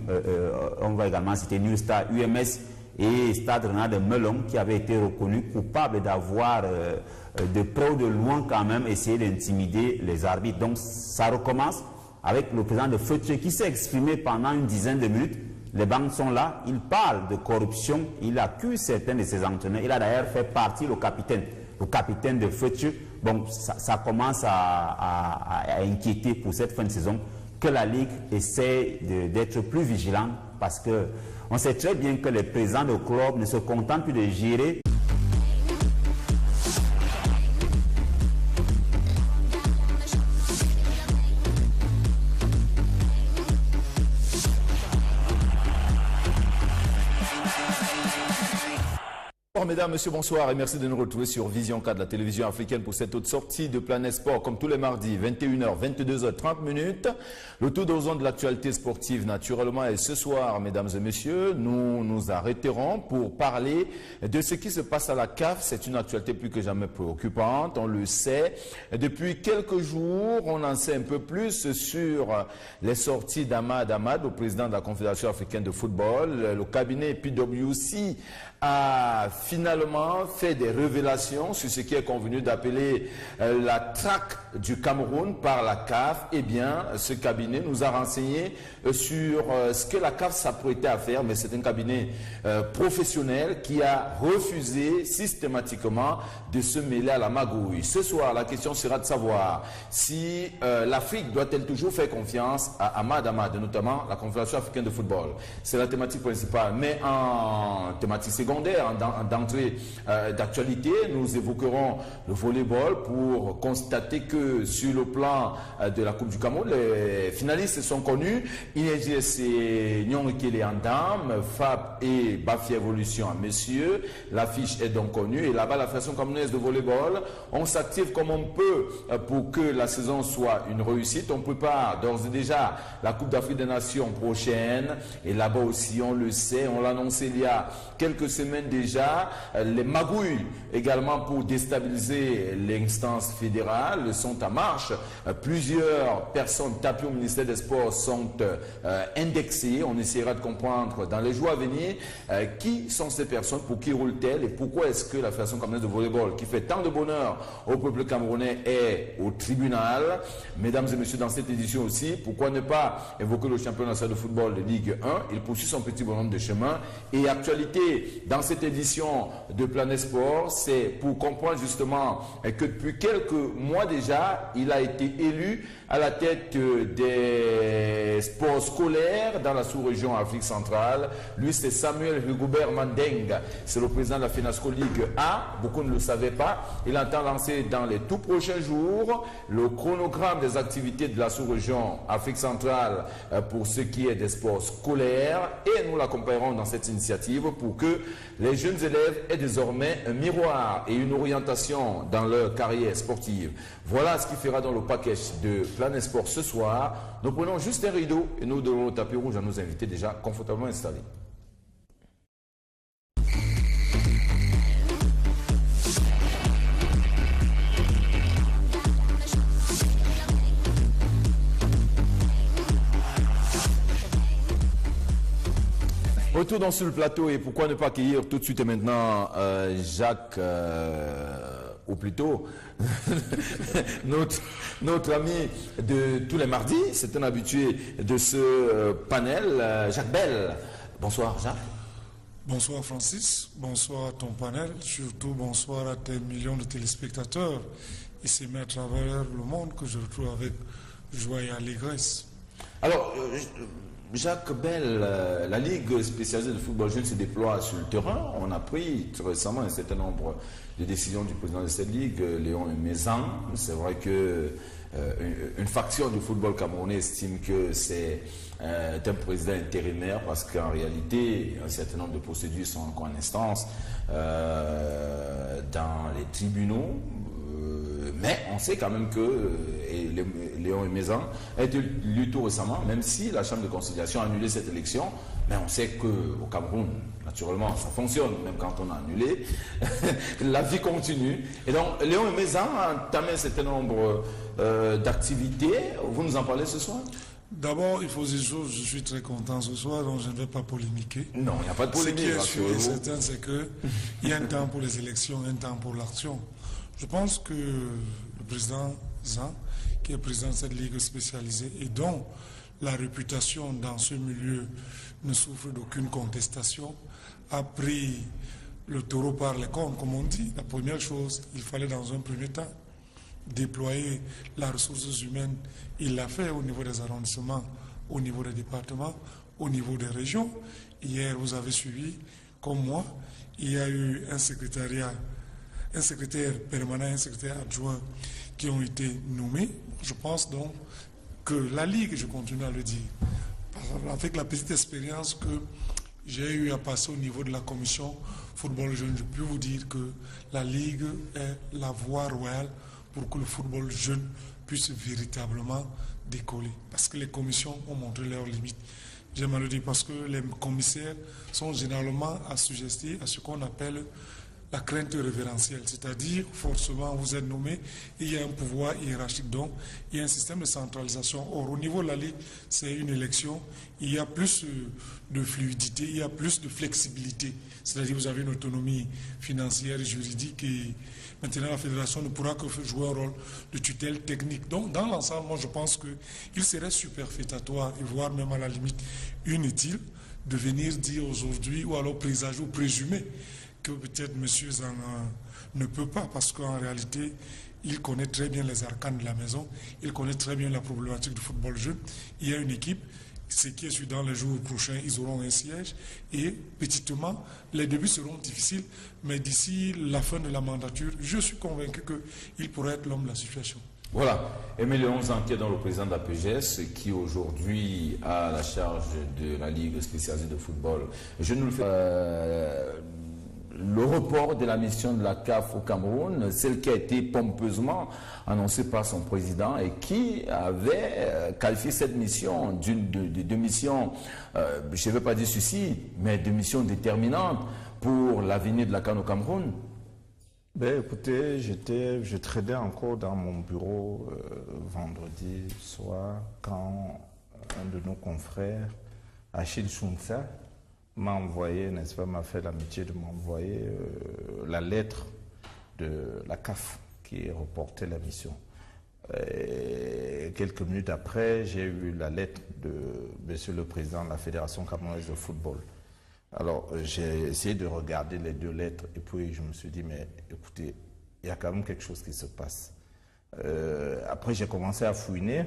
On va également citer New Star, UMS et Stade Rennais de Melon qui avaient été reconnus coupables d'avoir de près ou de loin quand même essayé d'intimider les arbitres. Donc ça recommence avec le président de Fetcheux qui s'est exprimé pendant une dizaine de minutes. Les banques sont là, il parle de corruption, il accuse certains de ses entraîneurs. Il a d'ailleurs fait partie le capitaine de Fetcheux. Bon, ça commence à inquiéter pour cette fin de saison que la Ligue essaie d'être plus vigilante parce qu'on sait très bien que les présidents de club ne se contentent plus de gérer. Mesdames, Messieurs, bonsoir et merci de nous retrouver sur Vision 4 de la télévision africaine pour cette autre sortie de Planète Sport comme tous les mardis, 21h, 22h30. Le tour d'horizon de l'actualité sportive naturellement et ce soir, mesdames et messieurs, nous nous arrêterons pour parler de ce qui se passe à la CAF. C'est une actualité plus que jamais préoccupante, on le sait. Depuis quelques jours, on en sait un peu plus sur les sorties d'Ahmad Ahmad, le président de la Confédération africaine de football. Le cabinet PwC a finalement fait des révélations sur ce qui est convenu d'appeler la traque du Cameroun par la CAF. Eh bien, ce cabinet nous a renseigné sur ce que la CAF s'apprêtait à faire, mais c'est un cabinet professionnel qui a refusé systématiquement de se mêler à la magouille. Ce soir, la question sera de savoir si l'Afrique doit-elle toujours faire confiance à Ahmad Ahmad, notamment la Confédération africaine de football. C'est la thématique principale, mais en thématique secondaire, d'entrée d'actualité, nous évoquerons le volleyball pour constater que sur le plan de la Coupe du Cameroun, les finalistes sont connus. INGS et Nyongikele en dames, FAP et Bafi Evolution en messieurs. L'affiche est donc connue et là-bas, la Fédération camerounaise de volleyball, on s'active comme on peut pour que la saison soit une réussite. On prépare d'ores et déjà la Coupe d'Afrique des Nations prochaine et là-bas aussi, on le sait, on l'a annoncé il y a quelques semaines déjà, les magouilles également pour déstabiliser l'instance fédérale sont en marche. Plusieurs personnes tapées au ministère des Sports sont indexées. On essaiera de comprendre dans les jours à venir qui sont ces personnes, pour qui roulent-elles et pourquoi est-ce que la Fédération camerounaise de volleyball, qui fait tant de bonheur au peuple camerounais, est au tribunal. Mesdames et messieurs, dans cette édition aussi, pourquoi ne pas évoquer le championnat national de football de Ligue 1? Il poursuit son petit bonhomme de chemin. Et actualité dans cette édition de Planète Sport, c'est pour comprendre justement que depuis quelques mois déjà, il a été élu à la tête des sports scolaires dans la sous-région Afrique centrale. Lui, c'est Samuel Rigobert Mandeng. C'est le président de la FENASCO Ligue A. Beaucoup ne le savaient pas. Il entend lancer dans les tout prochains jours le chronogramme des activités de la sous-région Afrique centrale pour ce qui est des sports scolaires. Et nous l'accompagnerons dans cette initiative pour que les jeunes élèves aient désormais un miroir et une orientation dans leur carrière sportive. Voilà ce qui fera dans le package de Planète Sport ce soir. Nous prenons juste un rideau et nous donnons le tapis rouge à nos invités déjà confortablement installés. Retour dans sur le plateau et pourquoi ne pas accueillir tout de suite et maintenant Jacques, ou plutôt notre ami de tous les mardis, c'est un habitué de ce panel, Jacques Bell. Bonsoir Jacques. Bonsoir Francis, bonsoir à ton panel, surtout bonsoir à tes millions de téléspectateurs et c'est à travers le monde que je retrouve avec joie et allégresse. Alors, Jacques Bell, la Ligue spécialisée de football jeune se déploie sur le terrain. On a pris très récemment un certain nombre de décisions du président de cette Ligue, Léon Mézan. C'est vrai que une faction du football camerounais estime que c'est un président intérimaire parce qu'en réalité, un certain nombre de procédures sont encore en instance dans les tribunaux. Mais on sait quand même que Léon Aimezan a été élu tout récemment, même si la Chambre de conciliation a annulé cette élection. Mais on sait qu'au Cameroun, naturellement, ça fonctionne, même quand on a annulé. La vie continue. Et donc, Léon Aimezan a entamé un certain nombre d'activités. Vous nous en parlez ce soir? D'abord, il faut dire chose, je suis très content ce soir, donc je ne vais pas polémiquer. Non, il n'y a pas de polémique. Ce qui est sûr et certain, c'est qu'il y a un temps pour les élections, un temps pour l'action. Je pense que le président Zan, qui est président de cette ligue spécialisée et dont la réputation dans ce milieu ne souffre d'aucune contestation, a pris le taureau par les cornes, comme on dit. La première chose, il fallait dans un premier temps déployer la ressources humaines. Il l'a fait au niveau des arrondissements, au niveau des départements, au niveau des régions. Hier, vous avez suivi, comme moi, il y a eu un secrétaire permanent, un secrétaire adjoint qui ont été nommés. Je pense donc que la Ligue, je continue à le dire, avec la petite expérience que j'ai eu à passer au niveau de la commission football jeune, je peux vous dire que la Ligue est la voie royale pour que le football jeune puisse véritablement décoller. Parce que les commissions ont montré leurs limites. J'aime à le dire parce que les commissaires sont généralement assujettis à ce qu'on appelle la crainte révérentielle. C'est-à-dire, forcément, vous êtes nommé et il y a un pouvoir hiérarchique. Donc, il y a un système de centralisation. Or, au niveau de la Ligue, c'est une élection. Il y a plus de fluidité, il y a plus de flexibilité. C'est-à-dire, vous avez une autonomie financière et juridique et maintenant, la fédération ne pourra que jouer un rôle de tutelle technique. Donc, dans l'ensemble, moi, je pense qu'il serait superfétatoire, et voire même à la limite inutile, de venir dire aujourd'hui, ou alors présager ou présumer, que peut-être M. Zan ne peut pas, parce qu'en réalité, il connaît très bien les arcanes de la maison, il connaît très bien la problématique du football jeune. Il y a une équipe. Ce qui est sûr, dans les jours prochains, ils auront un siège et petitement, les débuts seront difficiles, mais d'ici la fin de la mandature, je suis convaincu qu'il pourrait être l'homme de la situation. Voilà, Aimé Léon Zan, qui est dans le président de la PGS, qui aujourd'hui a la charge de la Ligue spécialisée de football. Je nous le fais. Le report de la mission de la CAF au Cameroun, celle qui a été pompeusement annoncée par son président et qui avait qualifié cette mission de mission, je ne veux pas dire suicide, mais de mission déterminante pour l'avenir de la CAN au Cameroun. Ben, écoutez, je traînais encore dans mon bureau vendredi soir quand un de nos confrères, Achille Chounsa, m'a envoyé, n'est-ce pas, m'a fait l'amitié de m'envoyer la lettre de la CAF qui reportait la mission. Et quelques minutes après, j'ai eu la lettre de Monsieur le Président de la Fédération camerounaise de football. Alors, j'ai essayé de regarder les deux lettres et puis je me suis dit, mais écoutez, il y a quand même quelque chose qui se passe. Après, j'ai commencé à fouiner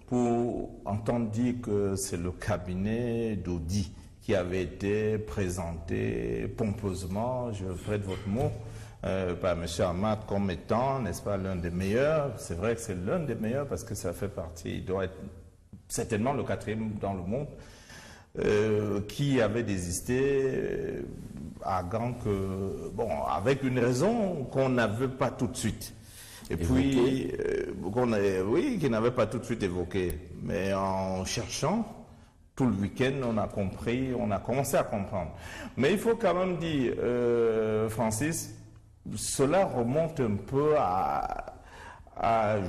pour entendre dire que c'est le cabinet d'Audi qui avait été présenté pompeusement, je prête votre mot, par M. Ahmad comme étant, n'est-ce pas, l'un des meilleurs. C'est vrai que c'est l'un des meilleurs parce que ça fait partie, il doit être certainement le 4e dans le monde, qui avait désisté à Gand bon, avec une raison qu'on n'avait pas tout de suite. Et puis, oui, qu'il n'avait pas tout de suite évoqué. Mais en cherchant, tout le week-end, on a compris, on a commencé à comprendre. Mais il faut quand même dire, Francis, cela remonte un peu à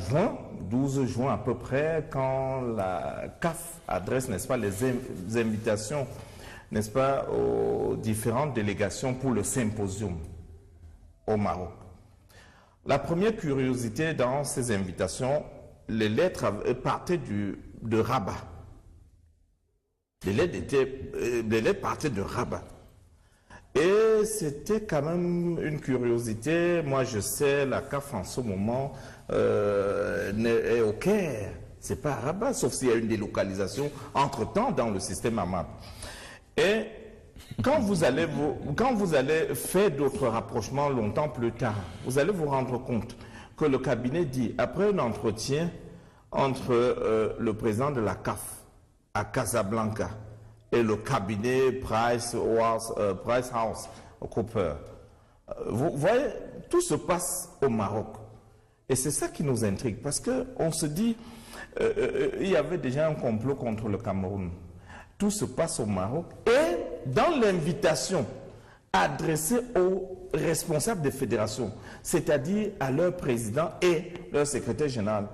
juin, 12 juin à peu près, quand la CAF adresse, n'est-ce pas, les invitations, n'est-ce pas, aux différentes délégations pour le symposium au Maroc. La première curiosité dans ces invitations, les lettres partaient de Rabat. Les lettres partaient de Rabat. Et c'était quand même une curiosité. Moi, je sais, la CAF en ce moment est au Caire. C'est pas à Rabat, sauf s'il y a une délocalisation entre-temps dans le système AMAP. Et quand vous allez faire d'autres rapprochements longtemps plus tard, vous allez vous rendre compte que le cabinet dit, après un entretien entre le président de la CAF à Casablanca et le cabinet Price House Cooper. Vous voyez, tout se passe au Maroc. Et c'est ça qui nous intrigue, parce qu'on se dit, il y avait déjà un complot contre le Cameroun. Tout se passe au Maroc. Et dans l'invitation adressée aux responsables des fédérations, c'est-à-dire à leur président et leur secrétaire général,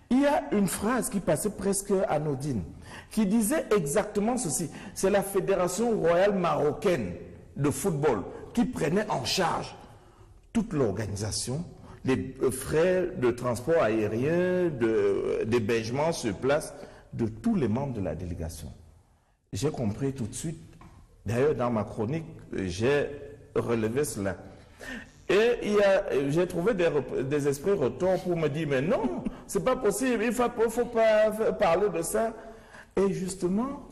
il y a une phrase qui passait presque anodine, qui disait exactement ceci. C'est la Fédération royale marocaine de football qui prenait en charge toute l'organisation, les frais de transport aérien, d'hébergement sur place de tous les membres de la délégation. J'ai compris tout de suite. D'ailleurs, dans ma chronique, j'ai relevé cela. Et j'ai trouvé des esprits retors pour me dire, mais non, c'est pas possible, il ne faut pas parler de ça. Et justement,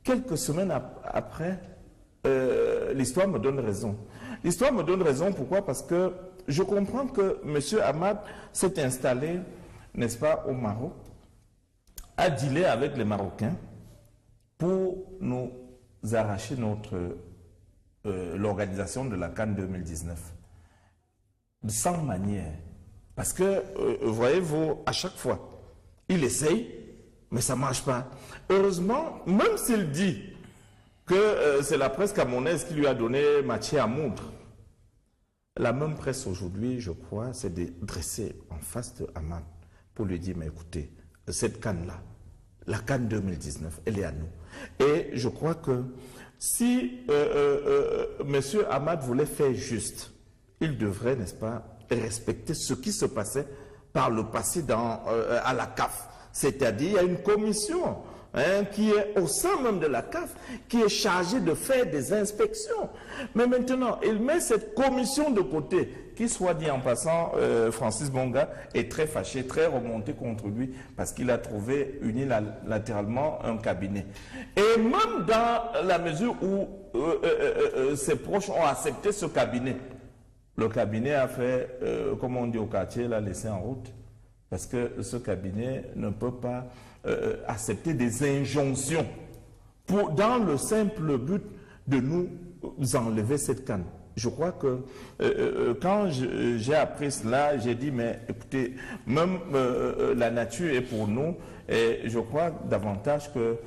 quelques semaines après, l'histoire me donne raison. L'histoire me donne raison, pourquoi? Parce que je comprends que M. Hamad s'est installé, n'est-ce pas, au Maroc, a dealé avec les Marocains pour nous arracher l'organisation de la CAN 2019. Sans manière. Parce que, voyez-vous, à chaque fois, il essaye, mais ça ne marche pas. Heureusement, même s'il dit que c'est la presse camerounaise qui lui a donné matière à moudre, la même presse aujourd'hui, je crois, s'est dressée en face de Hamad pour lui dire, mais écoutez, cette CAN-là, la CAN 2019, elle est à nous. Et je crois que si M. Hamad voulait faire juste, il devrait, n'est-ce pas, respecter ce qui se passait par le passé à la CAF. C'est-à-dire, il y a une commission qui est au sein même de la CAF, qui est chargée de faire des inspections. Mais maintenant, il met cette commission de côté, qui, soit dit en passant, Francis Bonga est très fâché, très remonté contre lui, parce qu'il a trouvé unilatéralement un cabinet. Et même dans la mesure où ses proches ont accepté ce cabinet, le cabinet a fait, comme on dit au quartier, l'a laissé en route. Parce que ce cabinet ne peut pas accepter des injonctions dans le simple but de nous enlever cette canne. Je crois que quand j'ai appris cela, j'ai dit, mais écoutez, même la nature est pour nous, et je crois davantage que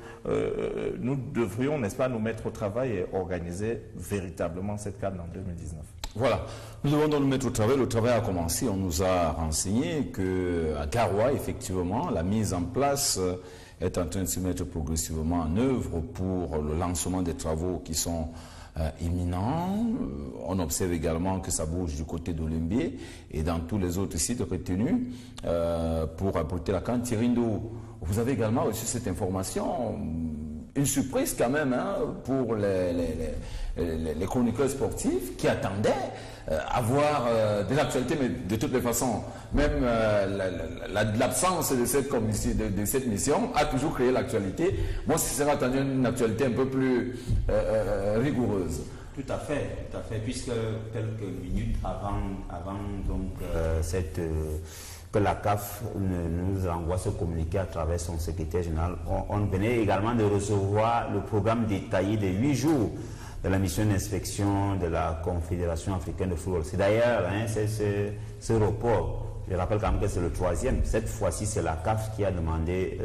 nous devrions, n'est-ce pas, nous mettre au travail et organiser véritablement cette canne en 2019. Voilà, nous devons donc nous mettre au travail. Le travail a commencé. On nous a renseigné qu'à Garoua, effectivement, la mise en place est en train de se mettre progressivement en œuvre pour le lancement des travaux qui sont imminents. On observe également que ça bouge du côté d'Olymbié et dans tous les autres sites retenus pour apporter la CAN Tirindo. Vous avez également reçu cette information, une surprise quand même pour les chroniqueurs sportifs qui attendaient avoir des actualités, mais de toutes les façons, même l'absence de cette mission a toujours créé l'actualité. Moi, ce serait attendu une actualité un peu plus rigoureuse. Tout à fait, puisque quelques minutes avant donc, que la CAF nous envoie ce communiqué à travers son secrétaire général, on venait également de recevoir le programme détaillé de 8 jours de la mission d'inspection de la Confédération africaine de football. C'est d'ailleurs ce report, je rappelle quand même que c'est le 3e, cette fois-ci c'est la CAF qui a demandé,